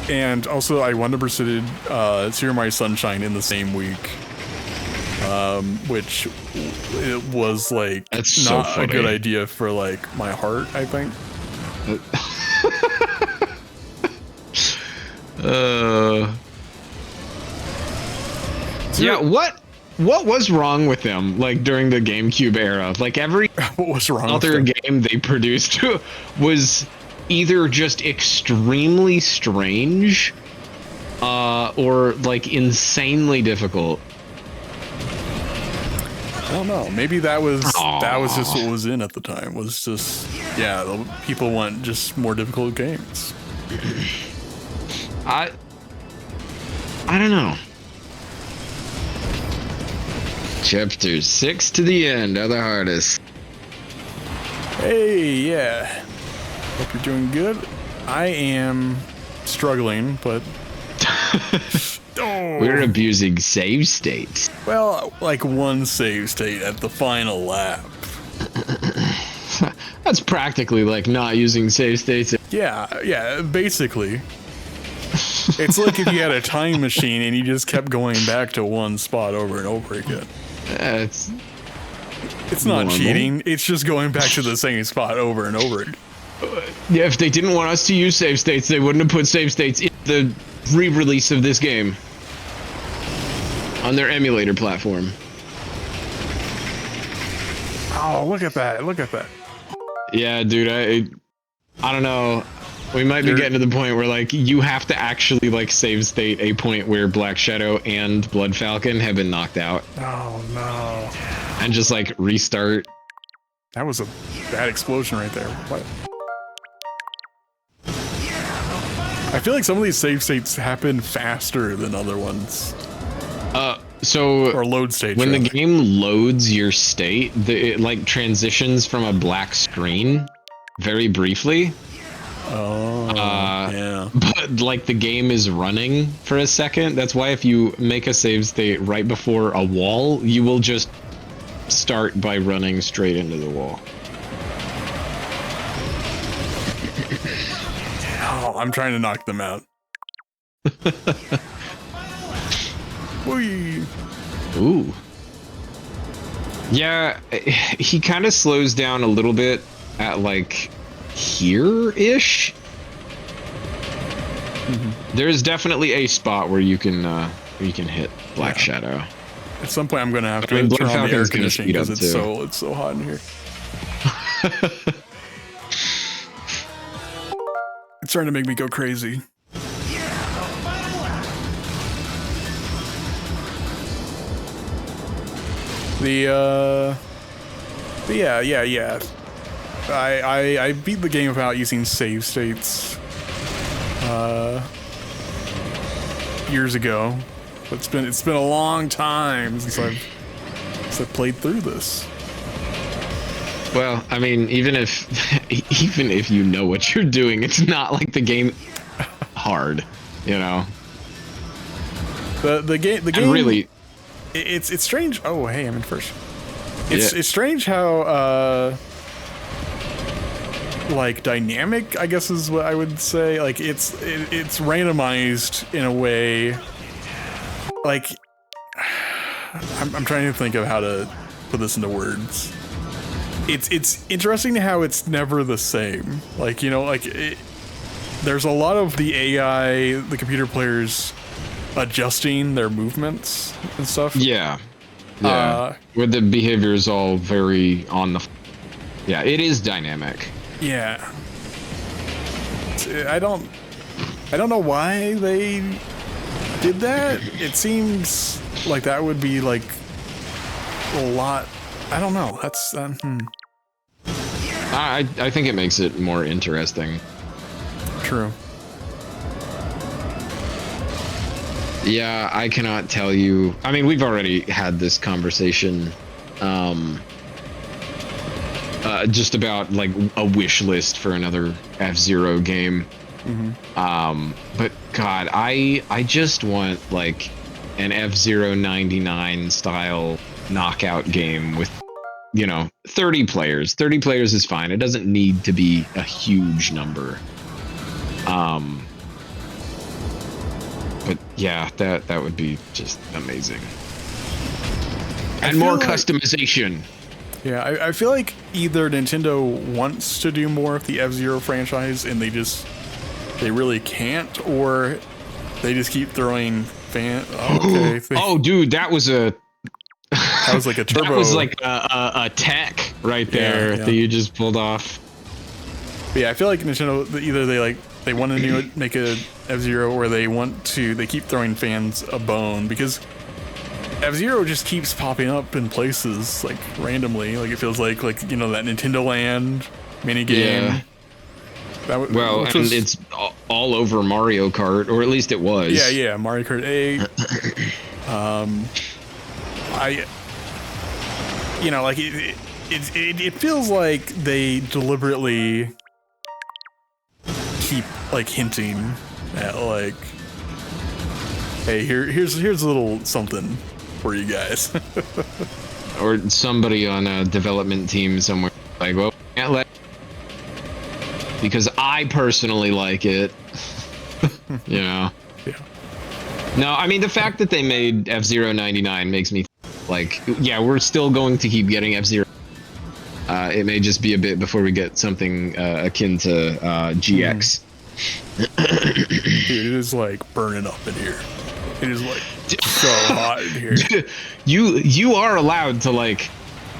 and also I 100%ed Zero Mario Sunshine in the same week. Which it was like That's not so a good idea for like my heart, I think. Yeah, what was wrong with them like during the GameCube era? Like every What was wrong other with them? game they produced was either just extremely strange or like insanely difficult. I don't know. Maybe that was just what was in at the time. Was just the people want just more difficult games. I don't know. Chapter 6 to the end are the hardest. Hey, yeah. Hope you're doing good. I am struggling, but We're abusing save states. well, like one save state at the final lap. That's practically like not using save states. Yeah, basically. It's like if you had a time machine and you just kept going back to one spot over and over again. It's not normal. cheating. It's just going back to the same spot over and over again. Yeah, if they didn't want us to use save states, they wouldn't have put save states in the re-release of this game on their emulator platform. Oh, look at that. Look at that. Yeah, dude, I don't know. We might be getting to the point where like you have to actually like save state a point where Black Shadow and Blood Falcon have been knocked out. Oh, no. And just like restart. That was a bad explosion right there. What? I feel like some of these save states happen faster than other ones. So Or load stage. when rather. the game loads your state, it like transitions from a black screen very briefly. Oh, yeah. But like the game is running for a second. That's why if you make a save state right before a wall, you will just start by running straight into the wall. Oh, I'm trying to knock them out. Whee. Ooh. Yeah, he kind of slows down a little bit at like here-ish. Mm-hmm. There's definitely a spot where you can hit Black Shadow. At some point, I'm gonna have to I mean, turn Blood on the air Falcon's gonna conditioning speed up because too. it's so hot in here. It's starting to make me go crazy. Yeah. I beat the game without using save states years ago. It's been a long time since I've played through this. Well, I mean, even if you know what you're doing, it's not like the game hard, you know. The game and really, it's strange. Oh, hey, I'm in first. It's strange how like dynamic, I guess is what I would say. Like it's randomized in a way. Like I'm trying to think of how to put this into words. It's interesting how it's never the same. Like, you know, like there's a lot of the AI, the computer players adjusting their movements and stuff. Yeah. Where the behavior is all very on the. Yeah, it is dynamic. Yeah. I don't know why they did that. It seems like that would be like a lot. I don't know. That's I think it makes it more interesting. True. Yeah, I cannot tell you. I mean, we've already had this conversation just about like a wish list for another F-Zero game. But God, I just want like an F-Zero 99 style knockout game with, you know, 30 players. 30 players is fine. It doesn't need to be a huge number. But yeah, that would be just amazing. And more customization. Yeah, I feel like either Nintendo wants to do more of the F-Zero franchise and they really can't, or they just keep throwing Oh, dude, that was like a turbo. That was like a tech right there that you just pulled off. But yeah, I feel like Nintendo either they want to make a F-Zero, or they keep throwing fans a bone, because F-Zero just keeps popping up in places like randomly. Like it feels like you know, that Nintendo Land minigame. Yeah. It's all over Mario Kart, or at least it was. Yeah, Mario Kart 8. You know, like it feels like they deliberately keep like hinting at like, hey, here's a little something for you guys. Or somebody on a development team somewhere like, well, can't let, because I personally like it. You know. Yeah. No, I mean, the fact that they made F-Zero 99 makes me like, yeah, we're still going to keep getting F-Zero. It may just be a bit before we get something akin to GX. Dude, it is like burning up in here. It is like so hot in here. You are allowed to like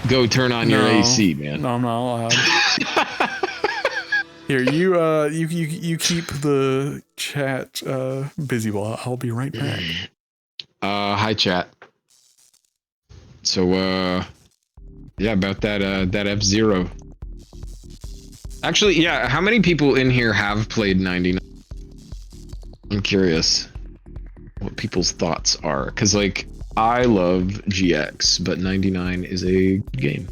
go turn on your AC, man. No, I'm not allowed. Here, you keep the chat busy while I'll be right back. Hi chat. So yeah, about that F-Zero. Actually, yeah, how many people in here have played 99? I'm curious what people's thoughts are, because like I love GX, but 99 is a good game.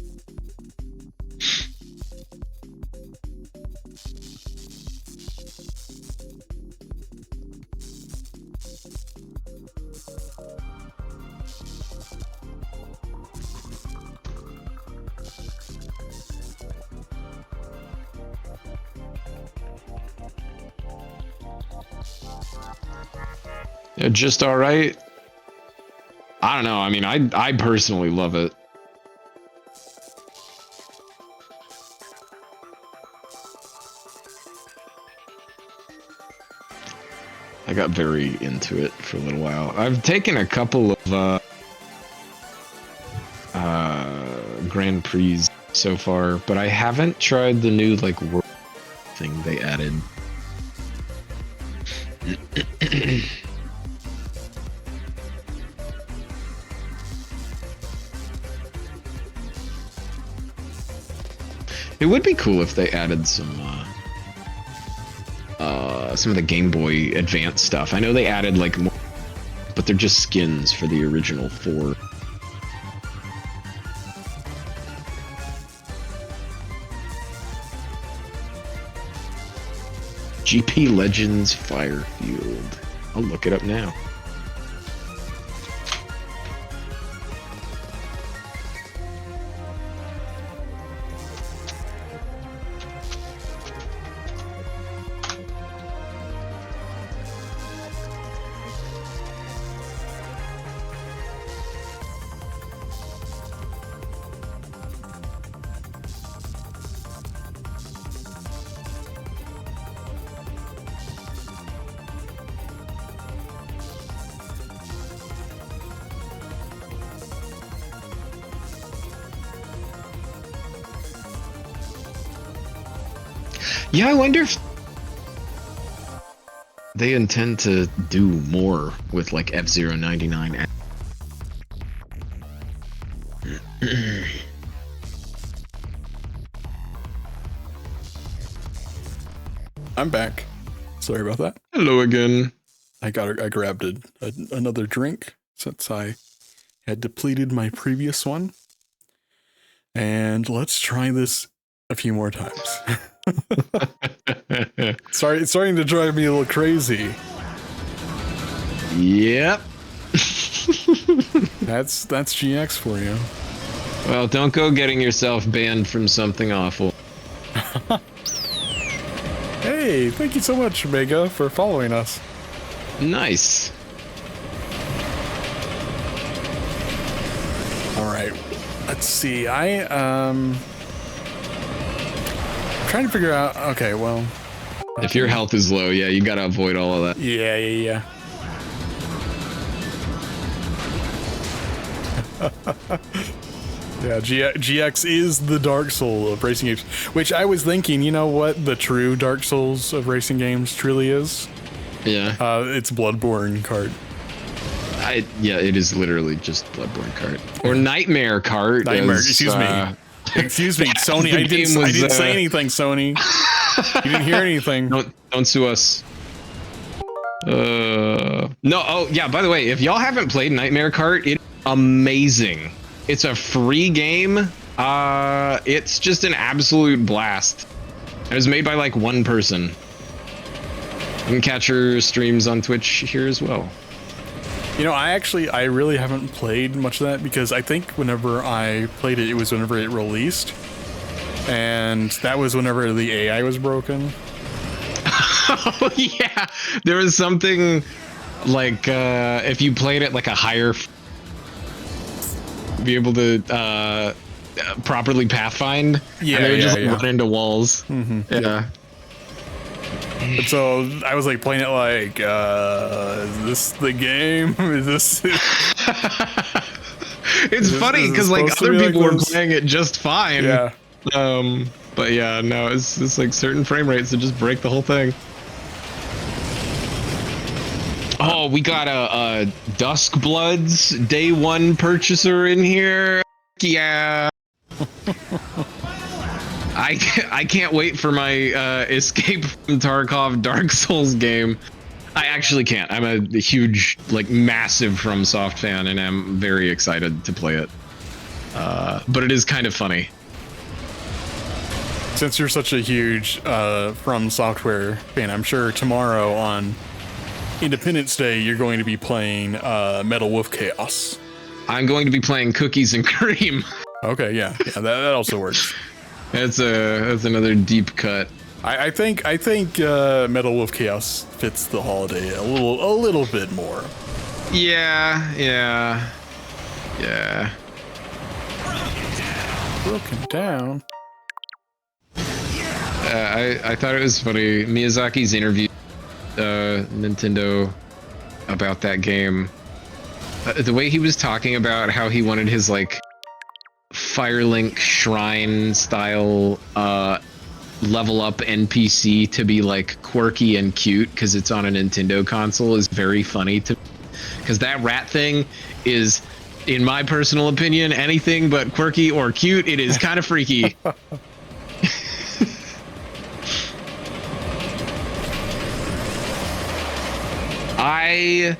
Yeah, just all right. I don't know. I mean, I personally love it. I got very into it for a little while. I've taken a couple of Grand Prix so far, but I haven't tried the new like world thing they added. It would be cool if they added some of the Game Boy Advance stuff. I know they added like more, but they're just skins for the original 4. GP Legends Firefield. I'll look it up now. Yeah, I wonder if they intend to do more with like F-Zero 99. I'm back. Sorry about that. Hello again. I grabbed another drink since I had depleted my previous one. And let's try this a few more times. Sorry, it's starting to drive me a little crazy. Yep. That's GX for you. Well, don't go getting yourself banned from something awful. Hey, thank you so much, Mega, for following us. Nice. All right, let's see. I'm trying to figure out. Okay, well, if your health is low, yeah, you gotta avoid all of that. Yeah. Yeah, GX is the Dark Soul of racing games, which I was thinking, you know what the true Dark Souls of racing games truly is? Yeah. It's Bloodborne Kart. Yeah, it is literally just Bloodborne Kart. Or Nightmare Kart. Nightmare, excuse me. Excuse me, Sony, I didn't say anything, Sony. You didn't hear anything. Don't sue us. No, oh yeah, by the way, if y'all haven't played Nightmare Kart, it's amazing. It's a free game. It's just an absolute blast. It was made by like one person. You can catch her streams on Twitch here as well. You know, I really haven't played much of that because I think whenever I played it, it was whenever it released. And that was whenever the AI was broken. Oh yeah, there was something like if you played it like a higher, be able to properly pathfind. Yeah, and they would just run into walls. Mm-hmm. Yeah. And so I was like playing it like, is this the game? Is this? It's funny because like other people were playing it just fine. Yeah. But yeah, no, it's like certain frame rates that just break the whole thing. Oh, we got a Dusk Bloods day one purchaser in here. Yeah. I can't wait for my Escape from Tarkov Dark Souls game. I actually can't. I'm a huge, like, massive FromSoft fan, and I'm very excited to play it. But it is kind of funny. Since you're such a huge From Software fan, I'm sure tomorrow on Independence Day you're going to be playing Metal Wolf Chaos. I'm going to be playing Cookies and Cream. Okay, yeah, that also works. That's another deep cut. I think Metal Wolf Chaos fits the holiday a little bit more. Yeah. Broken down. I thought it was funny. Miyazaki's interview Nintendo about that game. The way he was talking about how he wanted his like Firelink Shrine style level up NPC to be like quirky and cute because it's on a Nintendo console is very funny to, because that rat thing is, in my personal opinion, anything but quirky or cute. It is kind of freaky. They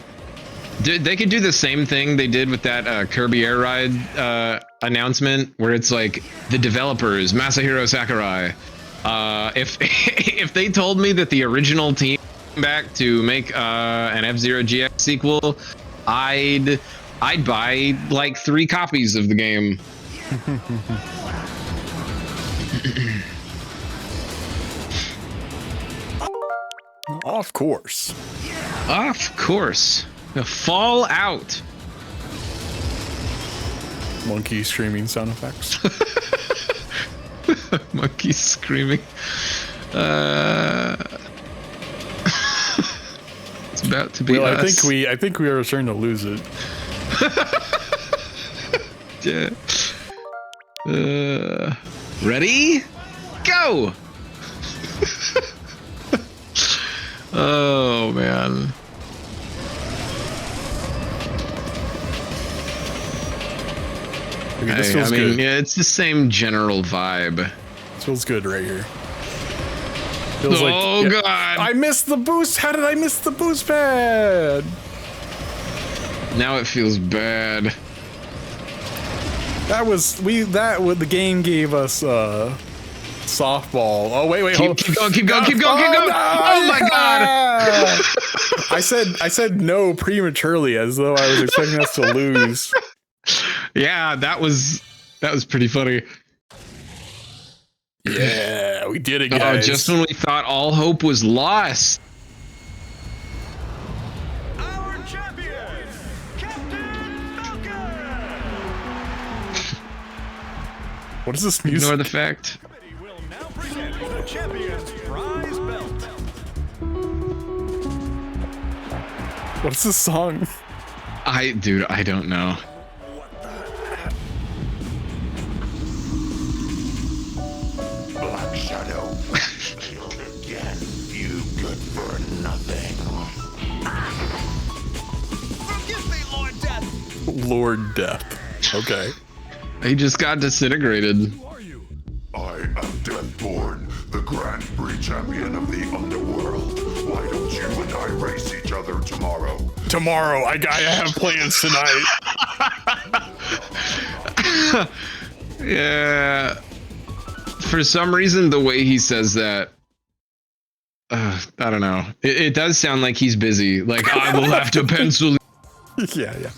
could do the same thing they did with that Kirby Air Ride announcement, where it's like the developers, Masahiro Sakurai. If they told me that the original team came back to make an F-Zero GX sequel, I'd buy like 3 copies of the game. Of course. Of course. Fallout. Monkey screaming sound effects. Monkey screaming. It's about to be us. I think we are starting to lose it. Yeah. Ready? Go! Oh man. Okay, this feels I mean, good. yeah, it's the same general vibe. This feels good right here. Feels God! I missed the boost. How did I miss the boost pad? Now it feels bad. The game gave us softball. Oh wait, keep going. Oh my god! I said no prematurely, as though I was expecting us to lose. Yeah, that was pretty funny. Yeah, we did it, guys. Oh, just when we thought all hope was lost. Our champion, Captain Falcon! What is this music? Ignore the fact. Committee will now present the champion's prize belt. What is this song? Dude, I don't know. Black Shadow. Failed again. You good for nothing. Forgive me, Lord Death! Lord Death. Okay. He just got disintegrated. Who are you? I am Deathborn, the Grand Prix champion of the underworld. Why don't you and I race each other tomorrow? Tomorrow, I have plans tonight. Yeah. For some reason, the way he says that, I don't know. It does sound like he's busy. Like, I will have to pencil Yeah.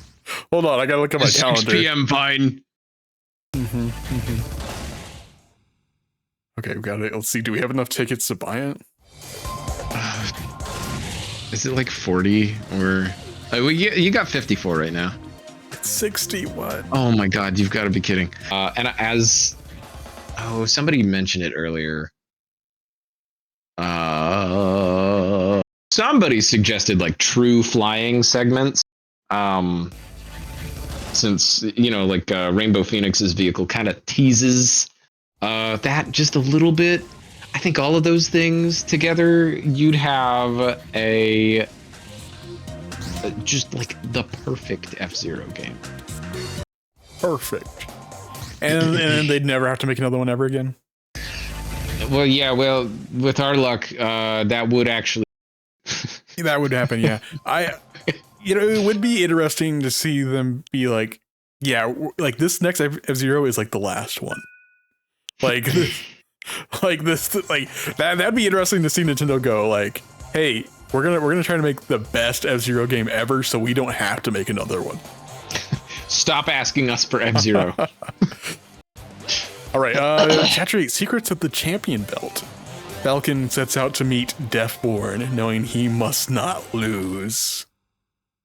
Hold on, I gotta look at my 6 calendar. p.m. fine. Okay, we got it. Let's see. Do we have enough tickets to buy it? Is it like 40 or? Well, you got 54 right now. 60. What? Oh my god, you've got to be kidding. And somebody mentioned it earlier. Somebody suggested like true flying segments. Since like Rainbow Phoenix's vehicle kind of teases that just a little bit. I think all of those things together, you'd have just like the perfect F-Zero game. Perfect. And they'd never have to make another one ever again. Well, yeah. Well, with our luck, that would actually. That would happen. Yeah. It would be interesting to see them be like, yeah, like this next F-Zero is like the last one. Like, that'd be interesting to see Nintendo go like, hey, we're gonna try to make the best F-Zero game ever, so we don't have to make another one. Stop asking us for F-Zero. All right, Chapter 8, Secrets of the Champion Belt. Falcon sets out to meet Deathborn, knowing he must not lose.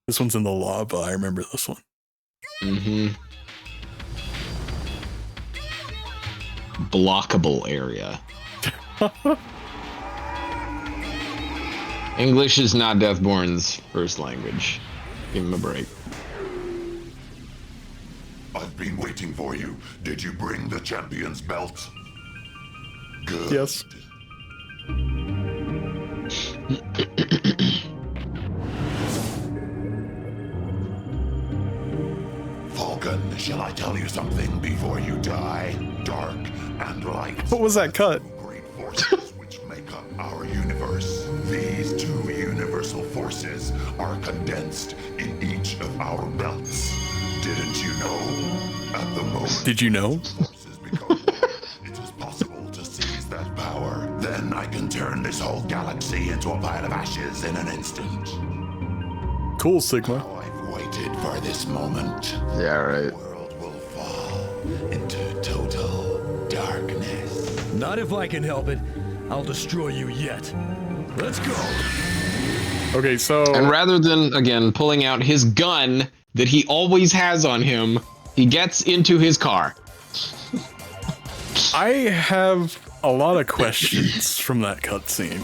This one's in the lava. I remember this one. Mm-hmm. Blockable area. English is not Deathborn's first language. Give him a break. I've been waiting for you. Did you bring the champion's belt? Good. Yes. Falcon, shall I tell you something before you die? Dark and light. What was that cut? Great forces which make up our universe. These two universal forces forces are condensed in each of our belts. Didn't you know? At the moment, Did you know? forces become it is possible to seize that power. Then I can turn this whole galaxy into a pile of ashes in an instant. Cool, Sigma. Now I've waited for this moment. Yeah, right. The world will fall into total darkness. Not if I can help it. I'll destroy you yet. Let's go. Okay, so And rather than, again, pulling out his gun that he always has on him, he gets into his car. I have a lot of questions from that cutscene.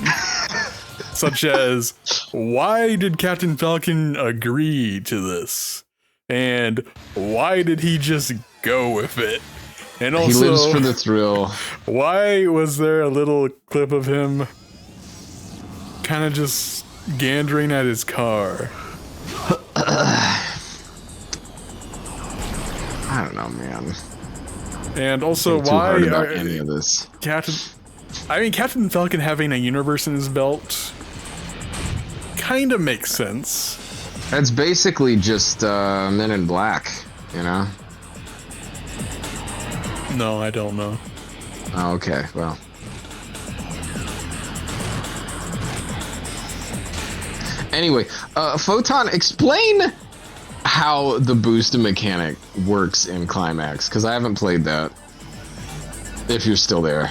Such as, why did Captain Falcon agree to this? And why did he just go with it? And also, He lives for the thrill. why was there a little clip of him kind of just gandering at his car? I don't know, man. And also, Think too why hard about are any of this? Captain Falcon having a universe in his belt kind of makes sense. That's basically just Men in Black, you know? No, I don't know. Oh, okay, well. Anyway, Photon, explain how the boost mechanic works in Climax, because I haven't played that. If you're still there.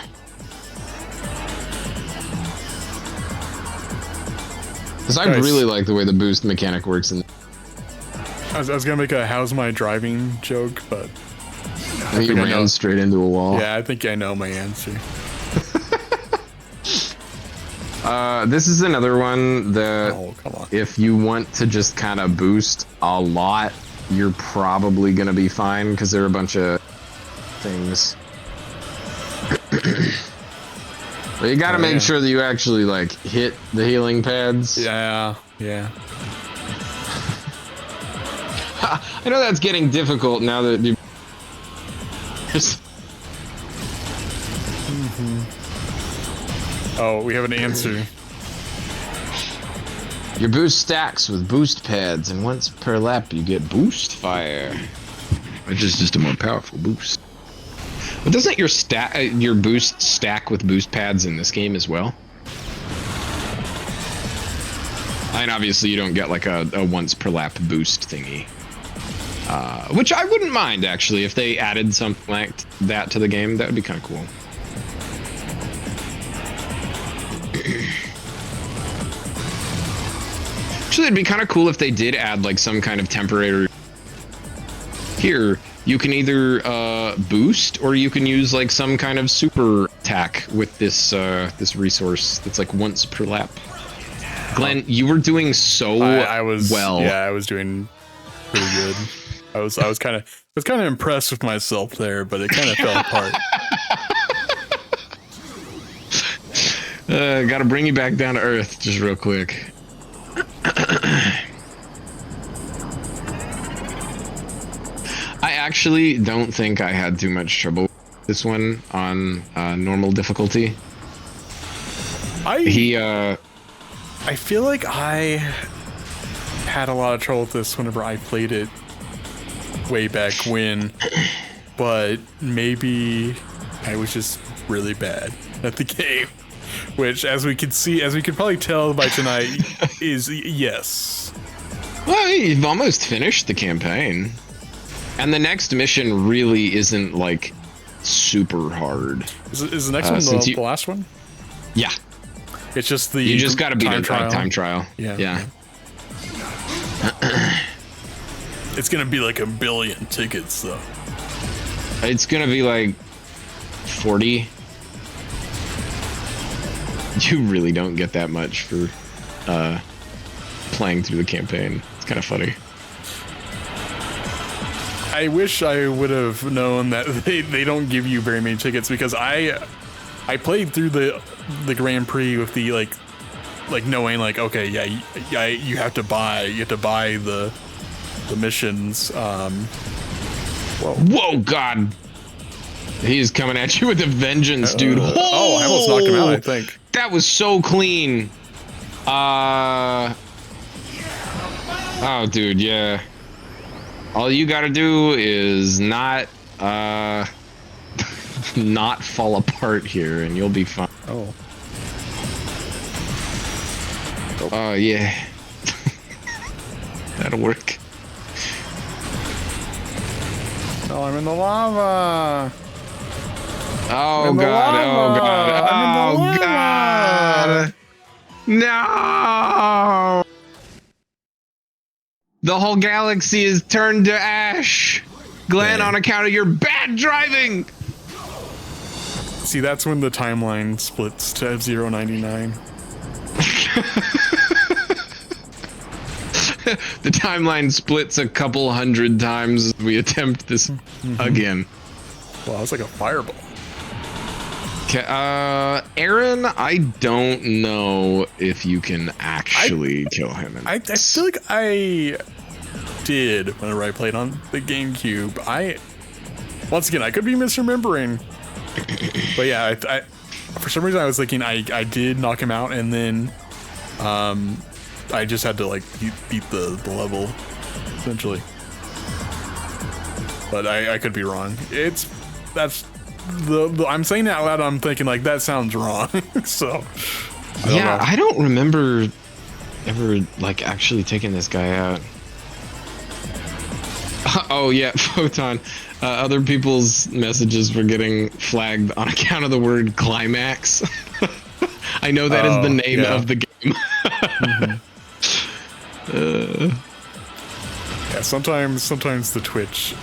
Because I Nice. really like the way the boost mechanic works in. I was gonna make a "how's my driving" joke, but He think I know. ran straight into a wall. yeah, I think I know my answer. This is another one that Oh, come on. if you want to just kind of boost a lot, you're probably gonna be fine because there are a bunch of things. But you gotta make yeah. sure that you actually like hit the healing pads. Yeah. I know that's getting difficult now that you. Oh, we have an answer. Your boost stacks with boost pads, and once per lap you get boost fire, which is just a more powerful boost. But doesn't your boost stack with boost pads in this game as well? I mean, obviously you don't get like a once per lap boost thingy, which I wouldn't mind actually if they added something like that to the game. That would be kind of cool. Actually, it'd be kind of cool if they did add like some kind of temporary. Here, you can either boost or you can use like some kind of super attack with this this resource that's like once per lap. Glenn, you were doing so I was well. Yeah, I was doing pretty good. I was kind of impressed with myself there, but it kind of fell apart. Gotta bring you back down to earth just real quick. I actually don't think I had too much trouble with this one on normal difficulty. I feel like I had a lot of trouble with this whenever I played it way back when, but maybe I was just really bad at the game, which, as we could probably tell by tonight, is yes. Well, you've almost finished the campaign. And the next mission really isn't like super hard. Is the next one the last one? Yeah. It's just the You just gotta beat a trial. time trial. Yeah. It's gonna be like 1 billion tickets though. It's gonna be like 40. You really don't get that much for playing through the campaign. It's kind of funny. I wish I would have known that they don't give you very many tickets, because I played through the Grand Prix with the like knowing like, okay, yeah, you have to buy the missions. Whoa, God. He's coming at you with a vengeance, dude. Oh, I almost knocked him out, I think. That was so clean. Oh, dude, yeah. All you gotta do is not not fall apart here, and you'll be fine. Oh. Oh, yeah. That'll work. Oh, I'm in the lava. Oh, In the God. lava. Oh, God. I'm in the Oh, God. No! The whole galaxy is turned to ash. Glenn, Dang. on account of your bad driving. See, that's when the timeline splits to F-099. The timeline splits a couple hundred times as we attempt this again. Wow, it's like a fireball. Okay, Aaron, I don't know if you can actually kill him. I feel like I did whenever I played on the GameCube. Once again, I could be misremembering. But yeah, I for some reason I was thinking I did knock him out, and then I just had to like beat the level essentially. But I could be wrong. That's the I'm saying it out loud. I'm thinking like that sounds wrong. So I don't remember ever like actually taking this guy out. Oh yeah, Photon. Other people's messages were getting flagged on account of the word climax. I know that is the name of the game. Yeah, sometimes the Twitch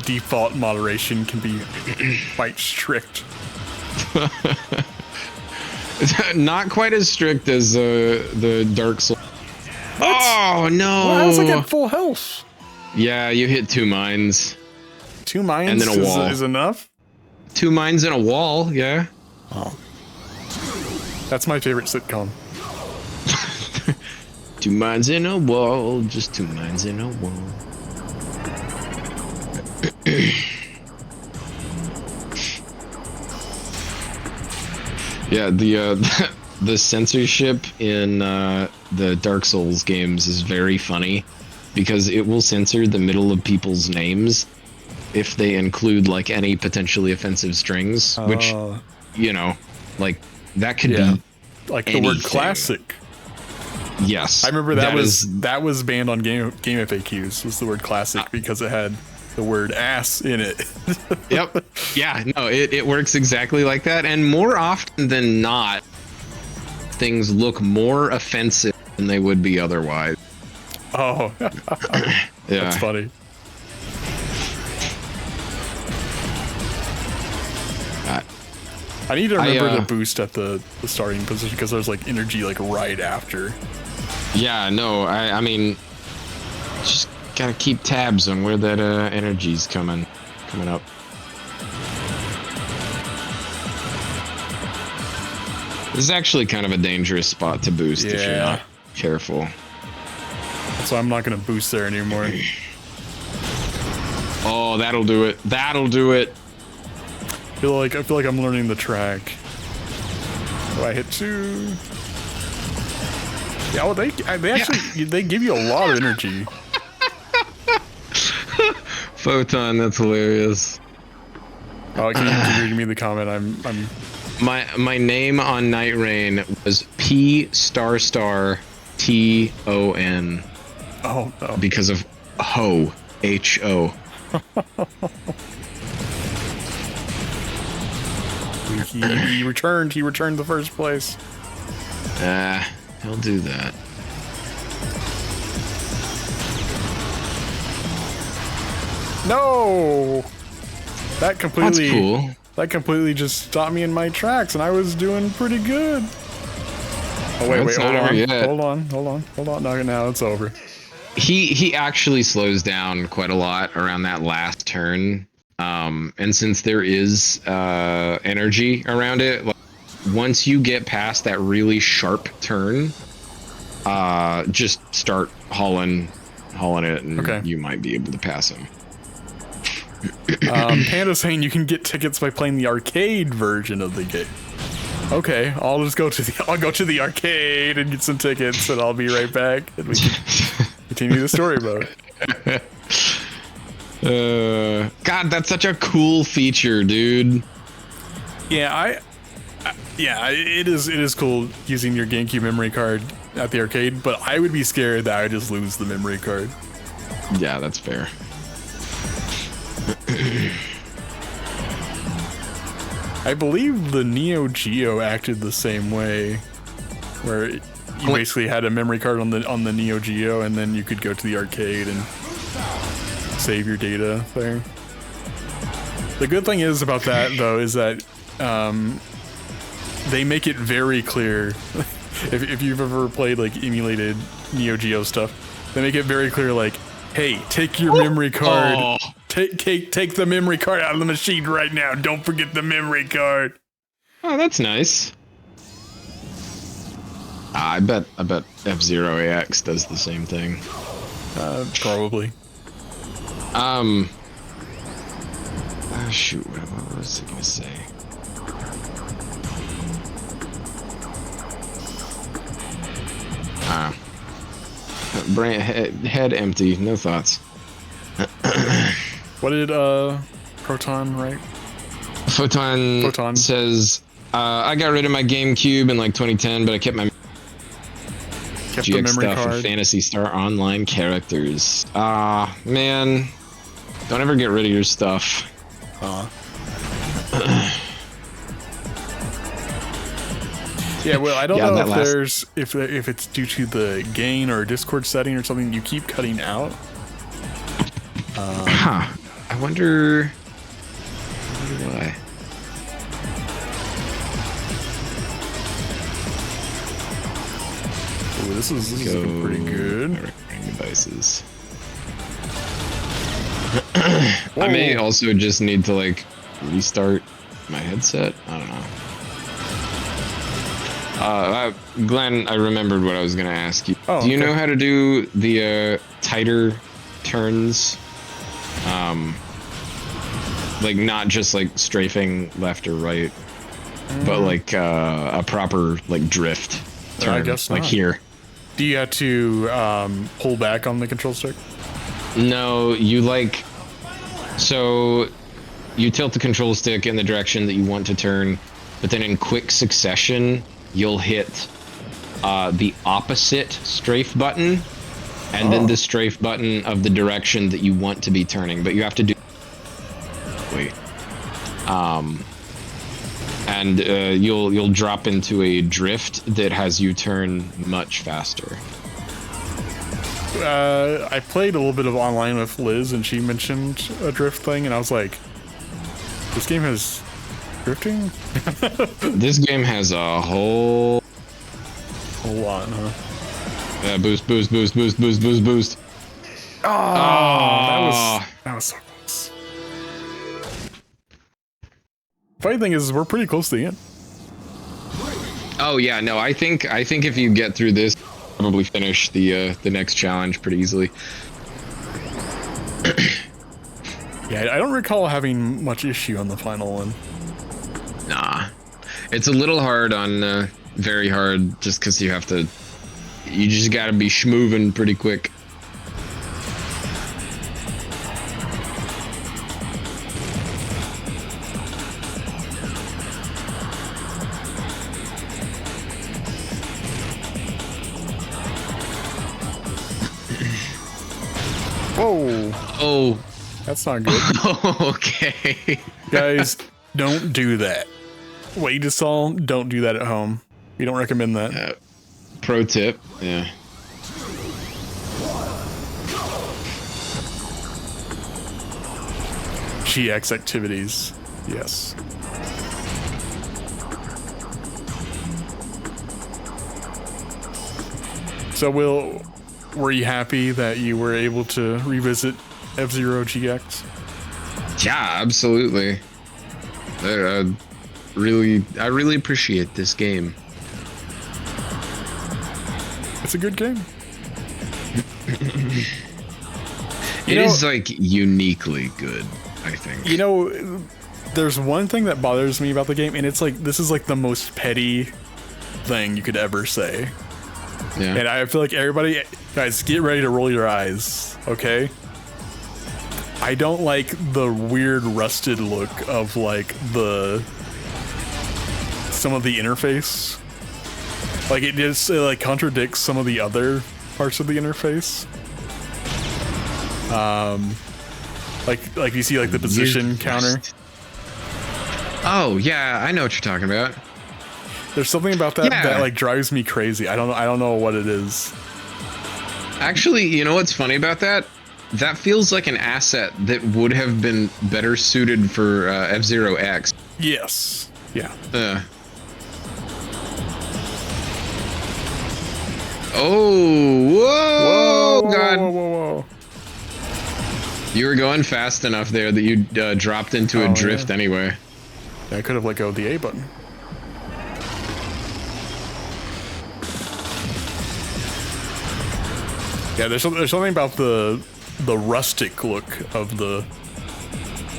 default moderation can be quite strict. Not quite as strict as the Dark Souls. Oh no! Well, I was like at full health. Yeah, you hit 2 mines. 2 mines And then a wall. is enough? 2 mines and a wall, yeah. Oh. That's my favorite sitcom. 2 mines in a wall, just 2 mines in a wall. Yeah, the censorship in the Dark Souls games is very funny because it will censor the middle of people's names if they include like any potentially offensive strings, which, you know, like that could be like anything. the word classic. Yes, I remember that was banned on game FAQs. Was the word classic because it had the word ass in it. Yep. Yeah, no, it works exactly like that, and more often than not, things look more offensive than they would be otherwise. Oh, Yeah, that's funny. I need to remember to boost at the starting position because there's like energy like right after. Yeah, no, I mean, just gotta keep tabs on where that energy's coming up. This is actually kind of a dangerous spot to boost if you're not careful. That's why I'm not gonna boost there anymore. Oh, that'll do it. That'll do it. I feel like I'm learning the track. Oh, I hit 2. Yeah, well, they actually they give you a lot of energy. Photon, that's hilarious. Oh, can you read me the comment? I'm My name on Night Rain was P***TON. Oh no. Because of Ho, H-O. He returned the first place. He'll do that. No! That completely That's cool. That completely just stopped me in my tracks, and I was doing pretty good. Oh wait, It's not over yet. hold on. No, now it's over. He actually slows down quite a lot around that last turn. And since there is energy around it, like, once you get past that really sharp turn, just start hauling it, and you might be able to pass him. Panda saying you can get tickets by playing the arcade version of the game. Okay, I'll go to the arcade and get some tickets, and I'll be right back. And we can continue the story mode. God, that's such a cool feature, dude. Yeah, it is cool using your GameCube memory card at the arcade, but I would be scared that I would just lose the memory card. Yeah, that's fair. I believe the Neo Geo acted the same way, where you basically had a memory card on the Neo Geo, and then you could go to the arcade and save your data there. The good thing is about that, though, is that they make it very clear. If you've ever played like emulated Neo Geo stuff, they make it very clear, like, hey, take your memory card. Oh. Take the memory card out of the machine right now. Don't forget the memory card. Oh, that's nice. I bet F-Zero AX does the same thing. Probably. Oh, shoot, what was I gonna say? Brain head empty, no thoughts. What did Proton write? Photon says, I got rid of my GameCube in like 2010, but I kept the memory stuff card. and Phantasy Star Online characters. Man, don't ever get rid of your stuff. Yeah, well, I don't know if if it's due to the gain or Discord setting or something you keep cutting out. I wonder why. Ooh, this is looking pretty good. Recording devices. I may also just need to like restart my headset. I don't know. Glenn, I remembered what I was gonna ask you. Oh, do you know how to do the tighter turns? Like not just like strafing left or right, but like a proper like drift turn. I guess like not. here. Do you have to pull back on the control stick? No, you like. So you tilt the control stick in the direction that you want to turn, but then in quick succession, you'll hit the opposite strafe button, and then the strafe button of the direction that you want to be turning. But you have to do. Wait. And you'll drop into a drift that has you turn much faster. I played a little bit of online with Liz, and she mentioned a drift thing, and I was like, "This game has drifting." This game has a whole lot, huh? Boost. Oh, that was so close. Funny thing is, we're pretty close to the end. Oh yeah, no, I think if you get through this, probably finish the next challenge pretty easily. Yeah, I don't recall having much issue on the final one. Nah, it's a little hard on very hard, just because you just gotta be schmoovin' pretty quick. Whoa. Oh. That's not good. Okay. Guys, don't do that. What you just saw, don't do that at home. We don't recommend that. Pro tip, yeah. GX activities, yes. So, were you happy that you were able to revisit F-Zero GX? Yeah, absolutely. I really appreciate this game. It's a good game. It is like uniquely good, I think. You know, there's one thing that bothers me about the game, and it's like, this is like the most petty thing you could ever say. Yeah. And I feel like everybody, guys, get ready to roll your eyes, okay? I don't like the weird rusted look of like some of the interface. Like it just like contradicts some of the other parts of the interface. Like you see like the position counter. Oh yeah, I know what you're talking about. There's something about that that like drives me crazy. I don't know what it is. Actually, you know what's funny about that? That feels like an asset that would have been better suited for F-Zero X. Yes. Yeah. Oh, whoa, God. Whoa. You were going fast enough there that you dropped into a drift anyway. I could have let go of the A button. Yeah, there's something about the rustic look of the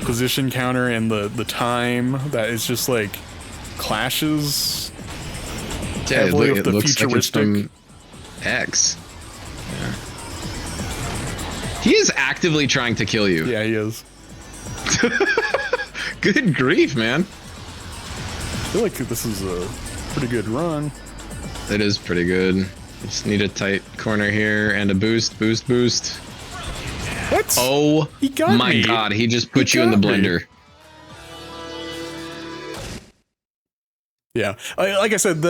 position counter and the time that is just like clashes heavily with the futuristic. Like X. Yeah. He is actively trying to kill you. Yeah, he is. Good grief, man. I feel like this is a pretty good run. It is pretty good. Just need a tight corner here and a boost. What? Oh my God, he just put you in the blender. Yeah, like I said,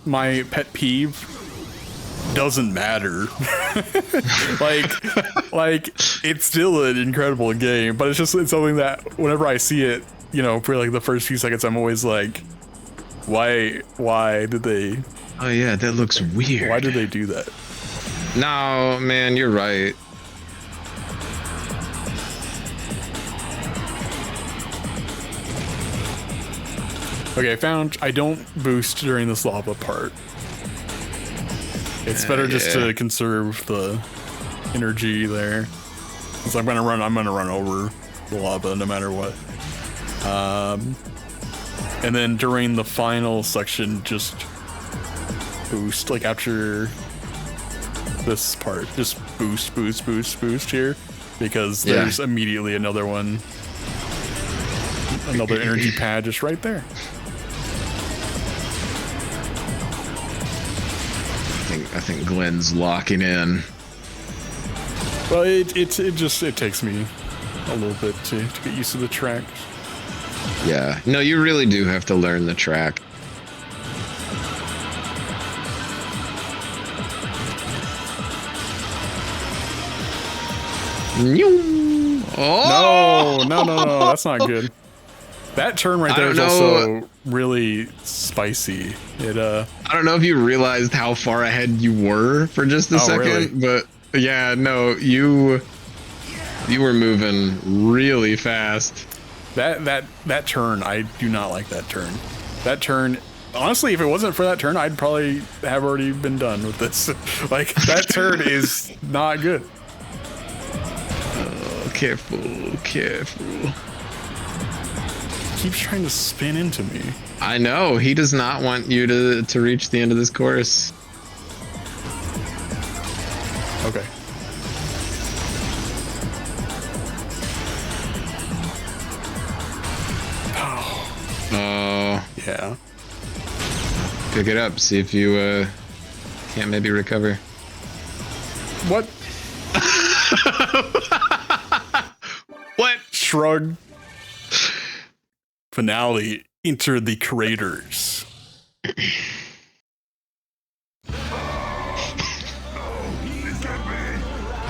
my pet peeve doesn't matter. like it's still an incredible game, but it's something that whenever I see it, you know, for like the first few seconds, I'm always like, why did they? Oh yeah, that looks weird. Why did they do that? No, man, you're right. Okay, I don't boost during this lava part. It's better just to conserve the energy there. So I'm gonna run over the lava no matter what. And then during the final section, just boost, like after this part, just boost here, because there's immediately another energy pad just right there. I think Glenn's locking in. Well, it takes me a little bit to get used to the track. Yeah, no, you really do have to learn the track. Oh! No, that's not good. That turn right there is also really spicy. I don't know if you realized how far ahead you were for just a second, really? but yeah, no, you were moving really fast. That turn, I do not like that turn. That turn, honestly, if it wasn't for that turn, I'd probably have already been done with this. Like, that turn is not good. Oh, careful. Keeps trying to spin into me. I know, he does not want you to reach the end of this course. Okay. Oh. Yeah. Pick it up, see if you can't maybe recover. What? What? Shrug. Finale, enter the craters.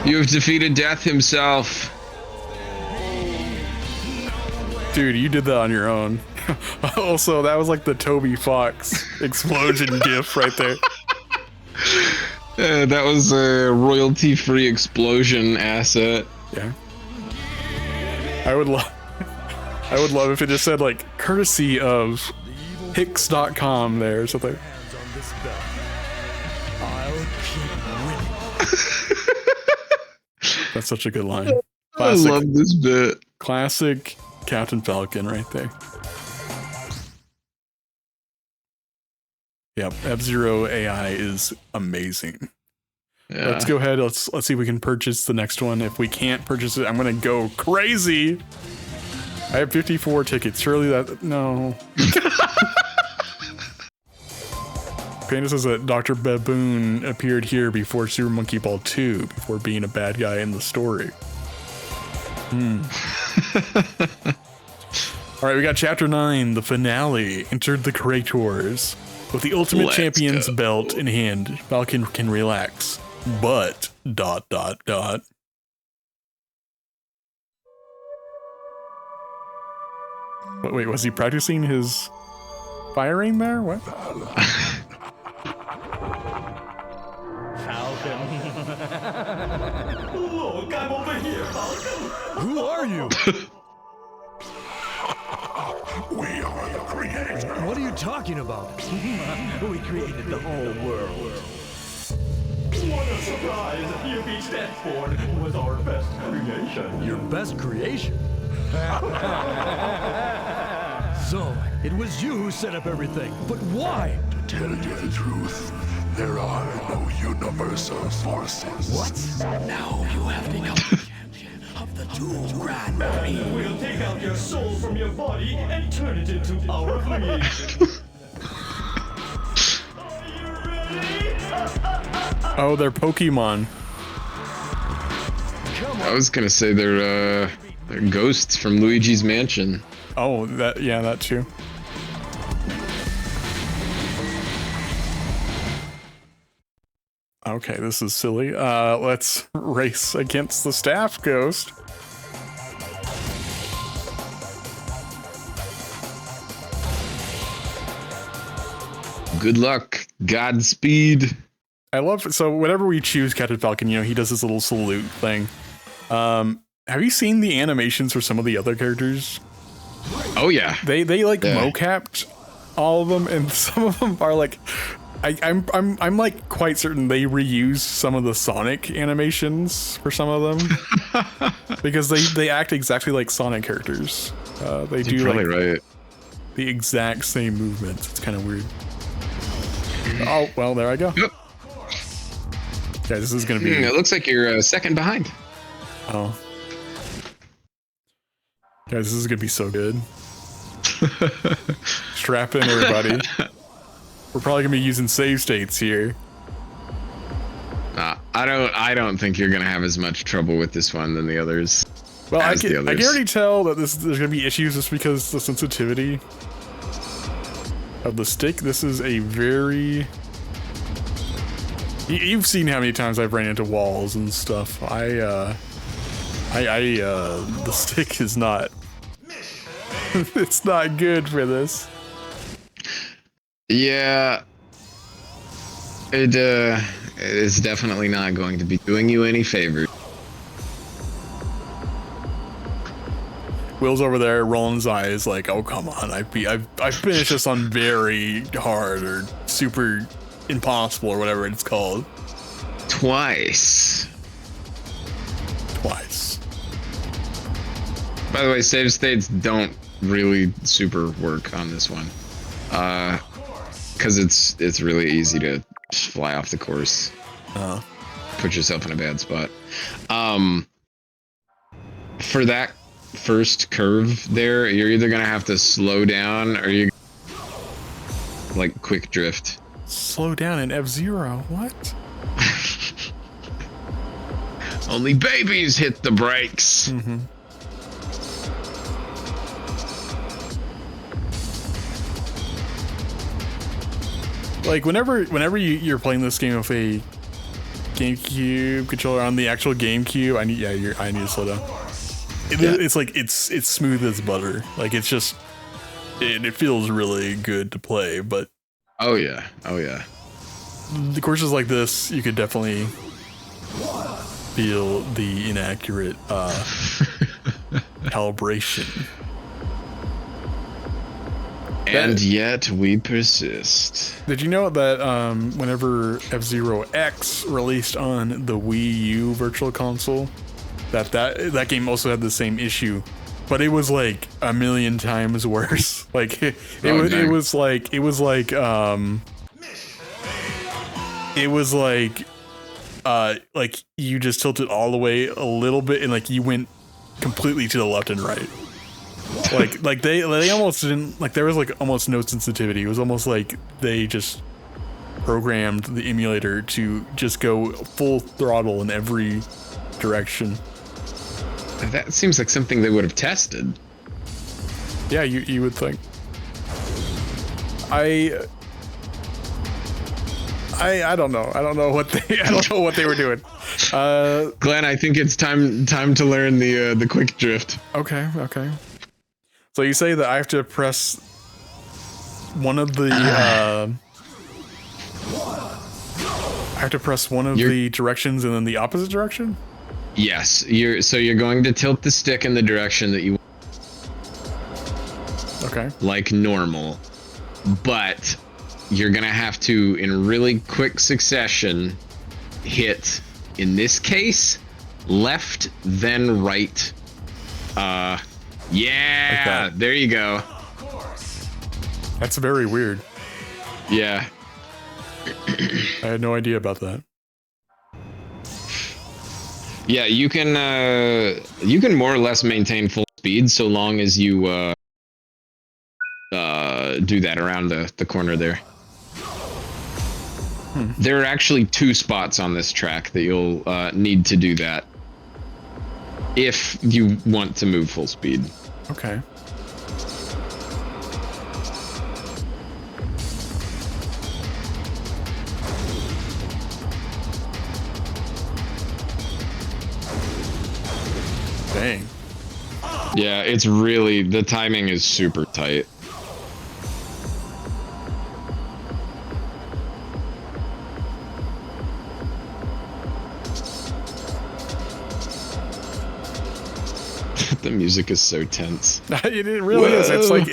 You have defeated Death himself. Dude, you did that on your own. Also, that was like the Toby Fox explosion gif right there. That was a royalty-free explosion asset. Yeah. I would love if it just said like courtesy of Hicks.com there or something. That's such a good line. Classic, I love this bit. Classic Captain Falcon right there. Yep, F-Zero AI is amazing. Yeah. Let's go ahead. Let's see if we can purchase the next one. If we can't purchase it, I'm gonna go crazy. I have 54 tickets. Surely that no. Panda says that Dr. Baboon appeared here before Super Monkey Ball 2, before being a bad guy in the story. All right, we got Chapter 9, the finale. Entered the Creators. With the Ultimate Champion's belt in hand, Falcon can relax. But, ... Wait, was he practicing his firing there? What? Look, I'm over here, Falcon. Who are you? We are the creators. What are you talking about? We created the whole world. What a surprise! You beat Stanford was our best creation. Your best creation? So, it was you who set up everything. But why? To tell you the truth, there are no universal forces. What? Now you have become the champion of the two Grand Prix. We'll take out your soul from your body and turn it into our creation. Are you ready? Oh, they're Pokemon. I was gonna say they're ghosts from Luigi's Mansion. Oh, that too. Okay, this is silly. Let's race against the staff ghost. Good luck. Godspeed. I love so whenever we choose Captain Falcon, you know, he does this little salute thing. Have you seen the animations for some of the other characters? Oh yeah. They like mocapped all of them, and some of them are like I'm like quite certain they reuse some of the Sonic animations for some of them because they act exactly like Sonic characters. They do probably like right. the exact same movements. It's kind of weird. Oh well, there I go. Yep. Guys, this is gonna be. It looks like you're second behind. Oh. Guys, this is gonna be so good. Strap in, everybody. We're probably gonna be using save states here. I don't think you're gonna have as much trouble with this one than the others. Well, I can already tell that there's gonna be issues just because the sensitivity of the stick. This is a very. You've seen how many times I've ran into walls and stuff. The stick is not. It's not good for this. Yeah. It is definitely not going to be doing you any favors. Will's over there rolling his eyes like, oh come on, I've finished this on very hard or super impossible or whatever it's called. Twice. By the way, save states don't really super work on this one. Because it's really easy to fly off the course. Put yourself in a bad spot. For that first curve there, you're either gonna have to slow down or you like quick drift. Slow down in F-Zero, what? Only babies hit the brakes. Mm-hmm. Like whenever you're playing this game with a GameCube controller on the actual GameCube, I need to slow down. It's like it's smooth as butter. Like it's just it feels really good to play. But oh yeah, the courses like this, you could definitely feel the inaccurate calibration. And yet we persist. Did you know that whenever F-Zero X released on the Wii U Virtual Console, that game also had the same issue, but it was like a million times worse. Like it was like it was like you just tilted all the way a little bit and like you went completely to the left and right. Like they almost didn't, like there was like almost no sensitivity. It was almost like they just programmed the emulator to just go full throttle in every direction. That seems like something they would have tested. Yeah, you would think. I don't know. I don't know what they were doing. Glenn, I think it's time to learn the quick drift. Okay. So you say that I have to press one of the the directions and then the opposite direction? Yes, you're going to tilt the stick in the direction that you Okay. like normal. But you're going to have to in really quick succession hit, in this case, left then right. Yeah, like there you go. That's very weird. Yeah. I had no idea about that. Yeah, you can more or less maintain full speed so long as you do that around the corner there. There are actually 2 spots on this track that you'll need to do that if you want to move full speed. Okay. Dang. Yeah, it's really, the timing is super tight. The music is so tense. It really is. It's like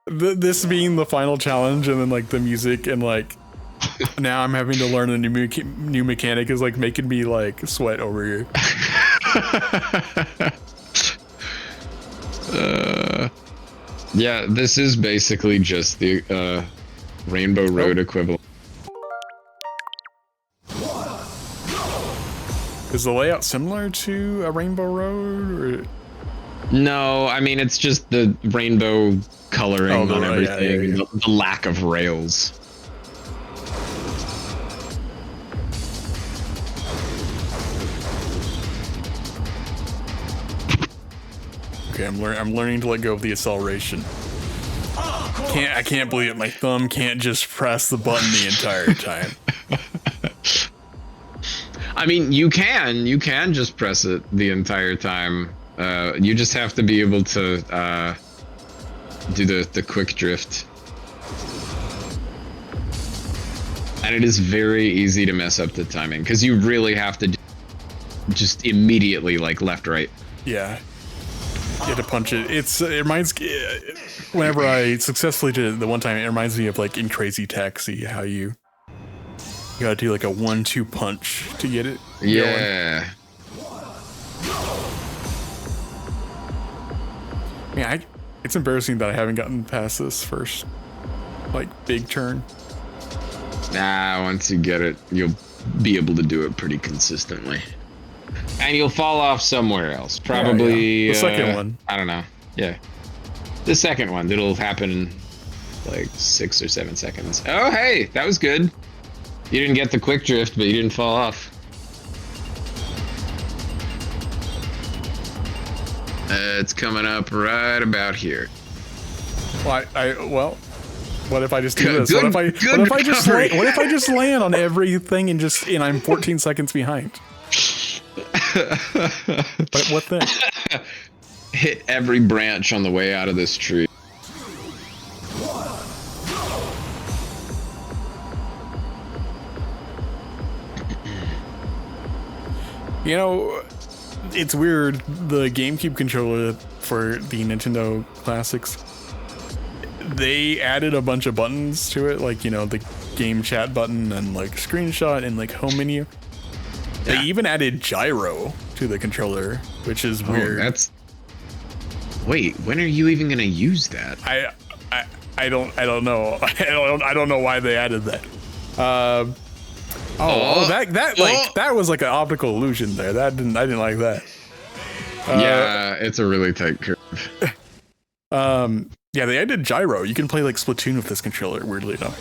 this being the final challenge, and then like the music, and like now I'm having to learn a new mechanic is like making me like sweat over here. Yeah, this is basically just the Rainbow Road equivalent. Is the layout similar to a Rainbow Road? Or? No, I mean it's just the rainbow coloring on everything, yeah. The lack of rails. Okay, I'm learning to let go of the acceleration. I can't believe it. My thumb can't just press the button the entire time. I mean, you can just press it the entire time. You just have to be able to do the quick drift. And it is very easy to mess up the timing because you really have to just immediately like left, right. Yeah. You have to punch it. It reminds, whenever I successfully did it the one time, it reminds me of like in Crazy Taxi, how you gotta do like a 1-2 punch to get it. Yeah. Yeah, it's embarrassing that I haven't gotten past this first, like, big turn. Nah, once you get it, you'll be able to do it pretty consistently. And you'll fall off somewhere else. Probably... Yeah. The second one. I don't know. Yeah. The second one. It'll happen in, like, 6 or 7 seconds. Oh, hey! That was good. You didn't get the quick drift, but you didn't fall off. It's coming up right about here. Well, what if I just do this? What if I just land on everything and I'm 14 seconds behind? But what then? Hit every branch on the way out of this tree. You know, it's weird. The GameCube controller for the Nintendo Classics, they added a bunch of buttons to it, like, you know, the game chat button and like screenshot and like home menu. They even added gyro to the controller, which is weird. Wait, when are you even gonna use that? I don't know. I don't know why they added that. That was like an optical illusion there. I didn't like that. Yeah, it's a really tight curve. Yeah, they added gyro. You can play like Splatoon with this controller, weirdly enough.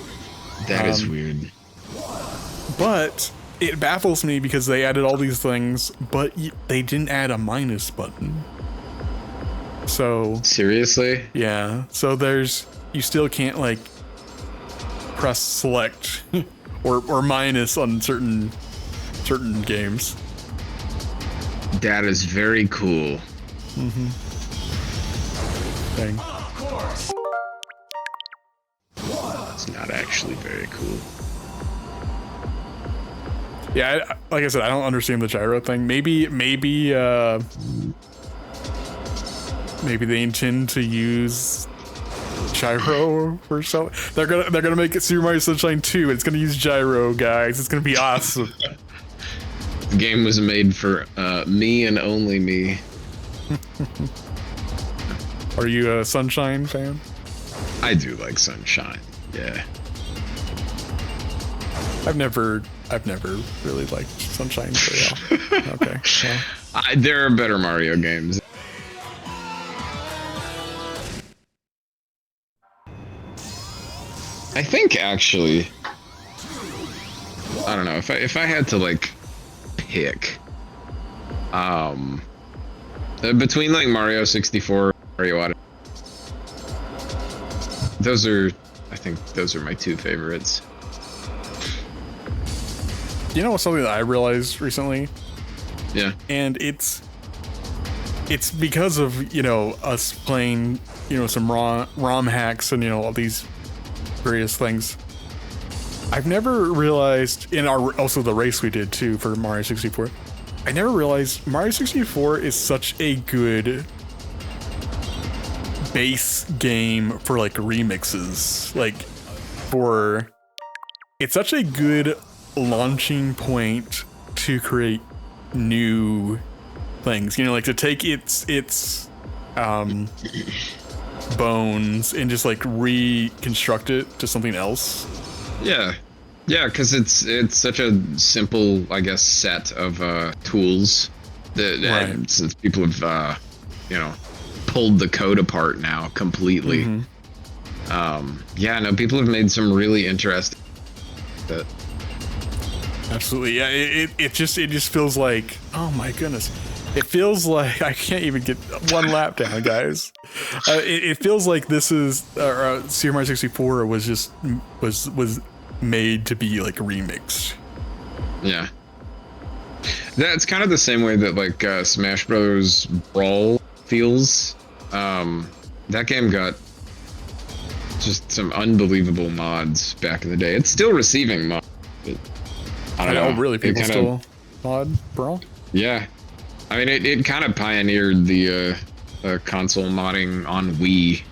That is weird. But it baffles me because they added all these things, but they didn't add a minus button. So seriously? Yeah. So you still can't like press select or minus on certain games. That is very cool. Mm-hmm. Dang. It's not actually very cool. Yeah, like I said, I don't understand the gyro thing. Maybe they intend to use gyro or something. They're gonna make it Super Mario Sunshine 2. It's gonna use gyro, guys. It's gonna be awesome. The game was made for me and only me. Are you a Sunshine fan? I do like Sunshine. Yeah. I've never really liked Sunshine very well. Okay. Well. There are better Mario games. I think actually, I don't know, if I had to like pick, between like Mario 64 and Mario Odyssey, I think those are my two favorites. You know something that I realized recently? Yeah. And it's because of, us playing, some ROM hacks and, all these various things. I've never realized also the race we did too for Mario 64. I never realized Mario 64 is such a good base game for like remixes. It's such a good launching point to create new things, like to take its bones and just like reconstruct it to something else. Yeah, because it's such a simple, I guess, set of tools that right. Since people have pulled the code apart now completely. Mm-hmm. People have made some really interesting that. Absolutely, yeah. It just feels like, oh my goodness, it feels like I can't even get one lap down, guys. It feels like this is Super Mario 64 was made to be like remixed. Yeah, that's kind of the same way that like Smash Bros. Brawl feels. That game got just some unbelievable mods back in the day. It's still receiving mods. I don't know. Really, people still mod Brawl? Yeah. I mean, it kind of pioneered the console modding on Wii.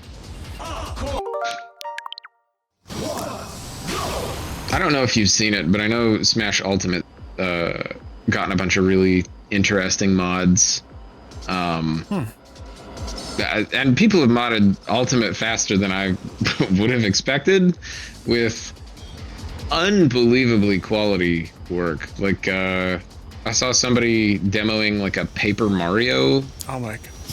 I don't know if you've seen it, but I know Smash Ultimate gotten a bunch of really interesting mods. And people have modded Ultimate faster than I would have expected, with unbelievably quality work. Like I saw somebody demoing like a Paper Mario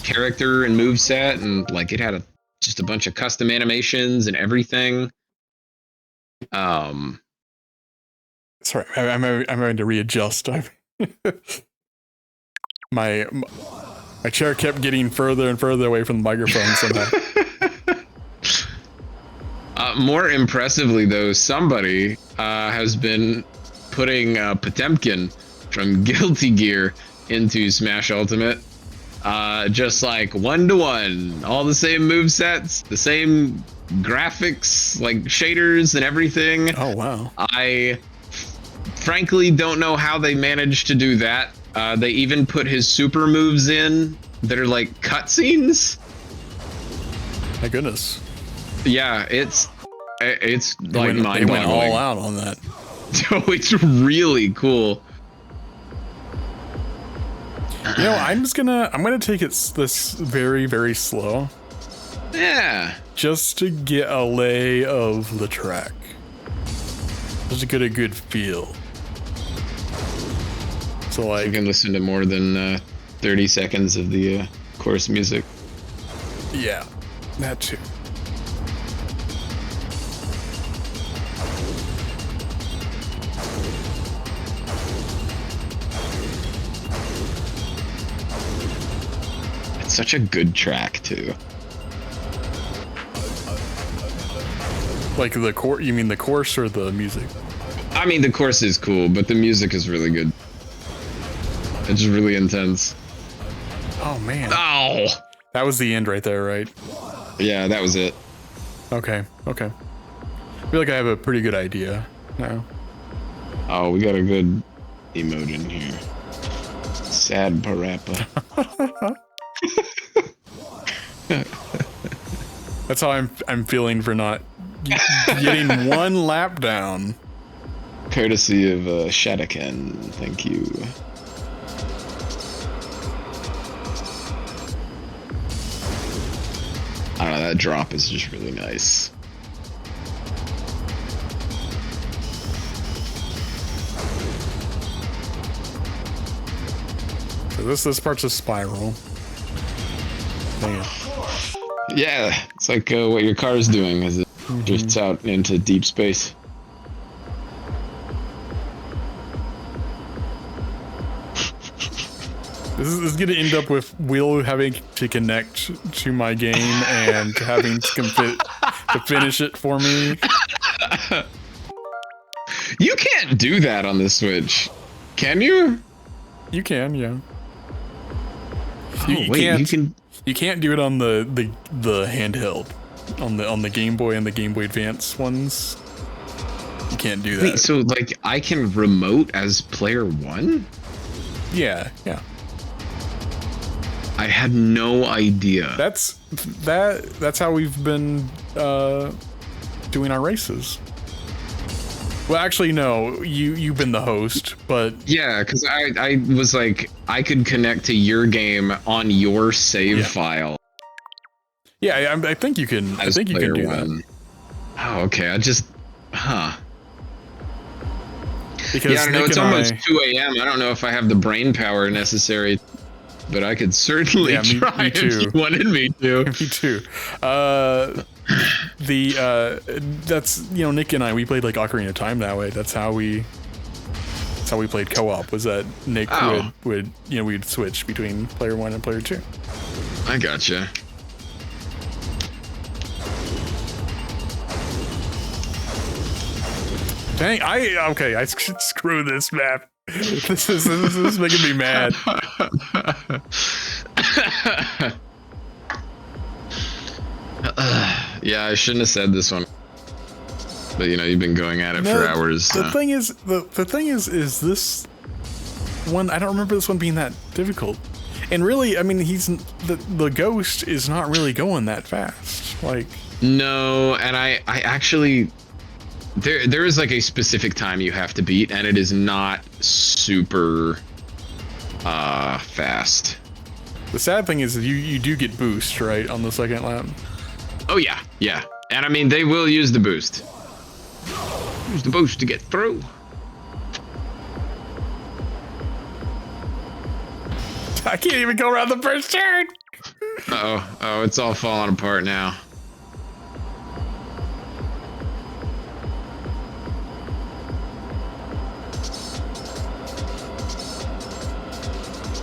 character and moveset, and like it had just a bunch of custom animations and everything. Sorry, I'm going to readjust. My chair kept getting further and further away from the microphone somehow. More impressively, though, somebody has been putting Potemkin from Guilty Gear into Smash Ultimate. Just like 1-to-1, all the same movesets, the same graphics, like shaders and everything. Oh, wow. I frankly don't know how they managed to do that. They even put his super moves in that are like cutscenes. My goodness. Yeah, it's like mind-boggling. They went all out on that. So it's really cool. I'm gonna take this very, very slow. Yeah. Just to get a lay of the track. Just to get a good feel. So like, You can listen to more than 30 seconds of the chorus music. yeah, that too. It's such a good track too. Like the core, you mean the course or the music? I mean, the chorus is cool, but the music is really good. It's really intense. Oh man. Oh! That was the end right there, right? Yeah, that was it. Okay, okay. I feel like I have a pretty good idea now. Oh, we got a good emote in here. Sad Parappa. That's how I'm feeling for not getting one lap down. Courtesy of Shadaken. Thank you. I don't know, that drop is just really nice. So this part's a spiral. Damn. Yeah, it's like what your car is doing as it drifts out into deep space. This is gonna end up with Will having to connect to my game and having to finish it for me. You can't do that on the Switch, can you? You can, yeah. Oh, wait, you can. You can't do it on the handheld, on the Game Boy and the Game Boy Advance ones. You can't do that. Wait, so like I can remote as player one? Yeah, yeah. I had no idea. That's how we've been doing our races. Well, actually, no. You've been the host, but Yeah, because I was like, I could connect to your game on your save file. yeah, I think you can. I as think you can player do that. one. Oh, okay. I just, Because Yeah, I don't know. Nick It's and almost I, 2 a.m. I don't know if I have the brain power necessary, but I could certainly Yeah, me try too. if you wanted me to. me too. That's Nick and I. We played like Ocarina of Time that way. That's how we played co-op. Was that Nick Oh. would we'd switch between player one and player two. I gotcha. Dang, I screw this map. This is making me mad. Yeah, I shouldn't have said this one. But you've been going at it for hours. The thing is this one, I don't remember this one being that difficult. And really, I mean, the ghost is not really going that fast. Like, No, and I actually there is like a specific time you have to beat, and it is not super fast. the sad thing is that you do get boost, right, on the second lap. Oh yeah, yeah. And I mean, they will use the boost. Use the boost to get through. I can't even go around the first turn. Oh, it's all falling apart now.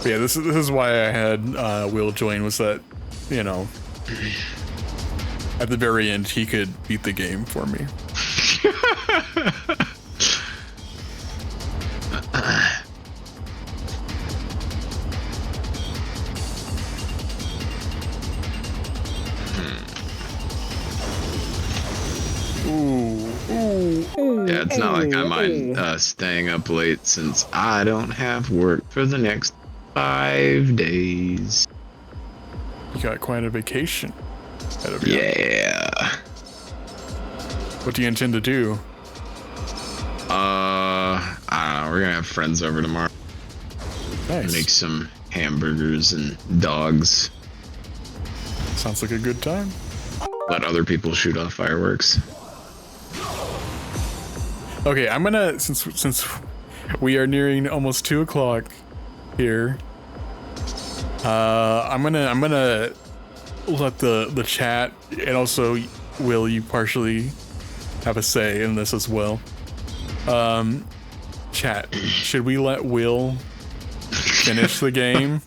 Yeah, this is why I had Will join, was that, at the very end he could beat the game for me. Yeah, it's not like I mind staying up late since I don't have work for the next 5 days. You got quite a vacation ahead of you. Yeah. What do you intend to do? I don't know. We're gonna have friends over tomorrow. Nice. Make some hamburgers and dogs. Sounds like a good time. Let other people shoot off fireworks. Okay, I'm gonna since we are nearing almost 2 o'clock here. I'm gonna let the chat and also Will, you partially have a say in this as well. Chat, should we let Will finish the game?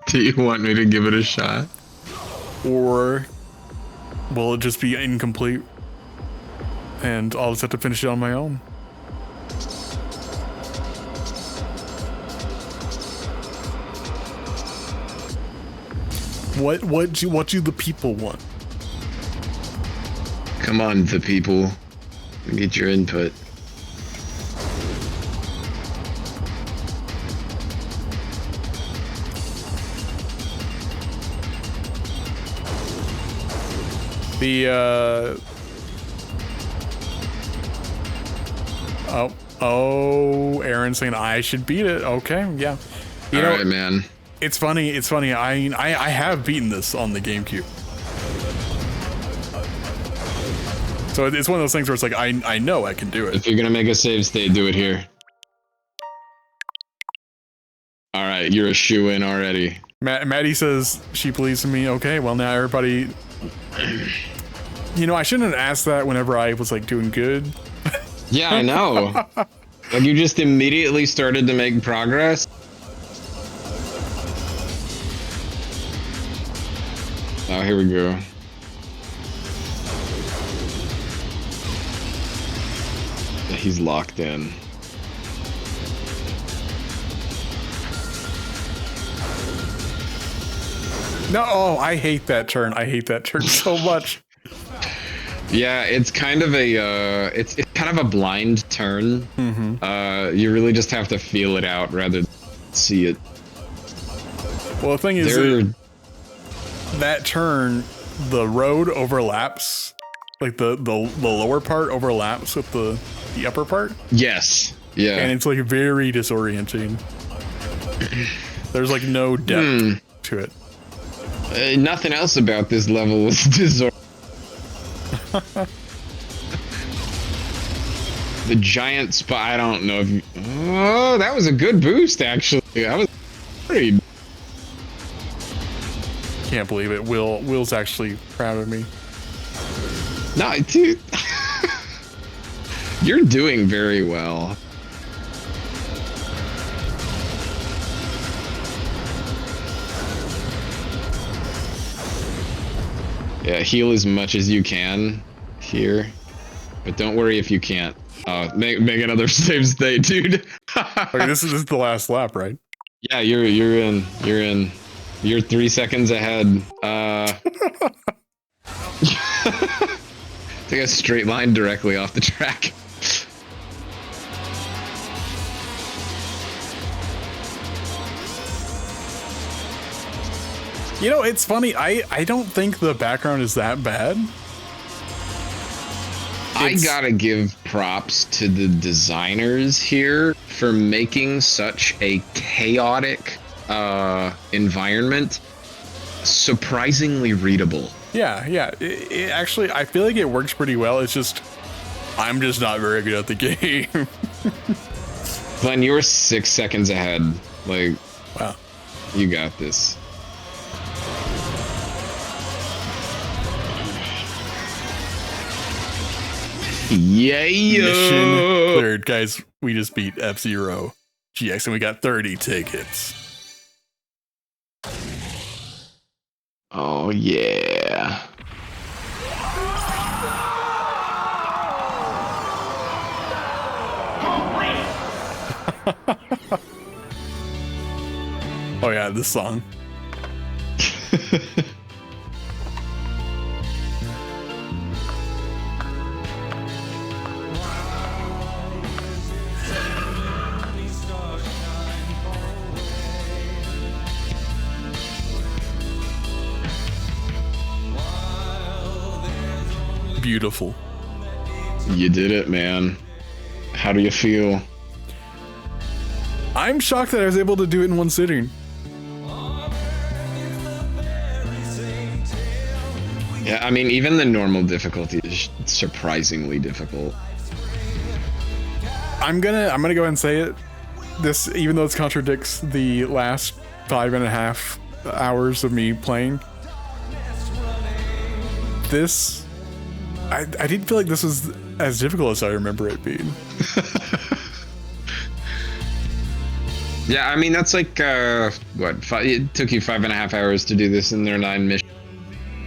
Do you want me to give it a shot? Or will it just be incomplete and I'll just have to finish it on my own? What do the people want? Come on, the people. Get your input. Aaron's saying I should beat it. Okay, yeah. All right, man. It's funny. I have beaten this on the GameCube. So it's one of those things where it's like, I know I can do it. If you're gonna make a save state, do it here. All right, you're a shoo-in already. Maddie says she believes in me. Okay, well now everybody... You know, I shouldn't have asked that whenever I was like doing good. Yeah, I know. Like you just immediately started to make progress. Oh, here we go. He's locked in. No, oh, I hate that turn. I hate that turn so much. Yeah, it's kind of a it's kind of a blind turn. Mm-hmm. You really just have to feel it out rather than see it. Well, the thing is, that turn, the road overlaps, like the lower part overlaps with the upper part. Yes. Yeah. And it's like very disorienting. There's like no depth to it. Nothing else about this level was disorienting. The giant spot. I don't know if you... Oh, that was a good boost, actually. I was pretty... Can't believe it. Will's actually proud of me. No, dude. You're doing very well. Yeah, heal as much as you can here, but don't worry if you can't. Make another save state, dude. Okay, this is the last lap, right? Yeah, you're in. You're 3 seconds ahead. Take a straight line directly off the track. You know, it's funny. I don't think the background is that bad. I gotta give props to the designers here for making such a chaotic environment surprisingly readable. Yeah. It actually, I feel like it works pretty well. It's just, I'm just not very good at the game. Glenn, you were 6 seconds ahead. Like, wow, you got this. Yeah. Mission cleared, guys. We just beat F-Zero GX and we got 30 tickets. Oh yeah. Oh yeah, this song. Beautiful. You did it, man. How do you feel? I'm shocked that I was able to do it in one sitting. Yeah, I mean, even the normal difficulty is surprisingly difficult. I'm gonna go ahead and say it. This, even though it contradicts the last 5.5 hours of me playing, this, I didn't feel like this was as difficult as I remember it being. Yeah, I mean, that's like, it took you 5.5 hours to do this in their 9 missions.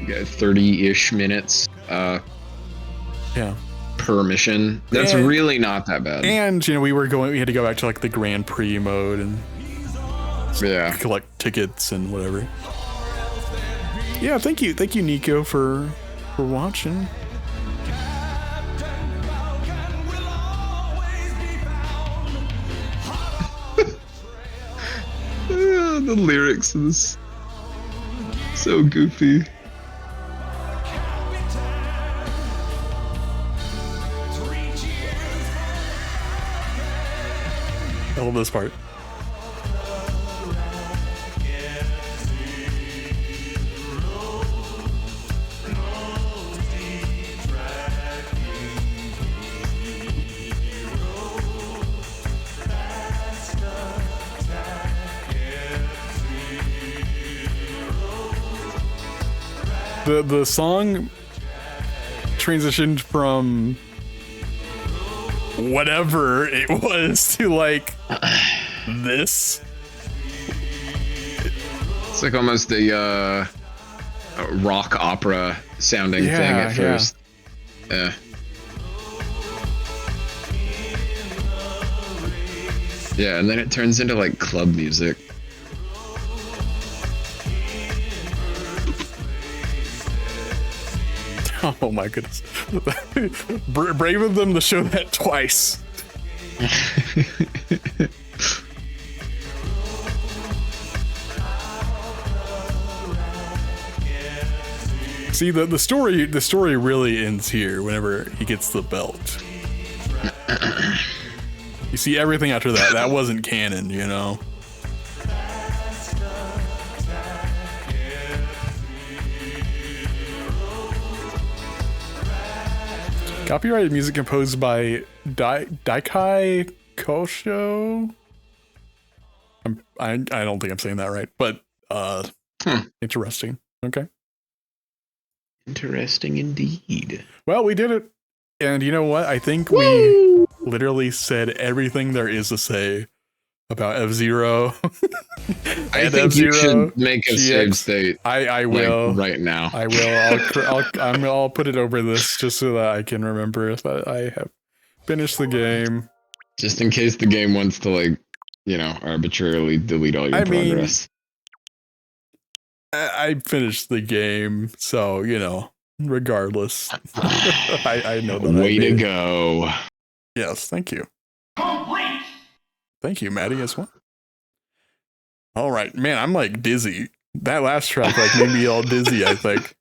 30-ish minutes Yeah. per mission. That's really not that bad. And, you know, we had to go back to like the Grand Prix mode and collect tickets and whatever. Yeah, thank you, Nico, for watching. The lyrics is so goofy. I love this part. The song transitioned from whatever it was to like this. It's like almost a rock opera sounding thing at first. Yeah. Yeah, and then it turns into like club music. Oh my goodness. Brave of them to show that twice. See, the story really ends here whenever he gets the belt. You see, everything after that wasn't canon, you know. Copyrighted music composed by Daikai Kosho. I don't think I'm saying that right, but interesting. Okay. Interesting indeed. Well, we did it. And you know what? I think we literally said everything there is to say about F-Zero. I think you should make a save state. I will. Like, right now. I will. I'll put it over this just so that I can remember that I have finished the game. Just in case the game wants to, like, you know, arbitrarily delete all your progress. I finished the game, so, you know, regardless. I know that. Way to go. Yes, thank you. Complete! Thank you, Maddie, as well. All right, man, I'm like dizzy. That last track like made me all dizzy, I think.